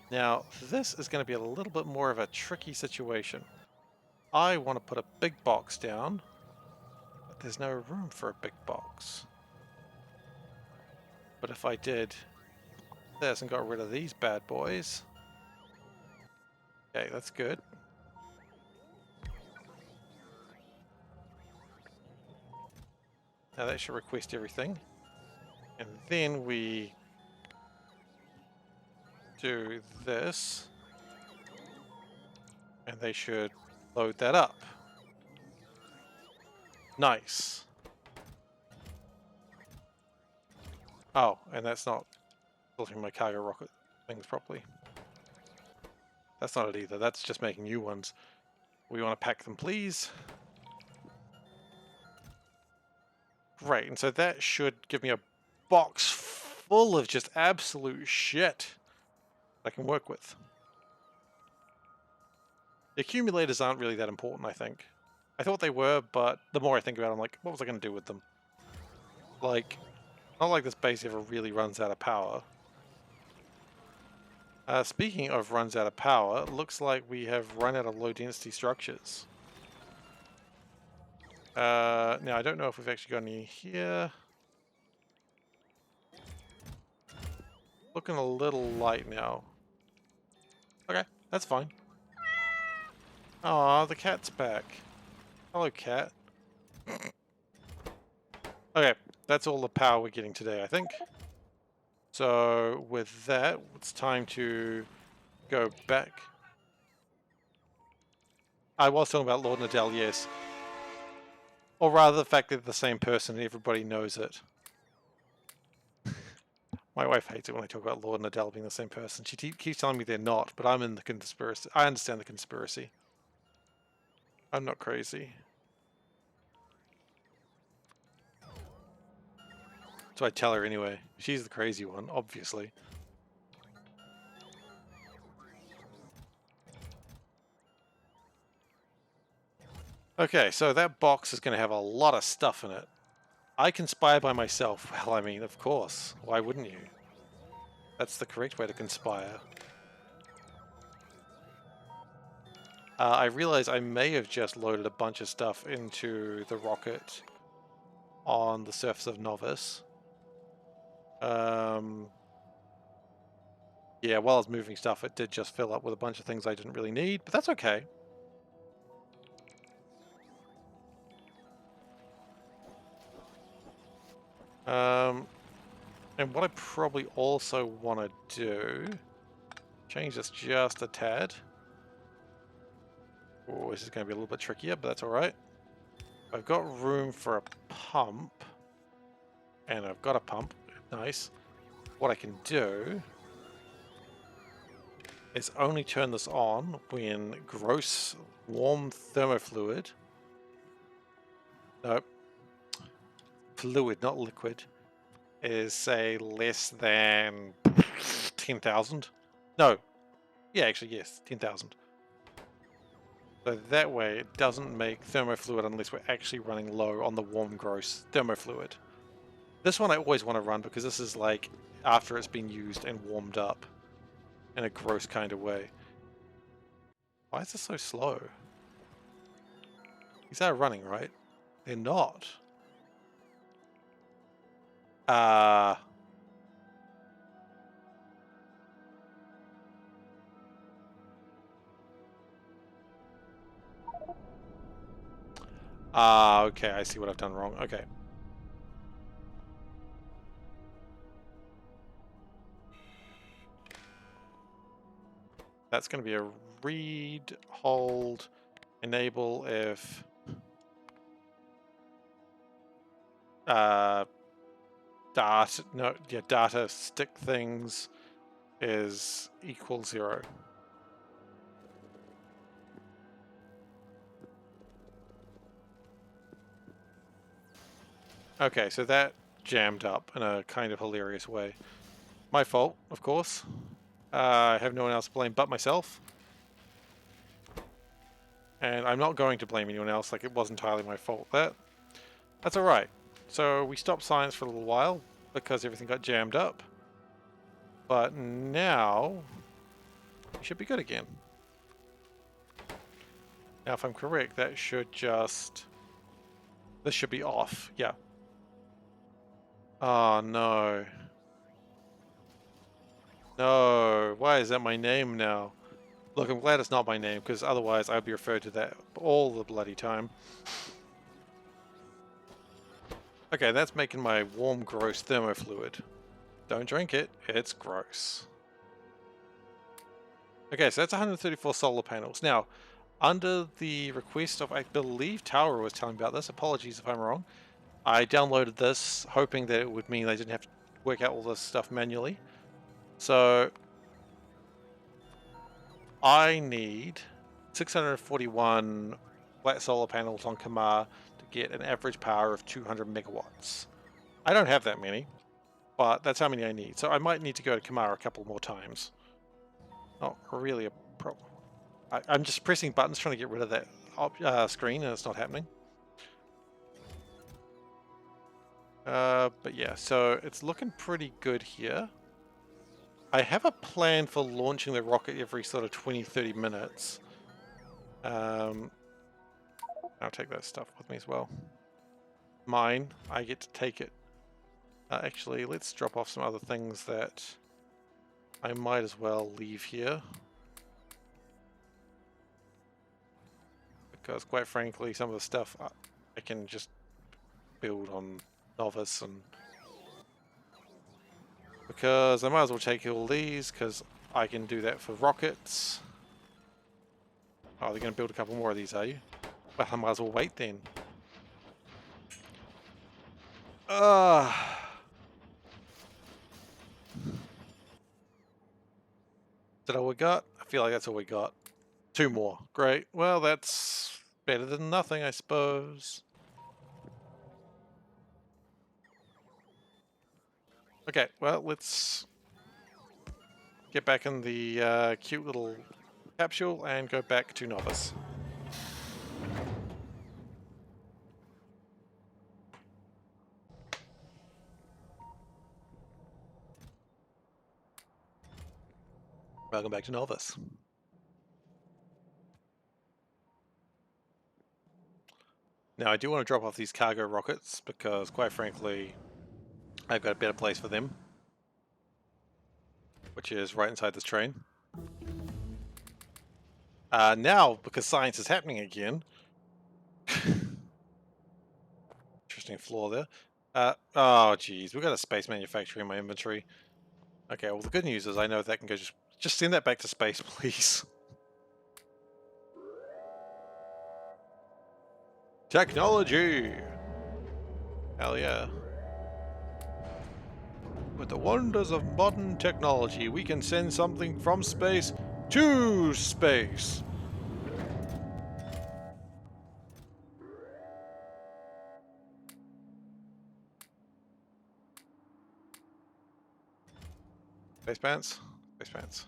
Now, this is going to be a little bit more of a tricky situation. I want to put a big box down, but there's no room for a big box. But if I did this and got rid of these bad boys... Okay, that's good. Now that should request everything. And then we do this. And they should load that up. Nice. Oh, and that's not filtering my cargo rocket things properly. That's not it either. That's just making new ones. We want to pack them, please. Great, and so that should give me a box full of just absolute shit I can work with. The accumulators aren't really that important, I think. I thought they were, but the more I think about it, I'm like, what was I going to do with them? Like, not like this base ever really runs out of power. Speaking of runs out of power, it looks like we have run out of low-density structures. Now, I don't know if we've actually got any here. Looking a little light now. Okay, that's fine. Aw, the cat's back. Hello, cat. Okay, that's all the power we're getting today, I think. So, with that, it's time to go back. I was talking about Lord Nadell, yes. Or rather, the fact that they're the same person and everybody knows it. My wife hates it when I talk about Lord and Adele being the same person. She keeps telling me they're not, but I'm in the conspiracy. I understand the conspiracy. I'm not crazy. So I tell her anyway. She's the crazy one, obviously. Okay, so that box is going to have a lot of stuff in it. I conspire by myself. Well, I mean, of course. Why wouldn't you? That's the correct way to conspire. I realize I may have just loaded a bunch of stuff into the rocket on the surface of Novice. Yeah, while I was moving stuff, it did just fill up with a bunch of things I didn't really need, but that's okay. And what I probably also want to do, change this just a tad. Oh, this is going to be a little bit trickier, but that's all right. I've got room for a pump, and I've got a pump. Nice. What I can do is only turn this on when gross warm thermofluid. Nope. Fluid, not liquid. Is, say, less than 10,000. No. Yeah, actually, yes, 10,000. So that way it doesn't make thermofluid unless we're actually running low on the warm, gross thermofluid. This one I always want to run because this is like after it's been used and warmed up in a gross kind of way. Why is this so slow? These are running, right? They're not. Okay, I see what I've done wrong. Okay. That's going to be a read, hold, enable if data stick things is equal 0. Okay, so that jammed up in a kind of hilarious way. My fault, of course. I have no one else to blame but myself. And I'm not going to blame anyone else, like it was entirely my fault. That's alright. So we stopped science for a little while because everything got jammed up. But now we should be good again. Now if I'm correct, that should just... This should be off, yeah. Oh no. No, why is that my name now? Look, I'm glad it's not my name, because otherwise I'd be referred to that all the bloody time. Okay, that's making my warm, gross thermofluid. Don't drink it, it's gross. Okay, so that's 134 solar panels. Now, under the request of, I believe Tower was telling me about this, apologies if I'm wrong, I downloaded this hoping that it would mean I didn't have to work out all this stuff manually. So, I need 641 flat solar panels on Kamar to get an average power of 200 megawatts. I don't have that many, but that's how many I need. So I might need to go to Kamar a couple more times. Not really a problem. I'm just pressing buttons trying to get rid of that screen and it's not happening. But yeah, so it's looking pretty good here. I have a plan for launching the rocket every sort of 20-30 minutes. I'll take that stuff with me as well. Mine, I get to take it. Actually, let's drop off some other things that I might as well leave here. Because quite frankly, some of the stuff I can just build on Novice, and because I might as well take all these because I can do that for rockets. Oh, they're going to build a couple more of these, are you? Well, I might as well wait then. Is that all we got? I feel like that's all we got. 2 more. Great. Well, that's better than nothing, I suppose. Okay, well, let's get back in the cute little capsule and go back to Novice. Welcome back to Novice. Now, I do want to drop off these cargo rockets because, quite frankly, I've got a better place for them, which is right inside this train. Now, because science is happening again, interesting flaw there. Oh, geez, we've got a space manufacturer in my inventory. Okay, well, the good news is I know that can go just send that back to space, please. Technology! Hell yeah. With the wonders of modern technology, we can send something from space to space. Space pants? Space pants.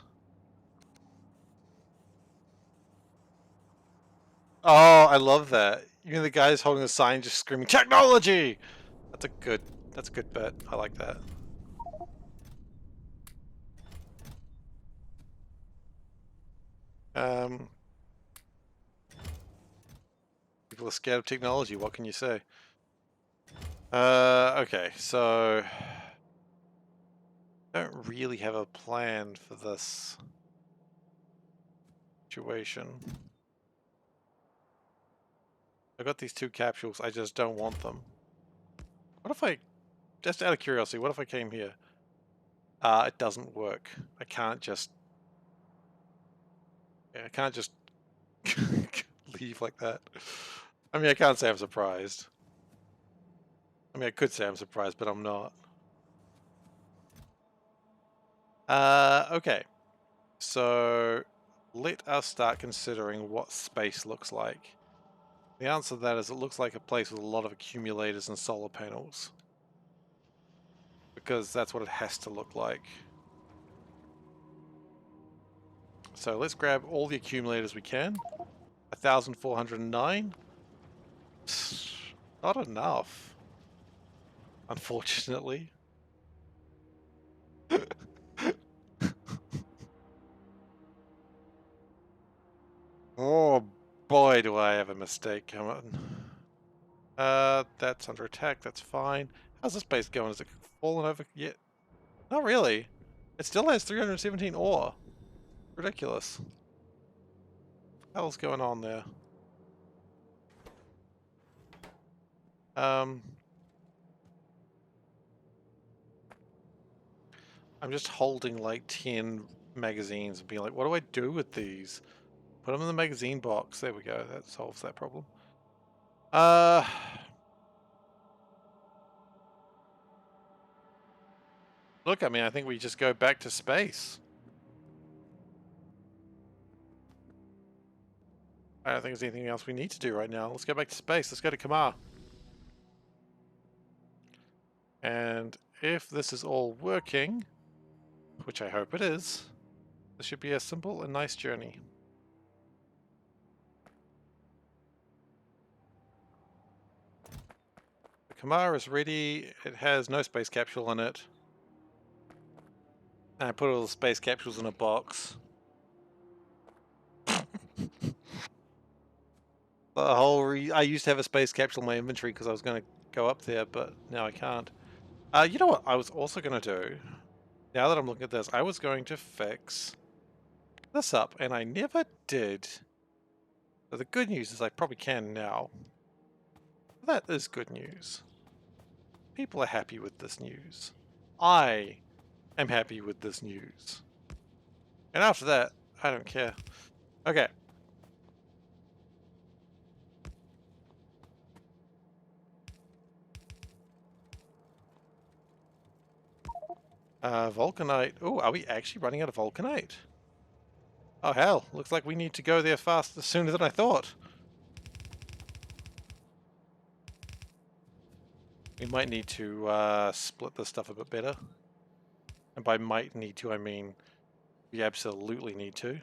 Oh, I love that. Even the guys holding the sign just screaming technology. That's a good bet. I like that. Um, People are scared of technology. What can you say? Okay, so don't really have a plan for this situation. I've got these two capsules. I just don't want them. What if I, just out of curiosity, what if I came here? It doesn't work. I can't just, yeah, I can't just leave like that. I mean, I can't say I'm surprised. I mean, I could say I'm surprised, but I'm not. Okay. So let us start considering what space looks like. The answer to that is it looks like a place with a lot of accumulators and solar panels. Because that's what it has to look like. So let's grab all the accumulators we can. 1,409. Not enough, unfortunately. Oh boy, do I have a mistake coming. That's under attack, that's fine. How's this base going? Is it fallen over yet? Not really. It still has 317 ore. Ridiculous. What the hell's going on there? Um, I'm just holding like 10 magazines and being like, what do I do with these? Put them in the magazine box. There we go. That solves that problem. Uh, Look, I mean, I think we just go back to space. I don't think there's anything else we need to do right now. Let's go back to space. Let's go to Kamar. And if this is all working, which I hope it is, this should be a simple and nice journey. The Kamar is ready. It has no space capsule in it. And I put all the space capsules in a box. I used to have a space capsule in my inventory because I was going to go up there, but now I can't. You know what I was also going to do? Now that I'm looking at this, I was going to fix this up, and I never did. So the good news is I probably can now. That is good news. People are happy with this news. I am happy with this news. And after that, I don't care. Okay. Vulcanite. Oh, are we actually running out of Vulcanite? Oh hell, looks like we need to go there faster sooner than I thought. We might need to split this stuff a bit better. And by might need to, I mean we absolutely need to.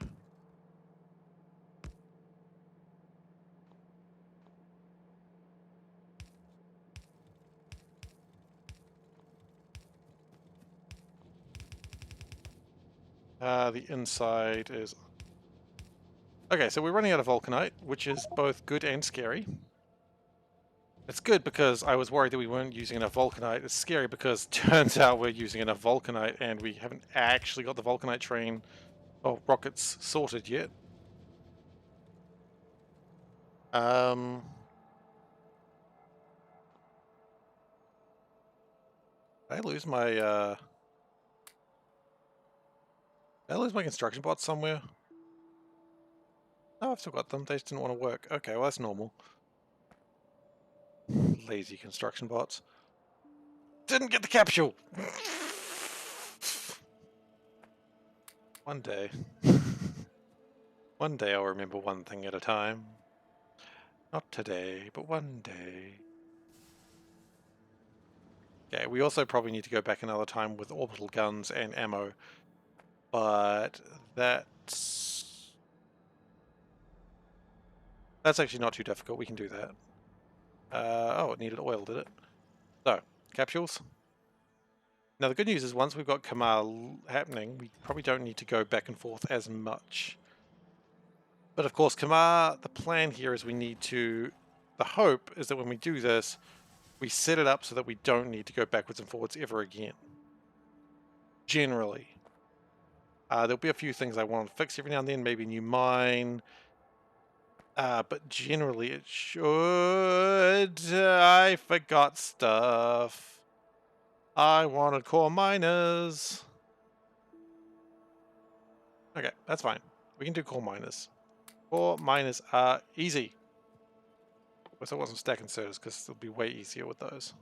The inside is... Okay, so we're running out of Vulcanite, which is both good and scary. It's good because I was worried that we weren't using enough Vulcanite. It's scary because it turns out we're using enough Vulcanite and we haven't actually got the Vulcanite train or rockets sorted yet. Um, did I lose my did I lose my construction bots somewhere? No, I've still got them. They just didn't want to work. Okay, well that's normal. Lazy construction bots. Didn't get the capsule! One day. One day I'll remember one thing at a time. Not today, but one day. Okay, we also probably need to go back another time with orbital guns and ammo. But that's That's actually not too difficult. We can do that. Oh, it needed oil, did it? So, capsules. Now the good news is once we've got Kamal happening, we probably don't need to go back and forth as much. But of course, Kamar, the plan here is we need to, the hope is that when we do this, we set it up so that we don't need to go backwards and forwards ever again. Generally. There'll be a few things I want to fix every now and then, maybe a new mine. But generally it should. I forgot stuff. I wanted core miners. Okay, that's fine. We can do core miners. Core miners are easy. Wish I wasn't stack inserters because it'll be way easier with those.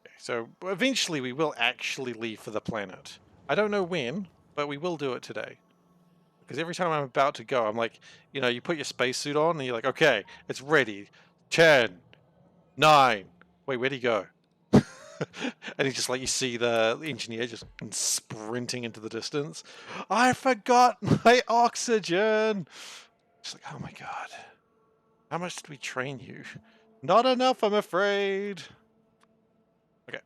Okay, so eventually we will actually leave for the planet. I don't know when, but we will do it today. Because every time I'm about to go, I'm like, you know, you put your spacesuit on and you're like, okay, it's ready. 10, 9. Wait, where'd he go? And he's just like, you see the engineer just sprinting into the distance. I forgot my oxygen. Just like, oh my god. How much did we train you? Not enough, I'm afraid. Okay.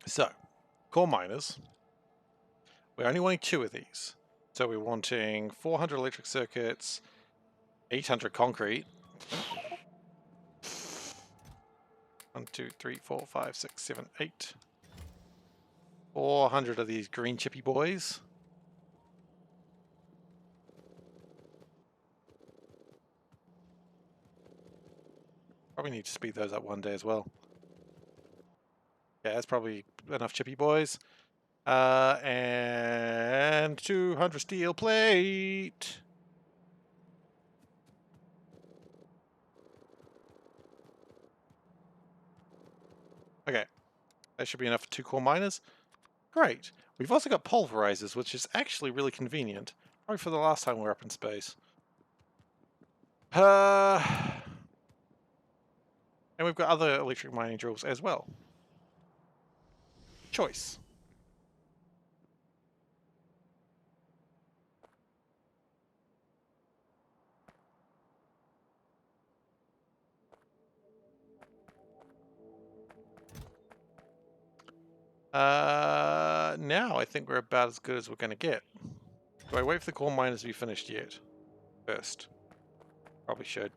So, core miners. We're only wanting 2 of these. So we're wanting 400 electric circuits, 800 concrete. 1, 2, 3, 4, 5, 6, 7, 8. 400 of these green chippy boys. Probably need to speed those up one day as well. Yeah, that's probably enough chippy boys. And 200 steel plate. Okay, that should be enough for 2 core miners. Great. We've also got pulverizers, which is actually really convenient. Probably for the last time we're up in space. And we've got other electric mining drills as well. Choice. Now I think we're about as good as we're going to get. Do I wait for the core miners to be finished yet? First. Probably should.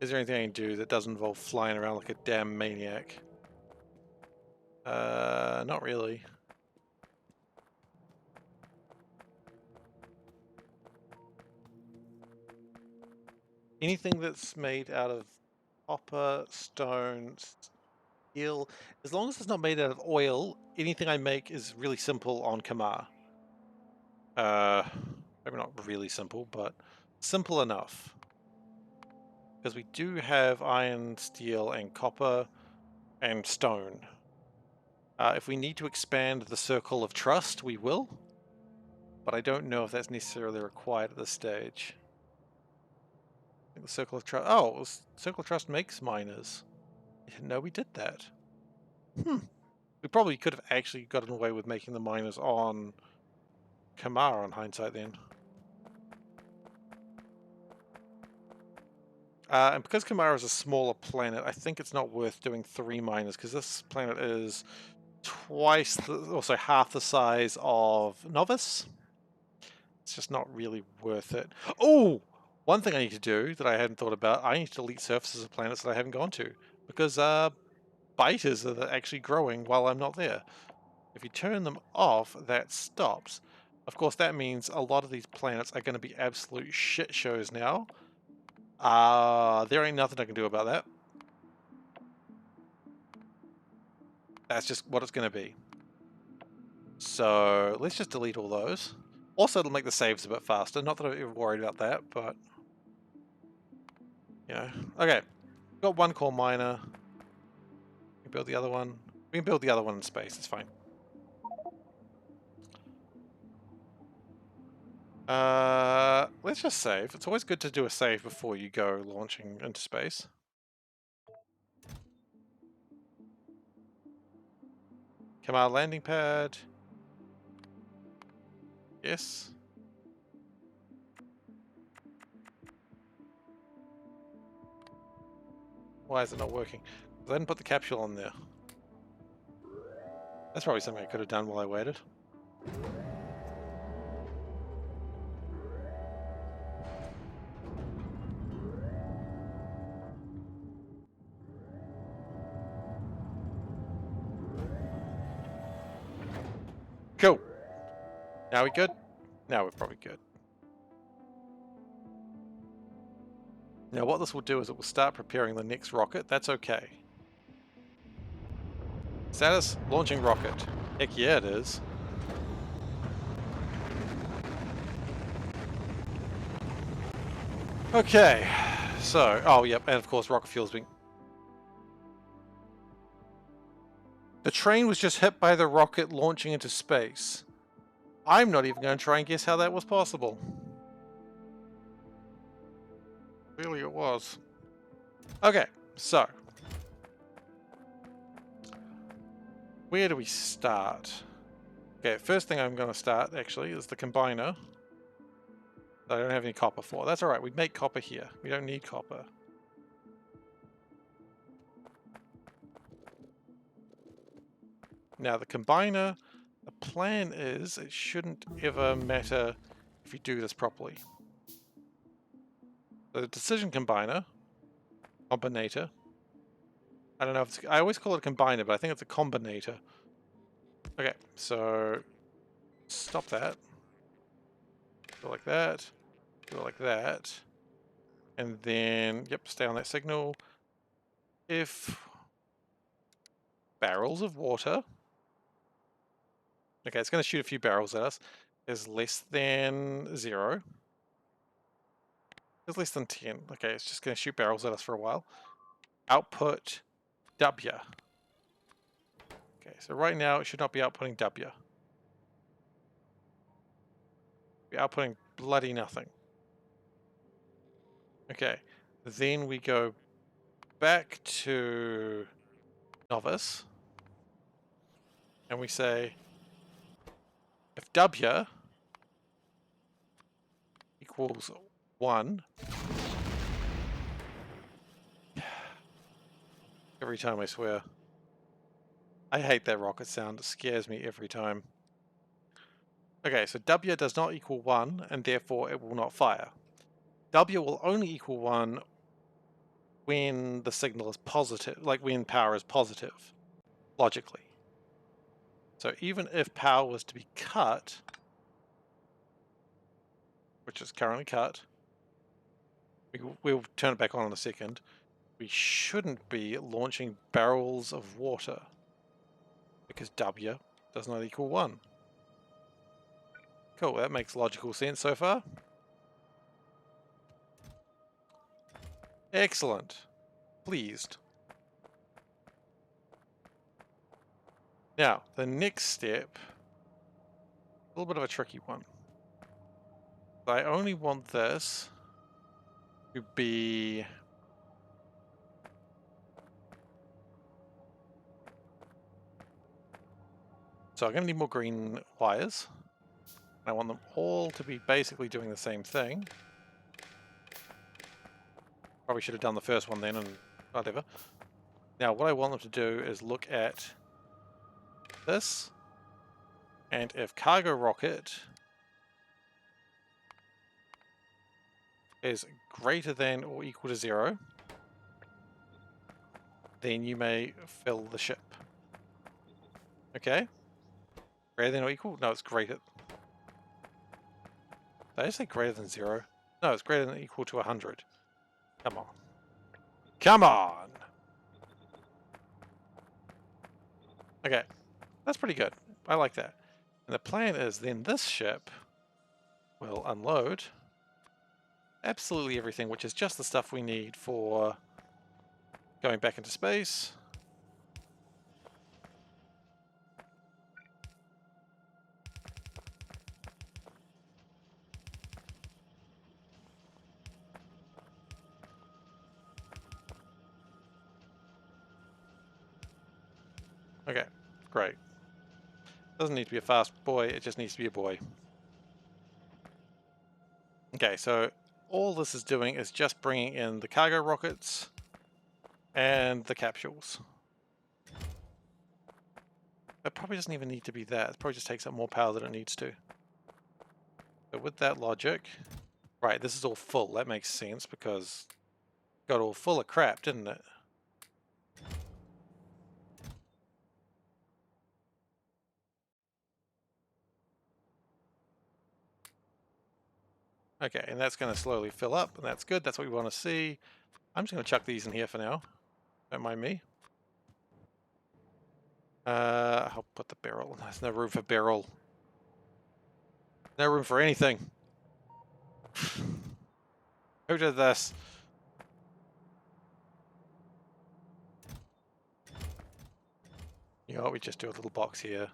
Is there anything I can do that doesn't involve flying around like a damn maniac? Not really. Anything that's made out of copper, stone, steel, as long as it's not made out of oil, anything I make is really simple on Kamar. Maybe not really simple, but simple enough. Because we do have iron, steel, and copper, and stone. If we need to expand the circle of trust, we will. But I don't know if that's necessarily required at this stage. I think the circle of trust... Oh, circle of trust makes miners. I didn't know we did that. We probably could have actually gotten away with making the miners on Kamar on hindsight then. And because Kamara is a smaller planet, I think it's not worth doing 3 miners, because this planet is twice, also half the size of Novus. It's just not really worth it. Oh! One thing I need to do that I hadn't thought about, I need to delete surfaces of planets that I haven't gone to, because biters are actually growing while I'm not there. If you turn them off, that stops. Of course, that means a lot of these planets are going to be absolute shit shows now. There ain't nothing I can do about that. That's just what it's going to be. So let's just delete all those. Also, it'll make the saves a bit faster. Not that I'm ever worried about that, but you know. Okay, got 1 core miner. We can build the other one. We can build the other one in space. It's fine. Let's just save. It's always good to do a save before you go launching into space. Command landing pad. Yes. Why is it not working? I didn't put the capsule on there. That's probably something I could have done while I waited. Cool. Now we good? Now we're probably good. Now what this will do is it will start preparing the next rocket. That's okay. Status, launching rocket. Heck yeah it is. Okay, so, oh yep, and of course rocket fuel's being... The train was just hit by the rocket launching into space. I'm not even going to try and guess how that was possible. Clearly it was. Okay, so. Where do we start? Okay, first thing I'm going to start, actually, is the combiner. I don't have any copper for. That's alright, we make copper here. We don't need copper. Now the combiner, the plan is it shouldn't ever matter if you do this properly. The decision combiner, combinator. I don't know if it's, I always call it a combiner, but I think it's a combinator. Okay, so stop that. Go like that. Go like that. And then, yep, stay on that signal. If barrels of water, okay, it's going to shoot a few barrels at us, is less than 0. It's less than 10. Okay, it's just going to shoot barrels at us for a while. Output W. Okay, so right now it should not be outputting W. Be outputting bloody nothing. Okay, then we go back to novice and we say if W equals 1, every time I swear. I hate that rocket sound, it scares me every time. Okay, so W does not equal 1 and therefore it will not fire. W will only equal 1 when the signal is positive, like when power is positive, logically. So even if power was to be cut, which is currently cut, we'll turn it back on in a second, we shouldn't be launching barrels of water because W does not equal 1. Cool, that makes logical sense so far. Excellent. Pleased. Now, the next step, a little bit of a tricky one. I only want this to be... So I'm going to need more green wires. I want them all to be basically doing the same thing. Probably should have done the first one then and whatever. Now what I want them to do is look at this, and if cargo rocket is greater than or equal to 0, then you may fill the ship. Okay? Greater than or equal? No, it's greater. Did I say greater than 0? No, it's greater than or equal to 100. Come on. Come on! Okay, that's pretty good. I like that. And the plan is then this ship will unload absolutely everything, which is just the stuff we need for going back into space. Okay, great. Doesn't need to be a fast boy, it just needs to be a boy. Okay, so all this is doing is just bringing in the cargo rockets and the capsules. It probably doesn't even need to be that. It probably just takes up more power than it needs to. So with that logic, right, this is all full. That makes sense because it got all full of crap, didn't it? Okay, and that's going to slowly fill up, and that's good. That's what we want to see. I'm just going to chuck these in here for now. Don't mind me. I'll put the barrel. There's no room for barrel. No room for anything. Who did this? You know what, we just do a little box here.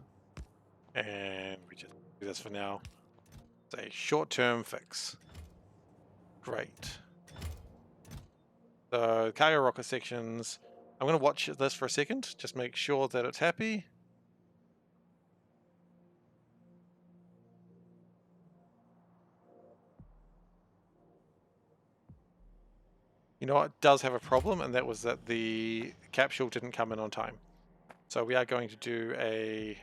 And we just do this for now. It's a short-term fix. Great. So, cargo rocket sections. I'm going to watch this for a second. Just make sure that it's happy. You know what does have a problem, and that was that the capsule didn't come in on time. So we are going to do a...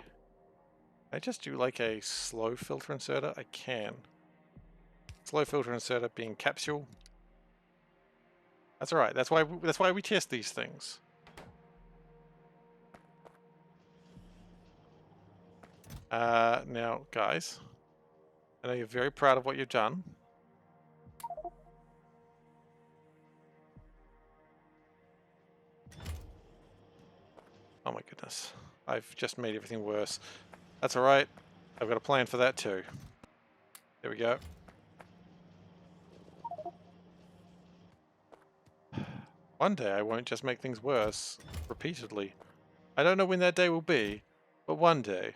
Can I just do like a slow filter inserter? I can. Slow filter inserter being capsule. That's alright. That's why we test these things. Now, guys, I know you're very proud of what you've done. Oh my goodness. I've just made everything worse. That's alright. I've got a plan for that too. There we go. One day I won't just make things worse repeatedly. I don't know when that day will be, but one day.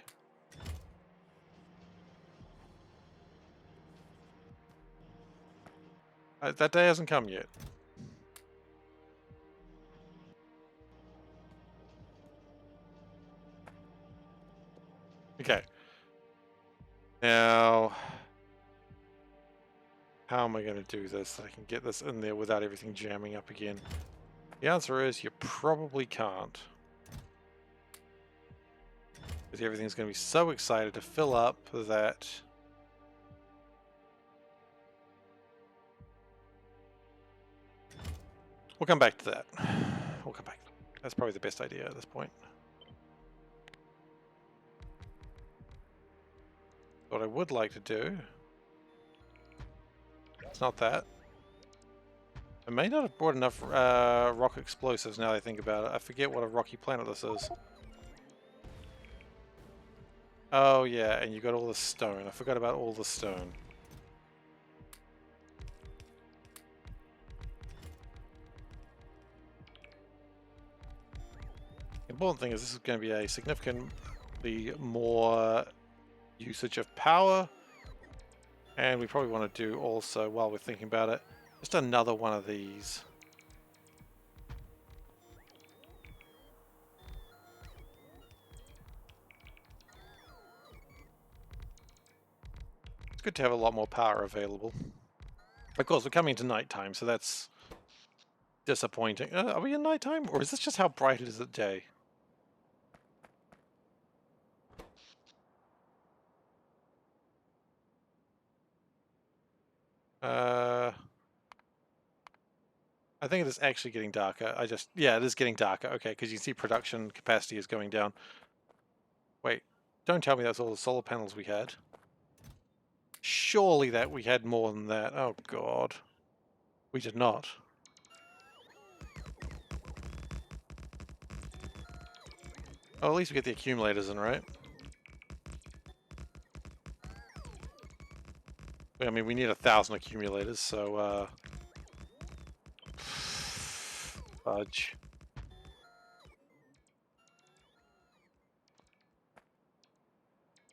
That day hasn't come yet. Okay. Now, how am I going to do this so I can get this in there without everything jamming up again? The answer is you probably can't. Because everything's going to be so excited to fill up that... We'll come back to that. We'll come back. That's probably the best idea at this point. What I would like to do... It's not that. I may not have brought enough rock explosives now that I think about it. I forget what a rocky planet this is. Oh yeah, and you got all the stone. I forgot about all the stone. The important thing is this is going to be a significantly more usage of power. And we probably want to do also, while we're thinking about it, just another one of these. It's good to have a lot more power available. Of course, we're coming to nighttime, so that's disappointing. Are we in nighttime, or is this just how bright it is at day? I think it is actually getting darker. Yeah, it is getting darker. Okay, because you see production capacity is going down. Wait, don't tell me that's all the solar panels we had. Surely that we had more than that. Oh god. We did not. Oh, at least we get the accumulators in, right? I mean, we need 1,000 accumulators, so, fudge.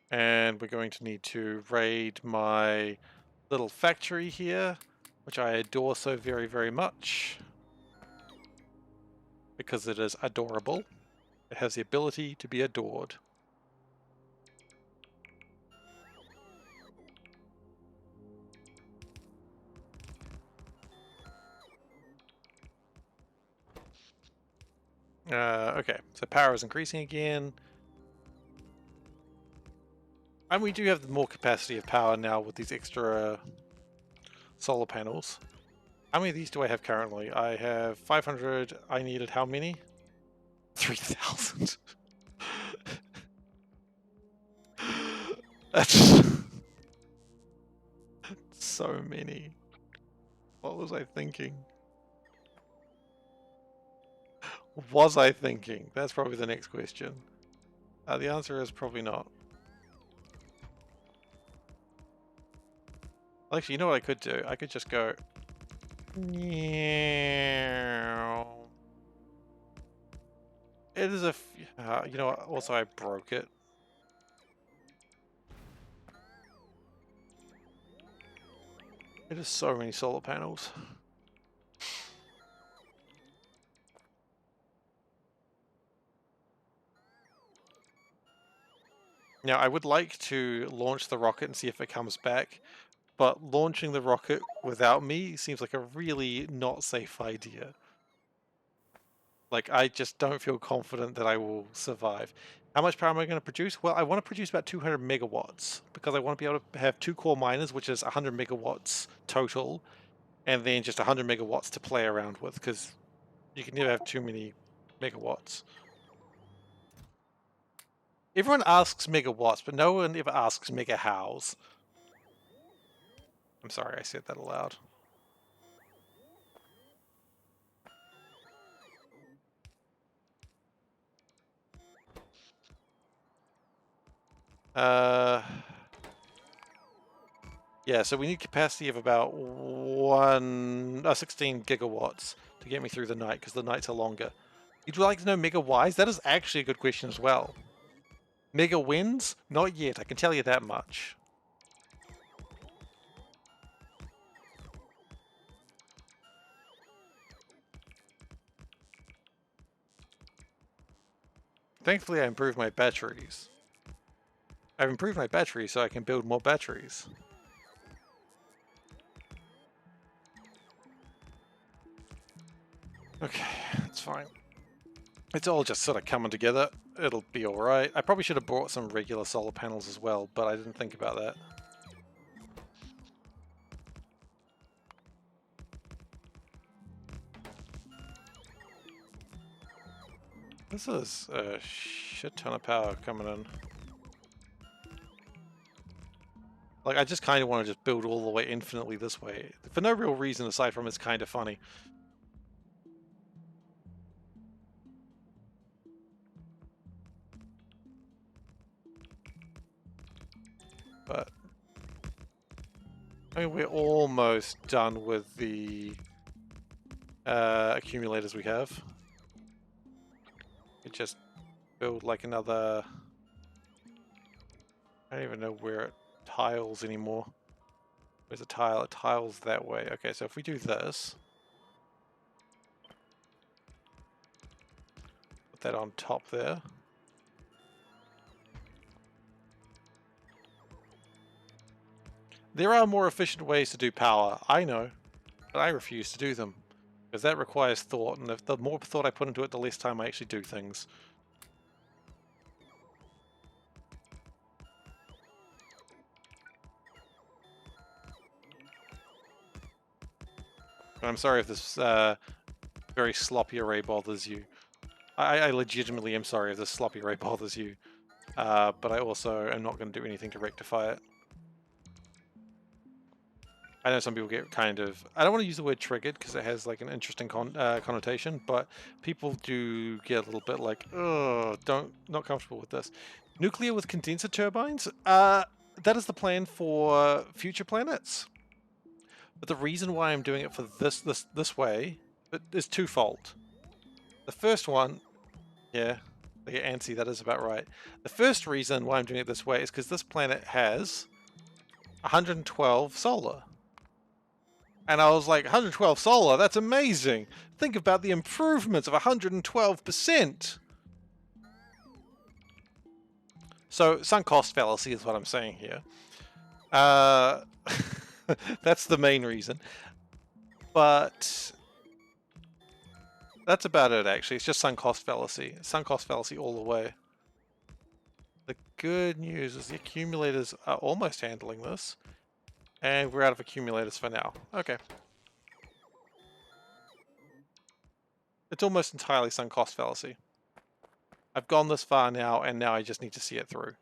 And we're going to need to raid my little factory here, which I adore so very, very much. Because it is adorable. It has the ability to be adored. Okay, so power is increasing again. And we do have more capacity of power now with these extra solar panels. How many of these do I have currently? I have 500. I needed how many? 3,000. That's so many. What was I thinking? Was I thinking? That's probably the next question. The answer is probably not. Actually, you know what I could do? I could just go... It is a... you know what? Also, I broke it. It is so many solar panels. Now, I would like to launch the rocket and see if it comes back, but launching the rocket without me seems like a really not safe idea. Like, I just don't feel confident that I will survive. How much power am I going to produce? Well, I want to produce about 200 megawatts, because I want to be able to have 2 core miners, which is 100 megawatts total, and then just 100 megawatts to play around with, because you can never have too many megawatts. Everyone asks megawatts, but no one ever asks mega hows. I'm sorry I said that aloud. Yeah, so we need capacity of about 16 gigawatts to get me through the night, because the nights are longer. You'd like to know mega whys? That is actually a good question as well. Mega wins? Not yet, I can tell you that much. Thankfully, I improved my batteries. I've improved my batteries so I can build more batteries. Okay, that's fine. It's all just sort of coming together. It'll be alright. I probably should have brought some regular solar panels as well, but I didn't think about that. This is a shit ton of power coming in. Like, I just kind of want to just build all the way infinitely this way. For no real reason aside from it's kind of funny. But I mean, we're almost done with the accumulators we have. We just build like another... I don't even know where it tiles anymore. Where's a tile? It tiles that way. Okay, so if we do this... Put that on top there. There are more efficient ways to do power, I know, but I refuse to do them. Because that requires thought, and the more thought I put into it, the less time I actually do things. I'm sorry if this very sloppy array bothers you. I legitimately am sorry if this sloppy array bothers you. But I also am not going to do anything to rectify it. I know some people get kind of... I don't want to use the word triggered because it has like an interesting connotation, but people do get a little bit like, oh, not comfortable with this. Nuclear with condenser turbines? That is the plan for future planets. But the reason why I'm doing it for this way is twofold. The first one, yeah, I get antsy, that is about right. The first reason why I'm doing it this way is because this planet has 112 solar. And I was like, 112 solar, that's amazing. Think about the improvements of 112%. So, sunk cost fallacy is what I'm saying here. That's the main reason. But That's about it, actually. It's just sunk cost fallacy. Sunk cost fallacy all the way. The good news is the accumulators are almost handling this. And we're out of accumulators for now. Okay. It's almost entirely sunk cost fallacy. I've gone this far now, and now I just need to see it through.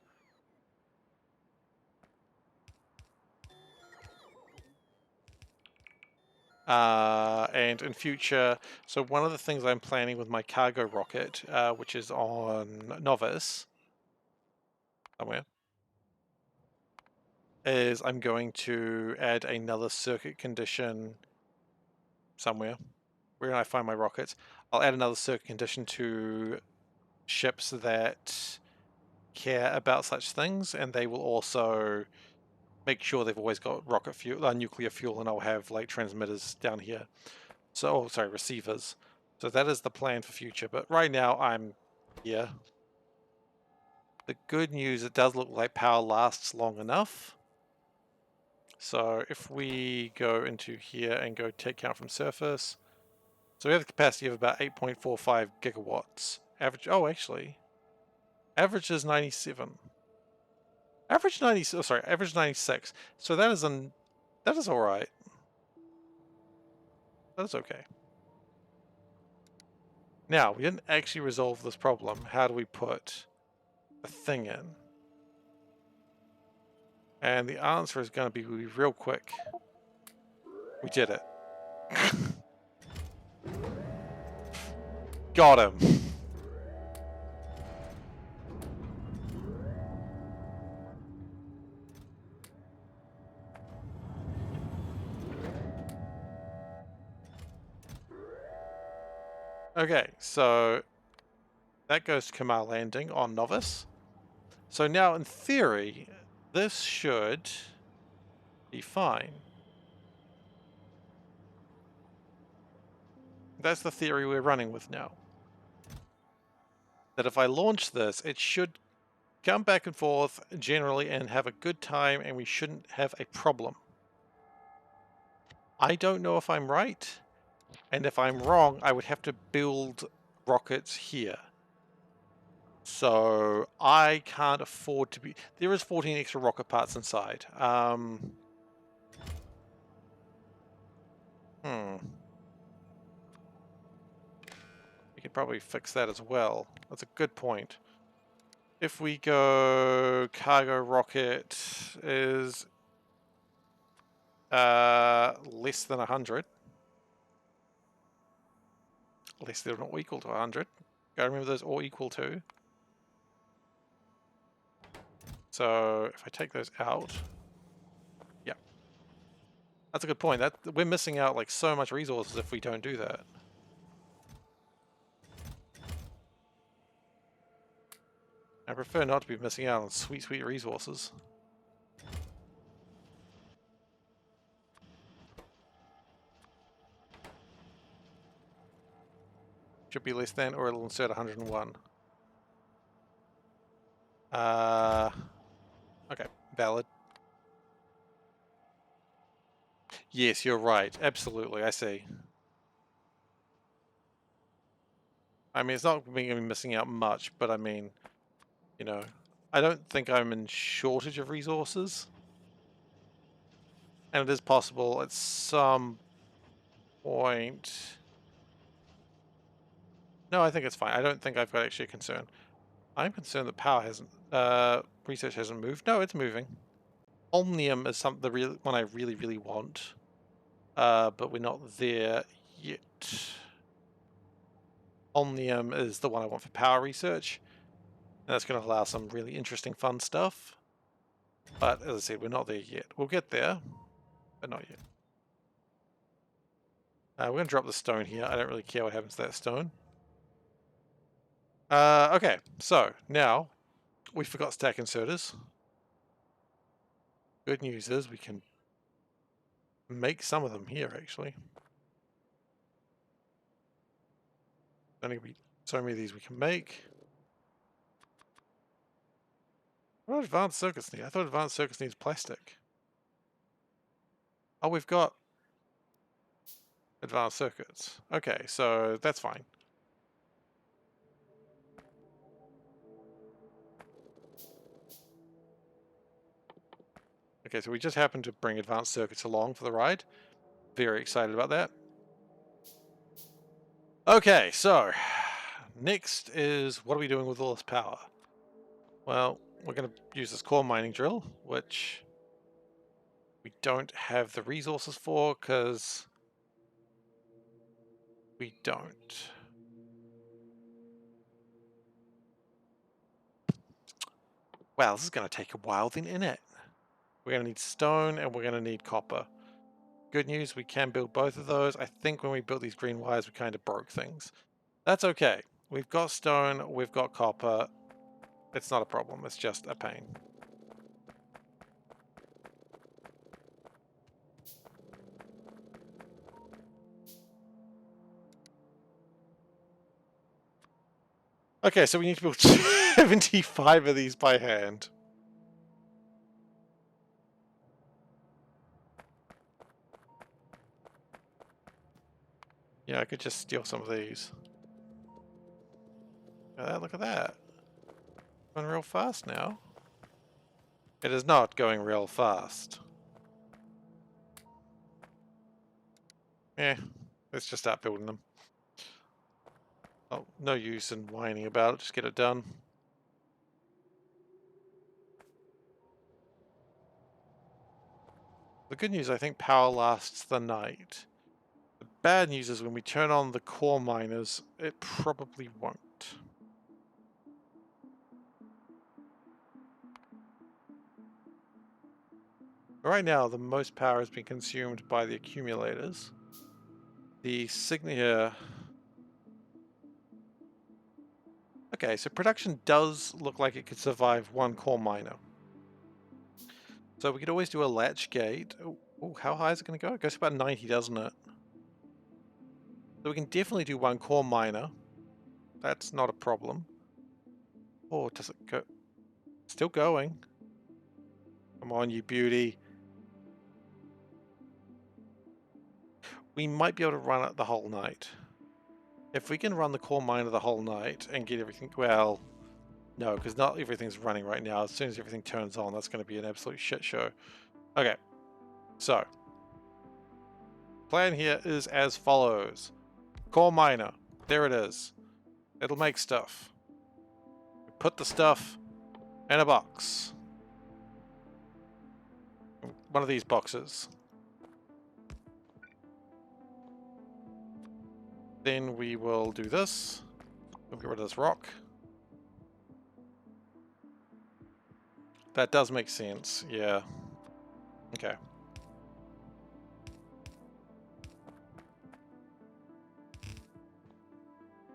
And in future, so one of the things I'm planning with my cargo rocket, which is on Novice, somewhere, is I'm going to add another circuit condition somewhere. Where can I find my rockets? I'll add another circuit condition to ships that care about such things, and they will also make sure they've always got rocket fuel, nuclear fuel, and I'll have like transmitters down here. So, oh, sorry, receivers. So that is the plan for future. But right now, I'm here. The good news, it does look like power lasts long enough. So if we go into here and go take count from surface, so we have the capacity of about 8.45 gigawatts. Average, oh, actually, average is 97. Average 90, oh, sorry, average 96. So that is all right. That is okay. Now, we didn't actually resolve this problem. How do we put a thing in? And the answer is going to be real quick. We did it. Got him. Okay, so that goes to Kamar Landing on Novice. So now, in theory, this should be fine. That's the theory we're running with now. That if I launch this, it should come back and forth generally and have a good time, and we shouldn't have a problem. I don't know if I'm right, and if I'm wrong, I would have to build rockets here. So I can't afford to be... There is 14 extra rocket parts inside. We could probably fix that as well. That's a good point. If we go cargo rocket is less than 100. Less than or equal to 100. Gotta remember those or equal to. So if I take those out, yeah, that's a good point. That we're missing out like so much resources if we don't do that. I prefer not to be missing out on sweet, sweet resources. Should be less than, or it'll insert 101. Okay, valid. Yes, you're right. Absolutely, I see. I mean, it's not going to be missing out much, but I mean, you know, I don't think I'm in shortage of resources. And it is possible at some point... No, I think it's fine. I don't think I've got actually a concern. I'm concerned that power hasn't... research hasn't moved. No, it's moving. Omnium is the real one I really, really want. But we're not there yet. Omnium is the one I want for power research. And that's going to allow some really interesting, fun stuff. But as I said, we're not there yet. We'll get there, but not yet. We're going to drop the stone here. I don't really care what happens to that stone. Okay, so now we forgot stack inserters. Good news is we can make some of them here, actually. Only be so many of these we can make. What do advanced circuits need? I thought advanced circuits needs plastic. Oh, we've got advanced circuits. Okay, so that's fine. Okay, so we just happened to bring advanced circuits along for the ride. Very excited about that. Okay, so next is what are we doing with all this power? Well, we're going to use this core mining drill, which we don't have the resources for because we don't. Wow, this is going to take a while then, innit? We're going to need stone and we're going to need copper. Good news, we can build both of those. I think when we built these green wires, we kind of broke things. That's okay. We've got stone, we've got copper. It's not a problem, it's just a pain. Okay, so we need to build 75 of these by hand. Yeah, I could just steal some of these. Look at that. Going real fast now. It is not going real fast. Let's just start building them. Oh, no use in whining about it, just get it done. The good news, I think power lasts the night. The bad news is when we turn on the core miners, it probably won't. Right now, the most power has been consumed by the accumulators. The signature... Okay, so production does look like it could survive one core miner. So we could always do a latch gate. Oh, how high is it going to go? It goes to about 90, doesn't it? So we can definitely do one core miner. That's not a problem. Oh, does it go? Still going. Come on, you beauty. We might be able to run it the whole night. If we can run the core miner the whole night and get everything... Well, no, because not everything's running right now. As soon as everything turns on, that's going to be an absolute shit show. Okay, so... plan here is as follows. Core miner. There it is. It'll make stuff. Put the stuff in a box. One of these boxes. Then we will do this. We'll get rid of this rock. That does make sense, yeah. Okay.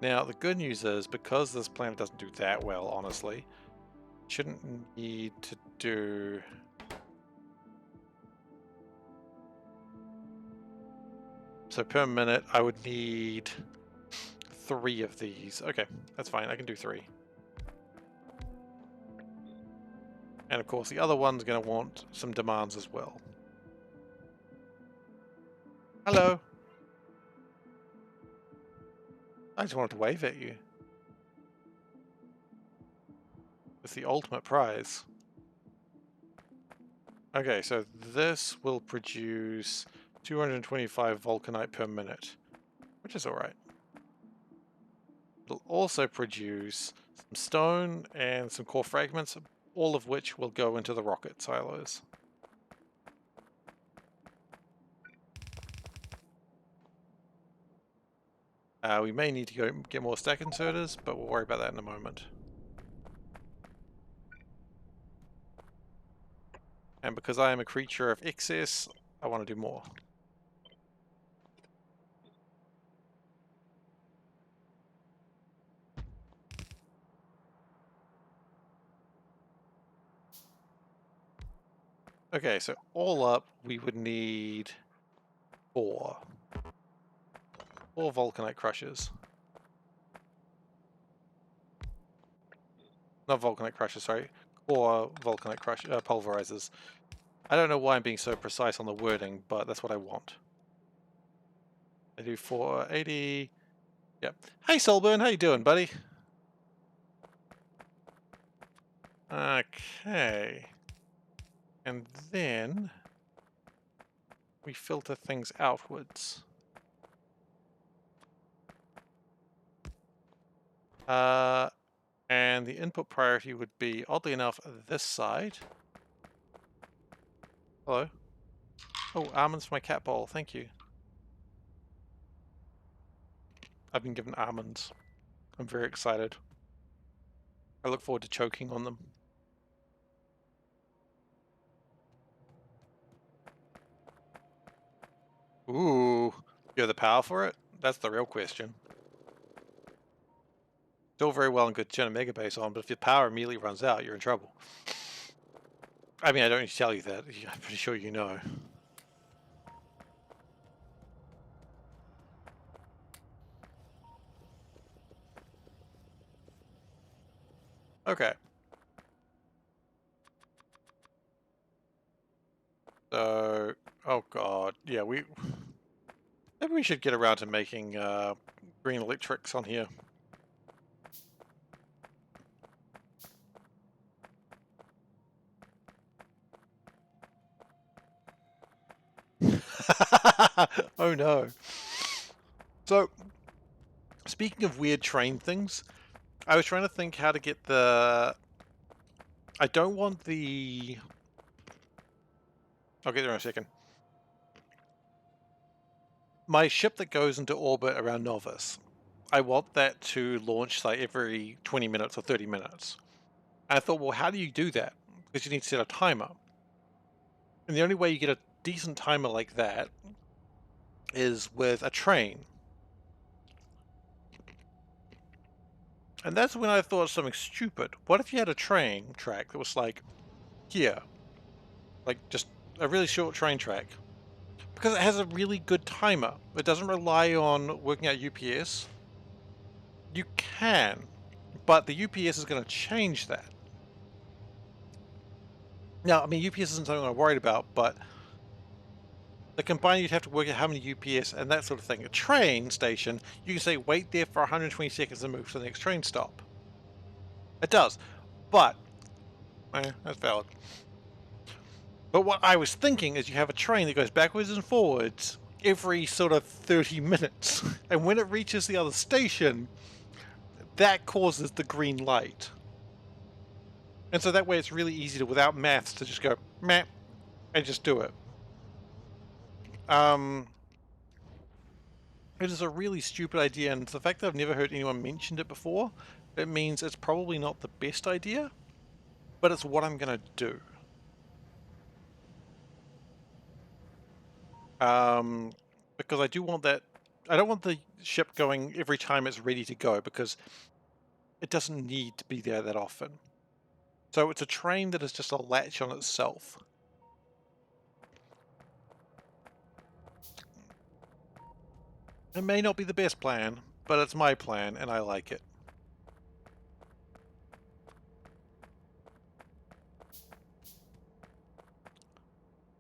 Now, the good news is, because this planet doesn't do that well, honestly, shouldn't need to do... So per minute, I would need 3 of these. Okay, that's fine, I can do 3. And of course, the other one's going to want some demands as well. Hello! I just wanted to wave at you. It's the ultimate prize. Okay, so this will produce 225 vulcanite per minute, which is alright. It'll also produce some stone and some core fragments, all of which will go into the rocket silos. We may need to go get more stack inserters, but we'll worry about that in a moment. And because I am a creature of excess, I want to do more. Okay, so all up, we would need 4 vulcanite crushers. Not vulcanite crushers, sorry. Core vulcanite pulverizers. I don't know why I'm being so precise on the wording, but that's what I want. I do 480. Yep. Hey Solburn, how you doing, buddy? Okay. And then we filter things outwards. And the input priority would be, oddly enough, this side. Hello. Oh, almonds for my cat bowl. Thank you. I've been given almonds. I'm very excited. I look forward to choking on them. Ooh, you have the power for it? That's the real question. Still very well and good to turn a mega base on, but if your power immediately runs out, you're in trouble. I mean, I don't need to tell you that. I'm pretty sure you know. Okay. So, oh god, yeah, maybe we should get around to making green electrics on here. Oh no. So, speaking of weird train things, I was trying to think how to get the... I don't want the... I'll get there in a second. My ship that goes into orbit around Novus, I want that to launch like every 20 minutes or 30 minutes. And I thought, well, how do you do that? Because you need to set a timer. And the only way you get a decent timer like that is with a train. And that's when I thought of something stupid. What if you had a train track that was like here? Like just a really short train track. Because it has a really good timer. It doesn't rely on working out UPS. You can, but the UPS is going to change that. Now, I mean, UPS isn't something I'm worried about, but the combined you'd have to work out how many UPS and that sort of thing. A train station, you can say wait there for 120 seconds and move to the next train stop. It does, but that's valid. But what I was thinking is you have a train that goes backwards and forwards every sort of 30 minutes. And when it reaches the other station, that causes the green light. And so that way it's really easy to, without maths, to just go, meh, and just do it. It is a really stupid idea, and the fact that I've never heard anyone mention it before, it means it's probably not the best idea, but it's what I'm going to do. Because I do want that... I don't want the ship going every time it's ready to go, because it doesn't need to be there that often. So it's a train that is just a latch on itself. It may not be the best plan, but it's my plan, and I like it.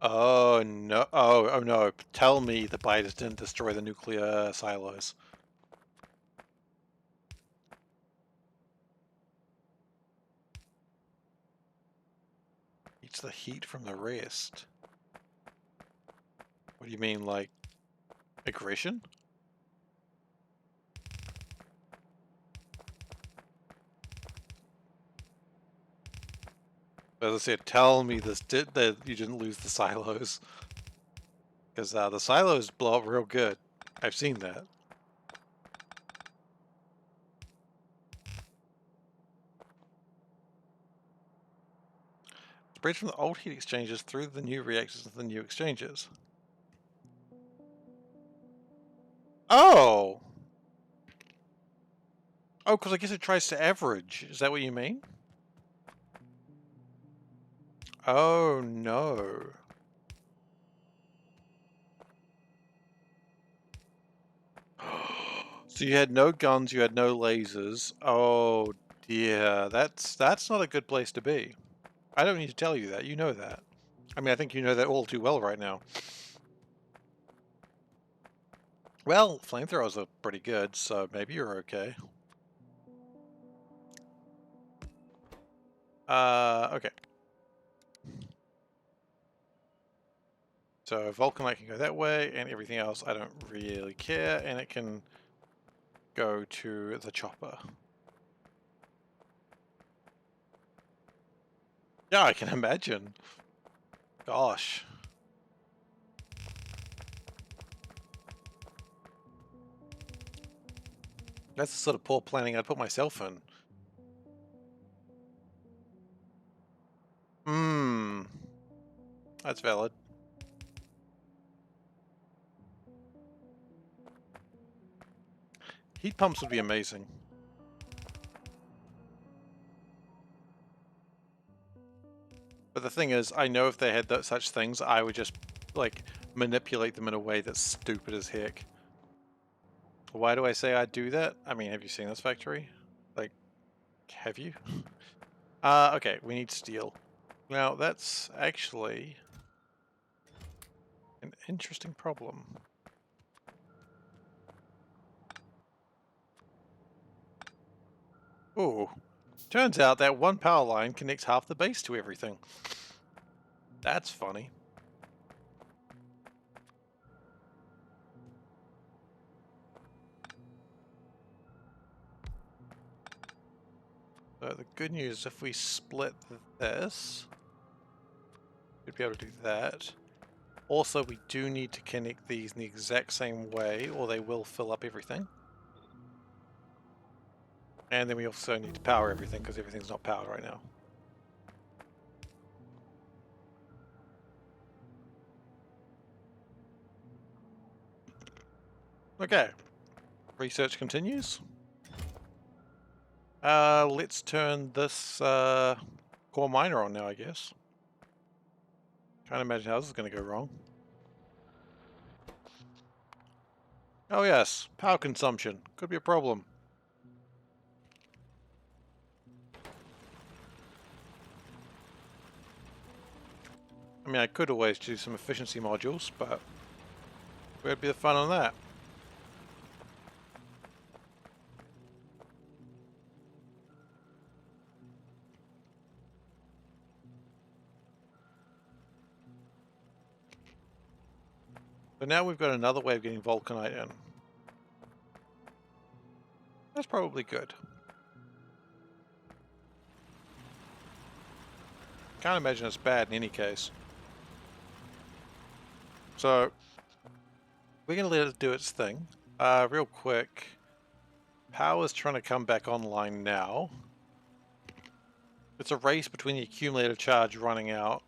Oh no! Oh no! Tell me the biters didn't destroy the nuclear silos. Eats the heat from the rest. What do you mean, like aggression? As I said, tell me that you didn't lose the silos, because the silos blow up real good. I've seen that. Spread from the old heat exchangers through the new reactors to the new exchanges. Oh! Oh, because I guess it tries to average. Is that what you mean? Oh, no. So you had no guns, you had no lasers. Oh, dear. That's not a good place to be. I don't need to tell you that. You know that. I mean, I think you know that all too well right now. Well, flamethrowers are pretty good, so maybe you're okay. Okay. So vulcanite can go that way, and everything else I don't really care, and it can go to the chopper. Yeah, I can imagine. Gosh. That's the sort of poor planning I'd put myself in. Hmm. That's valid. Heat pumps would be amazing. But the thing is, I know if they had such things, I would just, like, manipulate them in a way that's stupid as heck. Why do I say I'd do that? I mean, have you seen this factory? Like, have you? Okay, we need steel. Now, that's actually an interesting problem. Ooh. Turns out that one power line connects half the base to everything. That's funny. So the good news, if we split this, we'd be able to do that. Also, we do need to connect these in the exact same way, or they will fill up everything. And then we also need to power everything, because everything's not powered right now. Okay. Research continues. Let's turn this core miner on now, I guess. Can't imagine how this is going to go wrong. Oh yes, power consumption. Could be a problem. I mean, I could always do some efficiency modules, but where'd be the fun on that? But now we've got another way of getting vulcanite in. That's probably good. Can't imagine it's bad in any case. So, we're going to let it do its thing. Real quick, power's trying to come back online now. It's a race between the accumulator charge running out,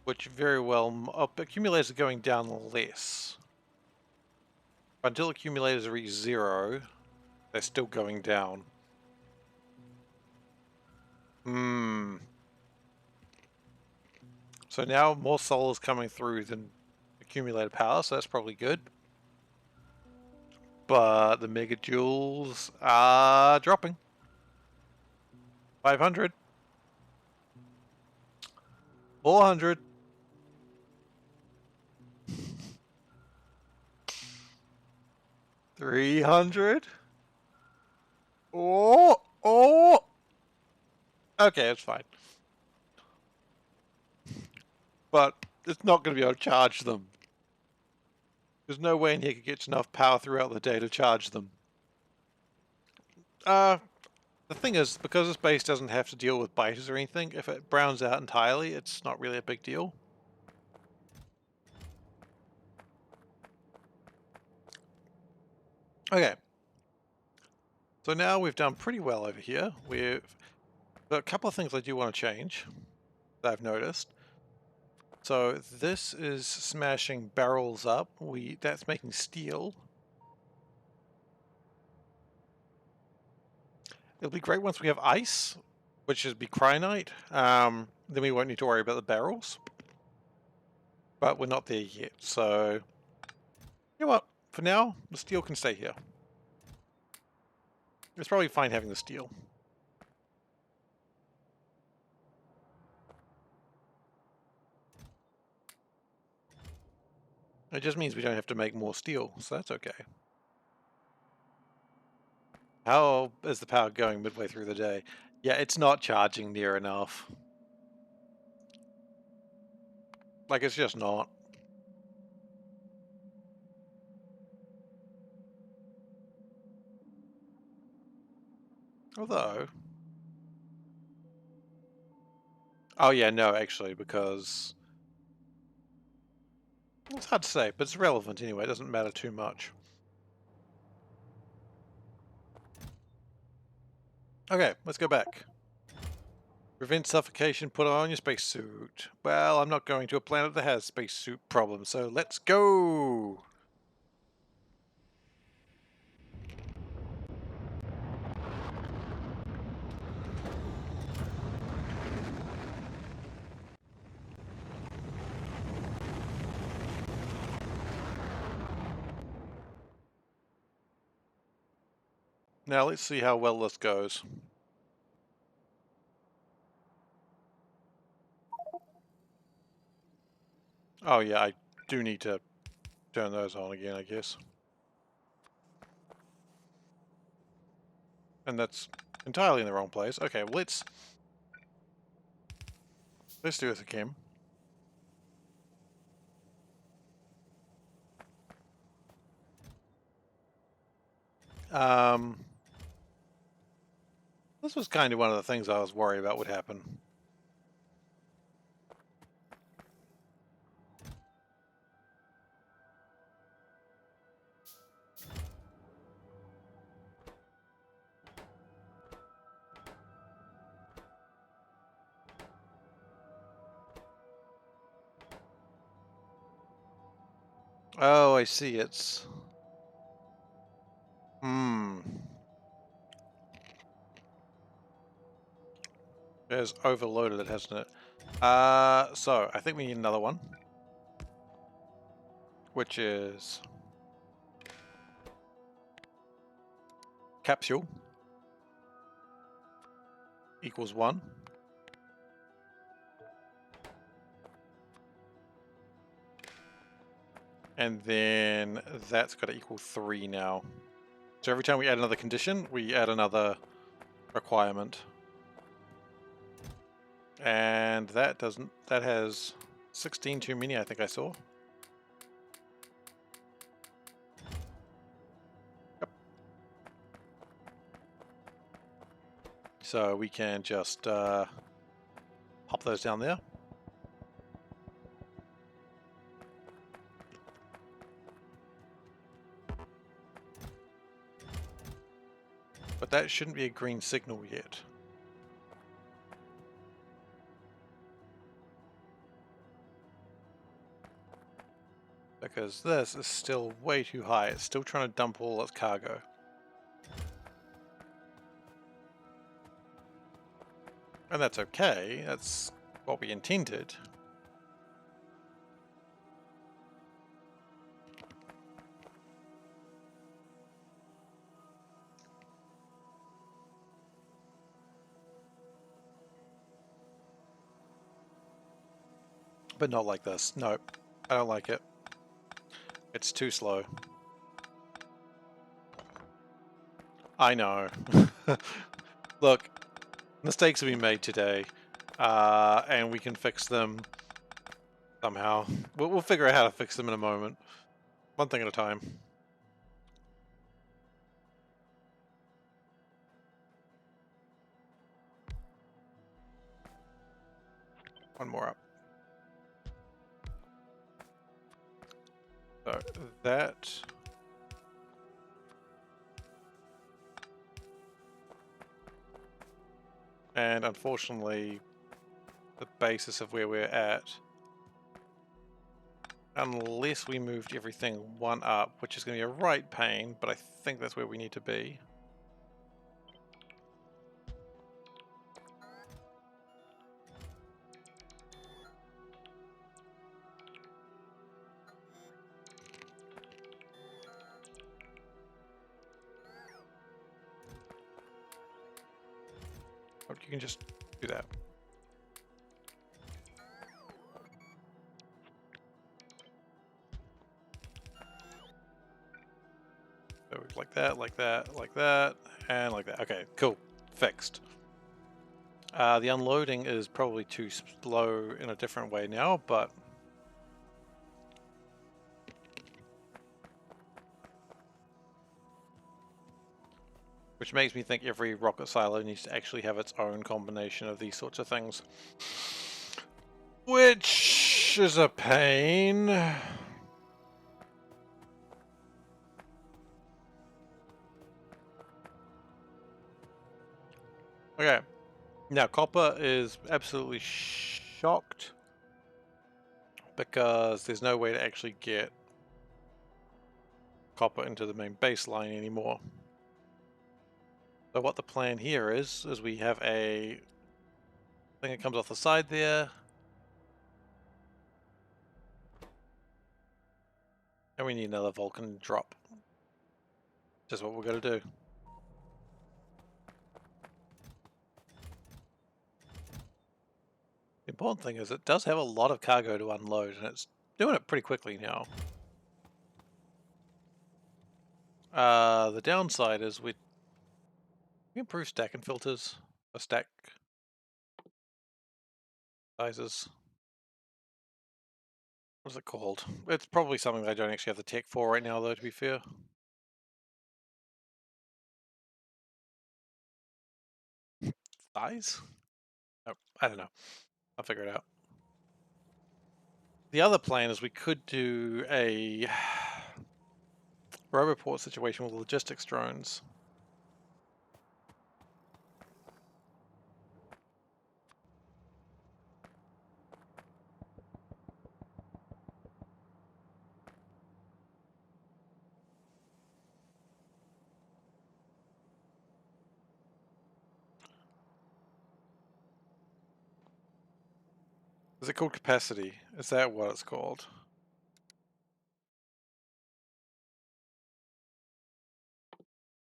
which very well... accumulators are going down less. Until accumulators reach 0, they're still going down. So now more solar's coming through than accumulated power, so that's probably good. But the megajoules are dropping. 500. 400. 300. Oh. Okay, it's fine. But it's not going to be able to charge them. There's no way in here it gets enough power throughout the day to charge them. The thing is, because this base doesn't have to deal with biters or anything, if it browns out entirely, it's not really a big deal. Okay. So now we've done pretty well over here. We've got a couple of things I do want to change that I've noticed. So this is smashing barrels up. That's making steel. It'll be great once we have ice, which is be cryonite. Then we won't need to worry about the barrels. But we're not there yet, so you know what? For now, the steel can stay here. It's probably fine having the steel. It just means we don't have to make more steel, so that's okay. How is the power going midway through the day? Yeah, it's not charging near enough. Like, it's just not. Although... Oh yeah, no, actually, because... Well, it's hard to say, but it's relevant anyway. It doesn't matter too much. Okay, let's go back. Prevent suffocation, put on your spacesuit. Well, I'm not going to a planet that has spacesuit problems, so let's go! Now let's see how well this goes. Oh yeah, I do need to turn those on again, I guess. And that's entirely in the wrong place. Okay, well, let's do this again. This was kind of one of the things I was worried about would happen. Oh, I see. It's... It's overloaded it, hasn't it? So, I think we need another one. Which is... capsule. Equals 1. And then that's got to equal 3 now. So every time we add another condition, we add another requirement. And that doesn't... that has 16 too many, I think I saw. Yep. So we can just pop those down there. But that shouldn't be a green signal yet. Because this is still way too high. It's still trying to dump all its cargo. And that's okay. That's what we intended. But not like this. Nope. I don't like it. It's too slow. I know. Look, mistakes have been made today. And we can fix them somehow. We'll figure out how to fix them in a moment. One thing at a time. One more up. So that... and unfortunately, the basis of where we're at, unless we moved everything 1 up, which is going to be a right pain, but I think that's where we need to be. Or you can just do that. So like that, like that, like that, and like that. Okay, cool. Fixed. The unloading is probably too slow in a different way now, but Which makes me think every rocket silo needs to actually have its own combination of these sorts of things. Which is a pain. Okay. Now, copper is absolutely shocked because there's no way to actually get copper into the main baseline anymore. So what the plan here is we have a thing that comes off the side there. And we need another volcano drop. Just what we're going to do. The important thing is it does have a lot of cargo to unload, and it's doing it pretty quickly now. The downside is we improve stacking filters, or stack sizes. What's it called? It's probably something that I don't actually have the tech for right now, though, to be fair. Size? Oh, I don't know. I'll figure it out. The other plan is we could do a Roboport situation with logistics drones. Is it called capacity? Is that what it's called?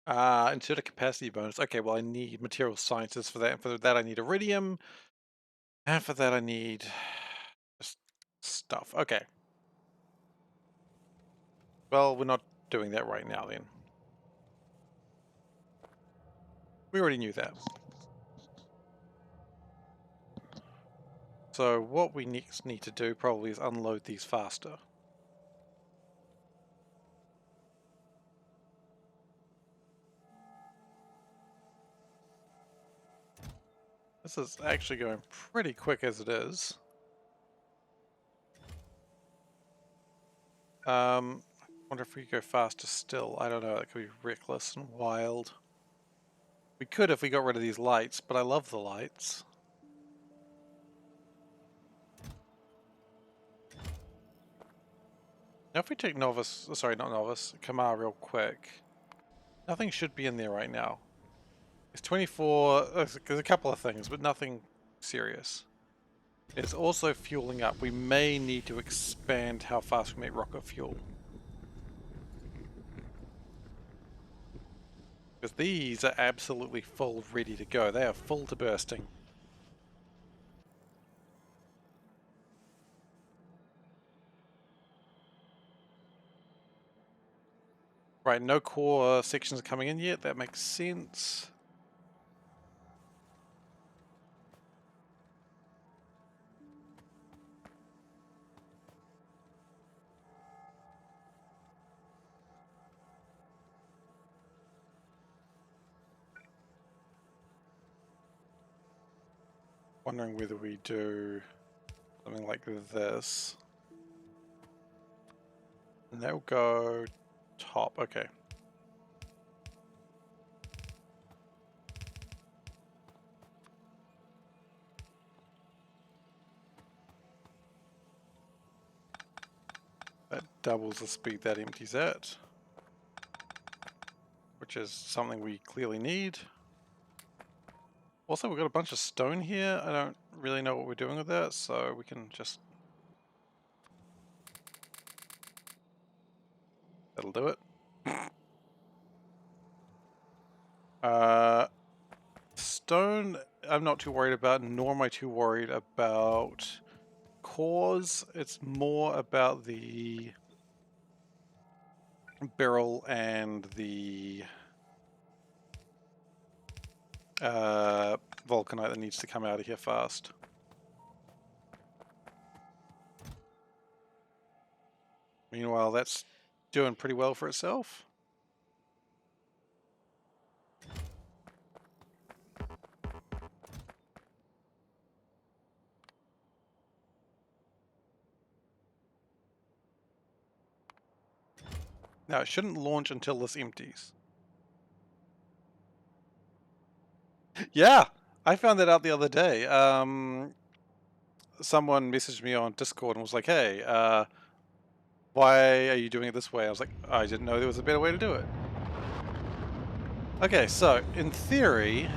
Insert a capacity bonus. Okay, well I need material sciences for that, and for that I need iridium. And for that I need just stuff. Okay. Well, we're not doing that right now then. We already knew that. So what we next need to do probably is unload these faster. This is actually going pretty quick as it is. I wonder if we go faster still. I don't know, it could be reckless and wild. We could if we got rid of these lights, but I love the lights. Now if we take Novice, sorry, not Novice, Kamar real quick. Nothing should be in there right now. It's 24, there's a couple of things, but nothing serious. It's also fueling up. We may need to expand how fast we make rocket fuel. Because these are absolutely full, ready to go. They are full to bursting. Right, no core sections are coming in yet. That makes sense. Wondering whether we do something like this. And that'll go top. Okay. That doubles the speed that empties at, which is something we clearly need. Also, we've got a bunch of stone here. I don't really know what we're doing with that, so we can just... That'll do it. Stone, I'm not too worried about, nor am I too worried about cores. It's more about the barrel and the vulcanite that needs to come out of here fast. Meanwhile, that's doing pretty well for itself. Now, it shouldn't launch until this empties. Yeah, I found that out the other day. Someone messaged me on Discord and was like, hey, why are you doing it this way? I was like, I didn't know there was a better way to do it. Okay, so in theory,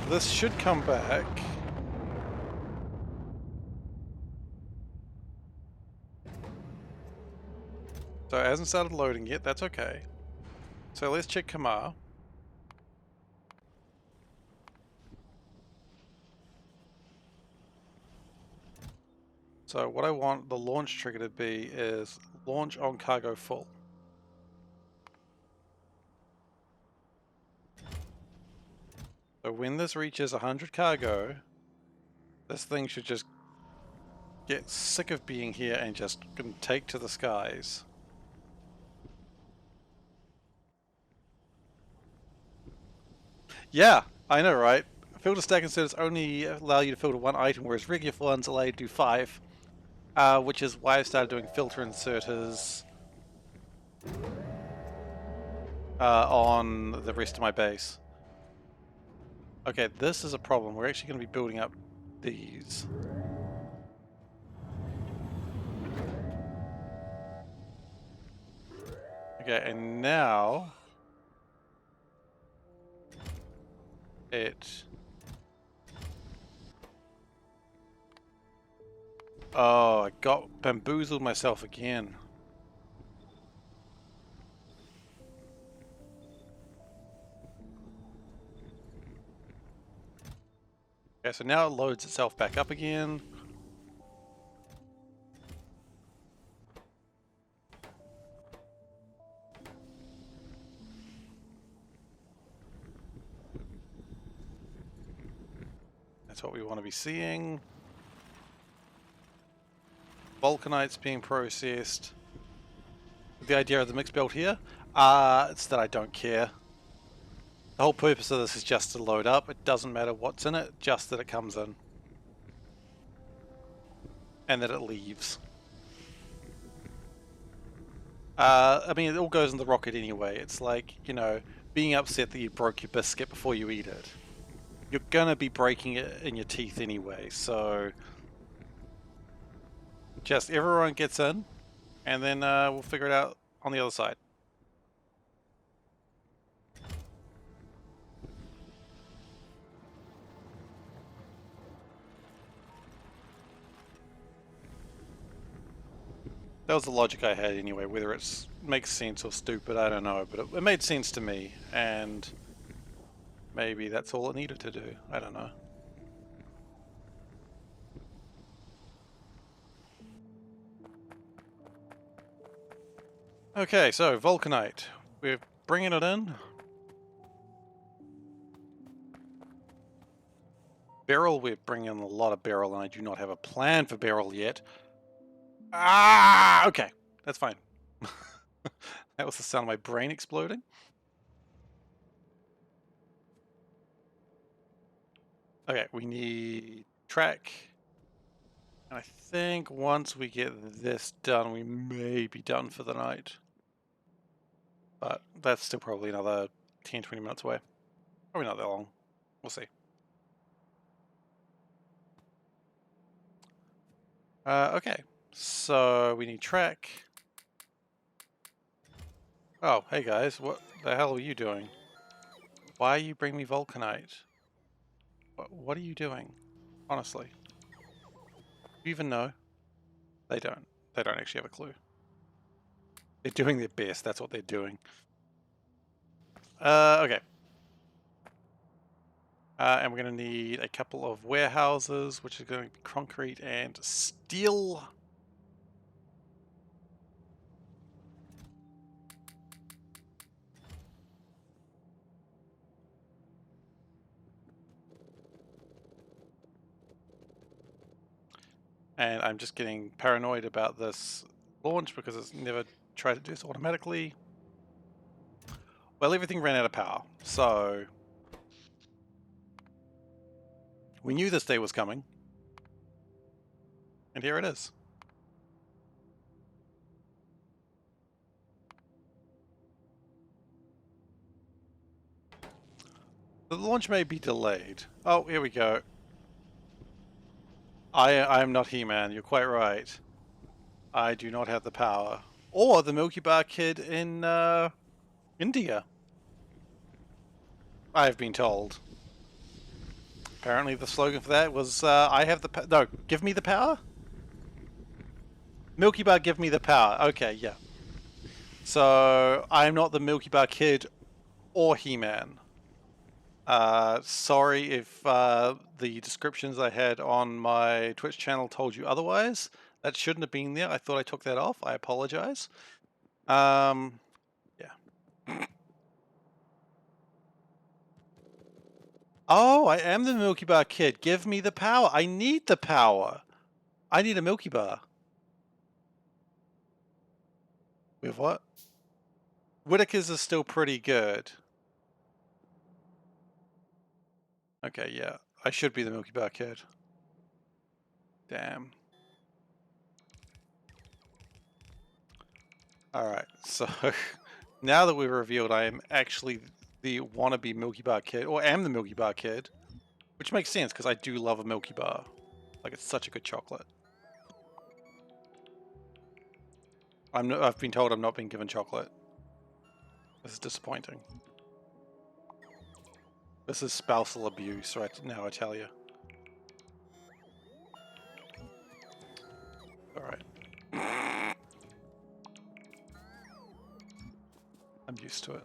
this should come back. So it hasn't started loading yet, that's okay. So let's check Kamar. So what I want the launch trigger to be is launch on cargo full. So when this reaches 100 cargo, this thing should just get sick of being here and just take to the skies. Yeah, I know, right? Filter stack inserters only allow you to filter one item, whereas regular ones allow you to do 5. Which is why I started doing filter inserters on the rest of my base. Okay, this is a problem. We're actually going to be building up these. Okay, and now it... Oh, I got bamboozled myself again. Okay, so now it loads itself back up again. That's what we want to be seeing. Vulcanite's being processed. The idea of the mixed build here? It's that I don't care. The whole purpose of this is just to load up. It doesn't matter what's in it, just that it comes in. And that it leaves. I mean, it all goes in the rocket anyway. It's like, you know, being upset that you broke your biscuit before you eat it. You're gonna be breaking it in your teeth anyway, so... Just everyone gets in, and then we'll figure it out on the other side. That was the logic I had anyway. Whether it makes sense or stupid, I don't know, but it made sense to me, and maybe that's all it needed to do. I don't know. Okay, so Vulcanite. We're bringing it in. Beryl, we're bringing in a lot of Beryl, and I do not have a plan for Beryl yet. Ah, okay, that's fine. That was the sound of my brain exploding. Okay, we need track. And I think once we get this done, we may be done for the night. But that's still probably another 10-20 minutes away. Probably not that long. We'll see. Okay, so we need track. Oh, hey guys, what the hell are you doing? Why are you bringing me Vulcanite? What are you doing? Honestly. Do you even know? They don't. They don't actually have a clue. They're doing their best, that's what they're doing. Okay. And we're going to need a couple of warehouses, which are going to be concrete and steel. And I'm just getting paranoid about this launch because it's never tried to do this automatically. Well, everything ran out of power, so we knew this day was coming. And here it is. The launch may be delayed. Oh, here we go. I'm not He-Man, you're quite right. I do not have the power. Or the Milky Bar Kid in India. I've been told. Apparently the slogan for that was, I have the no, give me the power? Milky Bar, give me the power. Okay, yeah. So, I'm not the Milky Bar Kid or He-Man. Sorry if the descriptions I had on my Twitch channel told you otherwise. That shouldn't have been there. I thought I took that off. I apologize. Yeah. Oh, I am the Milky Bar Kid. Give me the power. I need the power. I need a Milky Bar. With what? Whitaker's is still pretty good. Okay, yeah. I should be the Milky Bar Kid. Damn. Alright, so now that we've revealed I am actually the wannabe Milky Bar Kid, or am the Milky Bar Kid, which makes sense because I do love a Milky Bar. Like, it's such a good chocolate. I've been told I'm not being given chocolate. This is disappointing. This is spousal abuse right now, I tell you. Alright. I'm used to it.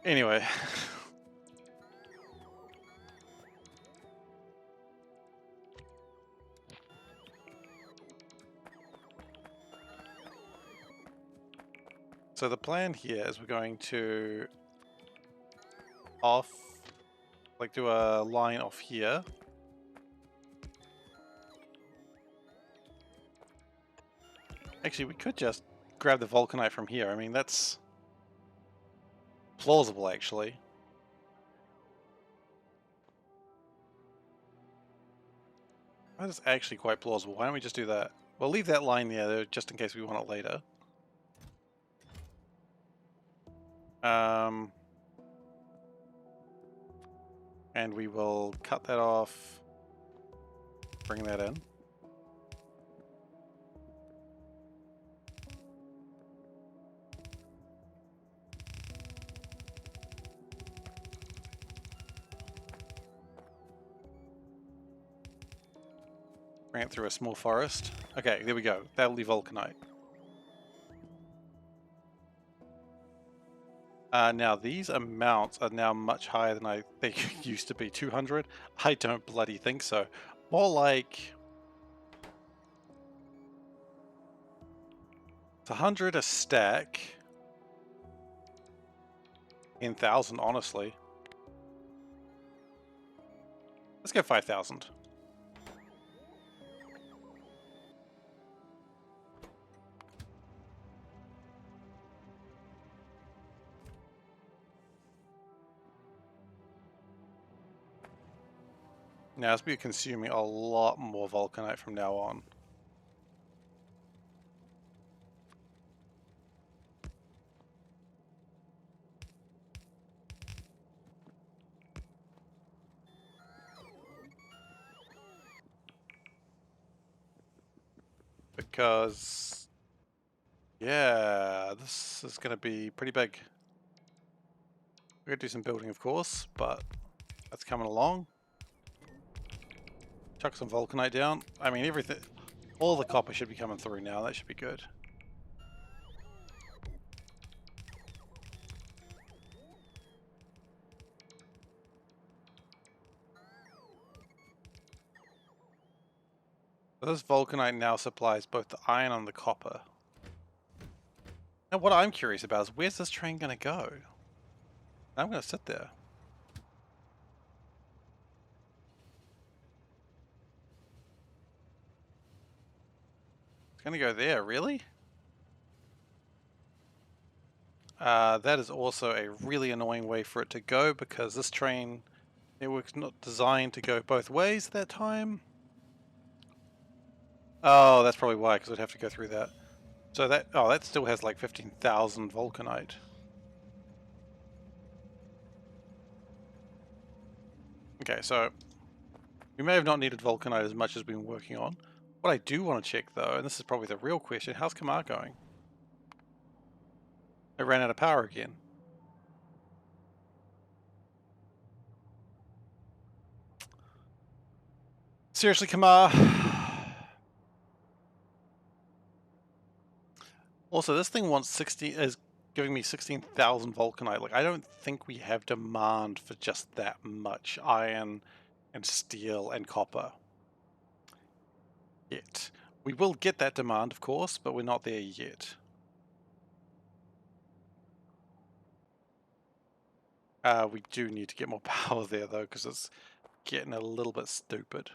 Anyway. So the plan here is we're going to do a line off here. Actually, we could just grab the vulcanite from here. I mean, that's plausible, actually. That is actually quite plausible. Why don't we just do that? We'll leave that line there just in case we want it later. And we will cut that off, bring that in. Bring it through a small forest. Okay, there we go. That'll be vulcanite. Now these amounts are now much higher than I think used to be. 200? I don't bloody think so. More like... it's 100 a stack. 10,000, honestly. Let's go 5,000. Now, as we're consuming a lot more vulcanite from now on. Because, yeah, this is going to be pretty big. We're going to do some building, of course, but that's coming along. Chuck some vulcanite down. I mean, everything, all the copper should be coming through now. That should be good. This vulcanite now supplies both the iron and the copper. Now, what I'm curious about is where's this train going to go? I'm going to sit there. It's going to go there, really? That is also a really annoying way for it to go because this train network's not designed to go both ways at that time. Oh, that's probably why, because I'd have to go through that. So that, oh, that still has like 15,000 vulcanite. Okay, so we may have not needed vulcanite as much as we've been working on. What I do want to check though, and this is probably the real question, how's Kamar going? It ran out of power again. Seriously, Kamar? Also, this thing wants 60, is giving me 16,000 vulcanite. Like, I don't think we have demand for just that much iron and steel and copper yet. We will get that demand, of course, but we're not there yet. We do need to get more power there, though, because it's getting a little bit stupid.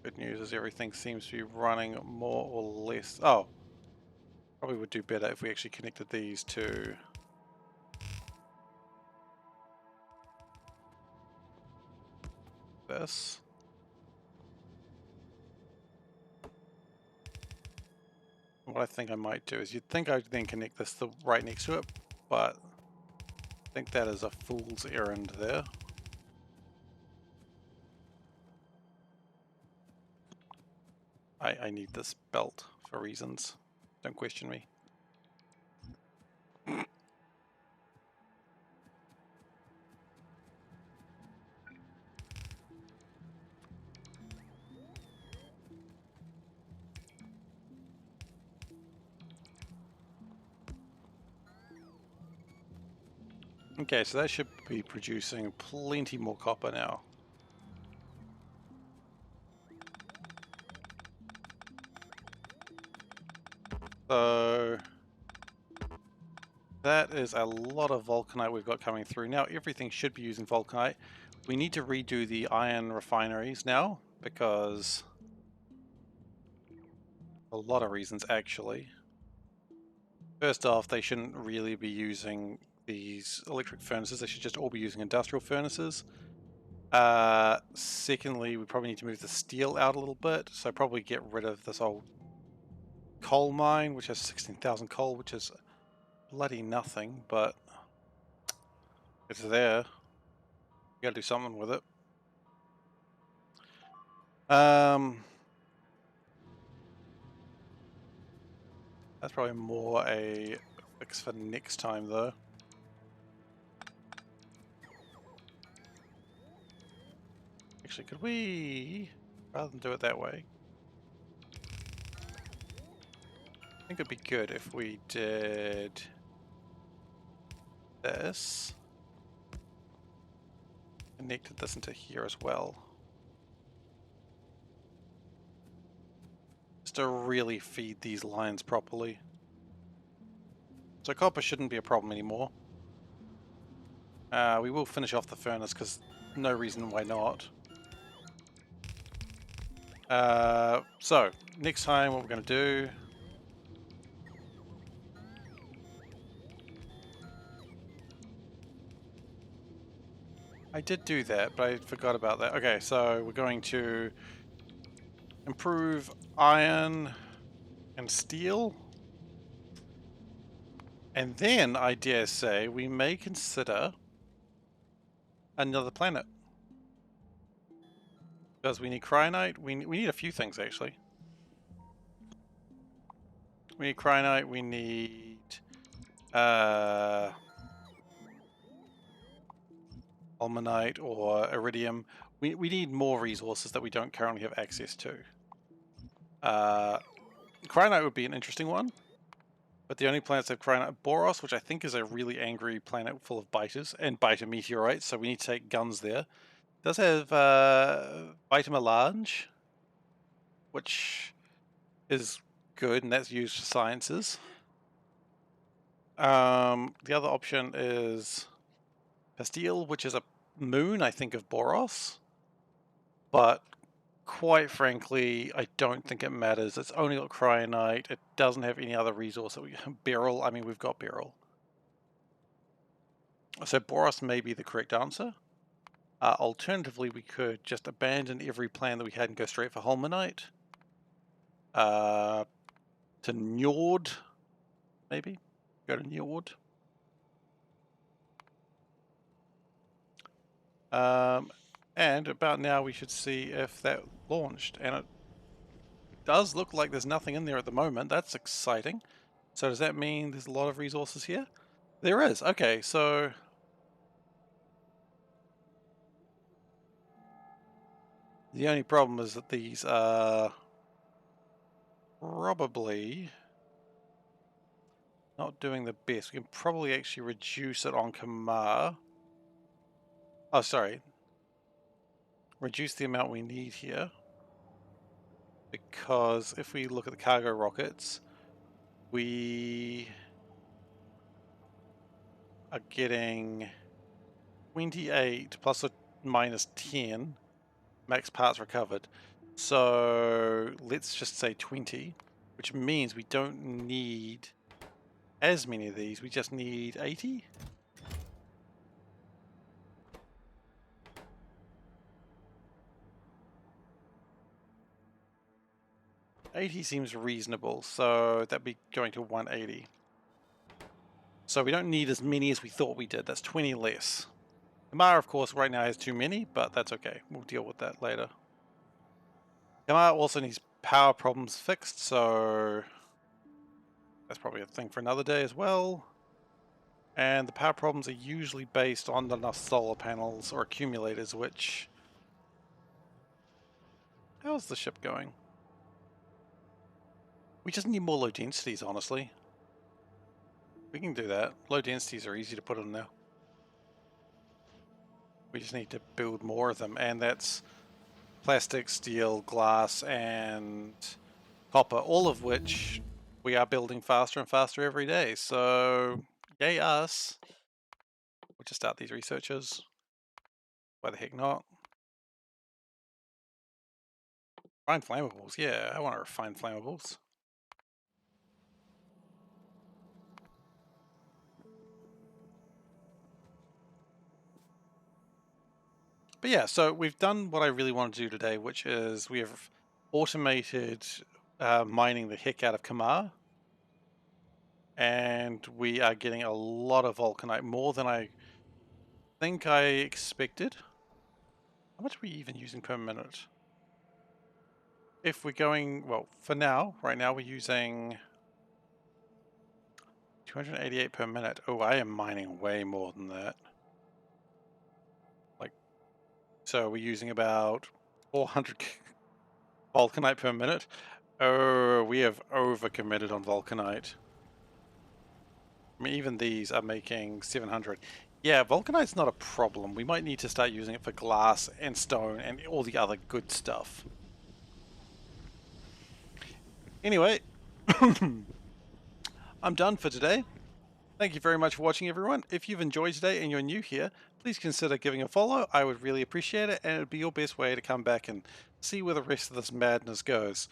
Good news is everything seems to be running more or less. Oh, probably would do better if we actually connected these to this. What I think I might do is you'd think I'd then connect this right next to it, but I think that is a fool's errand there. I need this belt for reasons. Don't question me. Okay, so that should be producing plenty more copper now. So that is a lot of vulcanite we've got coming through. Now everything should be using vulcanite. We need to redo the iron refineries now because a lot of reasons actually. First off, they shouldn't really be using these electric furnaces. They should just all be using industrial furnaces. Secondly, we probably need to move the steel out a little bit. So probably get rid of this old coal mine, which has 16,000 coal, which is bloody nothing, but it's there. You gotta do something with it. That's probably more a fix for next time though. Actually, could we, rather than do it that way, I think it'd be good if we did this, connected this into here as well. Just to really feed these lines properly. So copper shouldn't be a problem anymore. We will finish off the furnace because no reason why not. So next time what we're going to do, I did do that, but I forgot about that. Okay, so we're going to improve iron and steel. And then, I dare say, we may consider another planet. Because we need cryonite. We need a few things, actually. We need cryonite. We need almanite or iridium. We need more resources that we don't currently have access to. Cryonite would be an interesting one. But the only planets that have cryonite, Boros, which I think is a really angry planet full of biters and biter meteorites, so we need to take guns there. It does have biter melange, which is good, and that's used for sciences. The other option is Pastille, which is a moon, I think, of Boros. But quite frankly, I don't think it matters. It's only got cryonite. It doesn't have any other resource. That beryl, I mean, we've got beryl. So Boros may be the correct answer. Alternatively, we could just abandon every plan that we had and go straight for Holmanite. To Njord, maybe? Go to Njord. And about now we should see if that launched. And it does look like there's nothing in there at the moment. That's exciting. So does that mean there's a lot of resources here? There is. Okay, so... The only problem is that these are probably not doing the best. We can probably actually reduce it on Kamar. Oh, sorry. Reduce the amount we need here. Because if we look at the cargo rockets, we are getting 28 plus or minus 10 max parts recovered. So let's just say 20, which means we don't need as many of these. We just need 80. $80 seems reasonable, so that'd be going to 180. So we don't need as many as we thought we did. That's 20 less. Kamar, of course, right now has too many, but that's okay. We'll deal with that later. Kamar also needs power problems fixed, so that's probably a thing for another day as well. And the power problems are usually based on enough solar panels or accumulators, which... How's the ship going? We just need more low densities, honestly. We can do that. Low densities are easy to put in there. We just need to build more of them, and that's plastic, steel, glass, and copper, all of which we are building faster and faster every day. So, yay us. We'll just start these researchers. Why the heck not? Refine flammables, yeah, I want to refine flammables. But yeah, so we've done what I really want to do today, which is we have automated mining the heck out of Kamar. And we are getting a lot of vulcanite, more than I think I expected. How much are we even using per minute? If we're going, well, for now, right now we're using 288 per minute. Oh, I am mining way more than that. Like, so we're using about 400 vulcanite per minute. Oh, we have overcommitted on vulcanite. I mean, even these are making 700. Yeah, vulcanite's not a problem. We might need to start using it for glass and stone and all the other good stuff. Anyway, I'm done for today. Thank you very much for watching, everyone. If you've enjoyed today and you're new here, please consider giving a follow. I would really appreciate it, and it would be your best way to come back and see where the rest of this madness goes.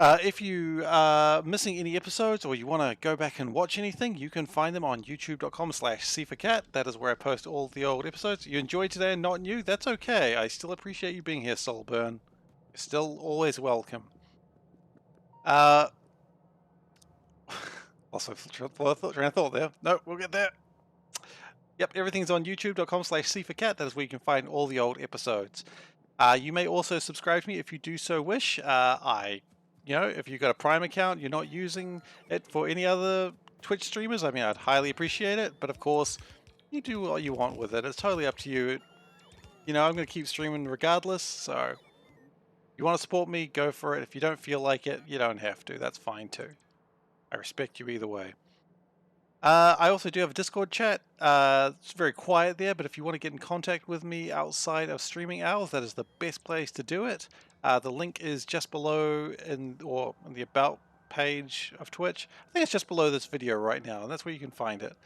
If you are missing any episodes or you want to go back and watch anything, you can find them on youtube.com/SeiferKatt. That is where I post all the old episodes. You enjoyed today and not new? That's okay. I still appreciate you being here, Soulburn. You're still always welcome. Also, train of thought there. No, we'll get there. Yep, everything's on youtube.com/SeiferKatt. That is where you can find all the old episodes. You may also subscribe to me if you do so wish. If you've got a Prime account, you're not using it for any other Twitch streamers, I mean, I'd highly appreciate it. But of course, you do what you want with it. It's totally up to you. I'm going to keep streaming regardless. So, you want to support me, go for it. If you don't feel like it, you don't have to. That's fine too. I respect you either way. I also do have a Discord chat. It's very quiet there, but if you want to get in contact with me outside of streaming hours, that is the best place to do it. The link is just below in the About page of Twitch. I think it's just below this video right now, and that's where you can find it.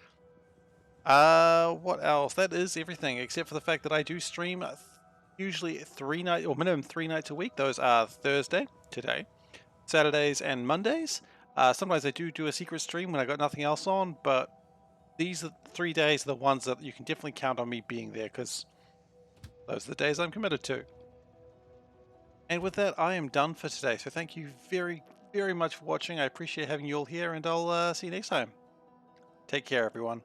What else? That is everything, except for the fact that I do stream usually minimum 3 nights a week. Those are Thursday, today, Saturdays, and Mondays. Sometimes I do a secret stream when I got nothing else on, but these 3 days are the ones that you can definitely count on me being there, because Those are the days I'm committed to. And with that, I am done for today. So thank you very, very much for watching. I appreciate having you all here, and I'll see you next time. Take care, everyone.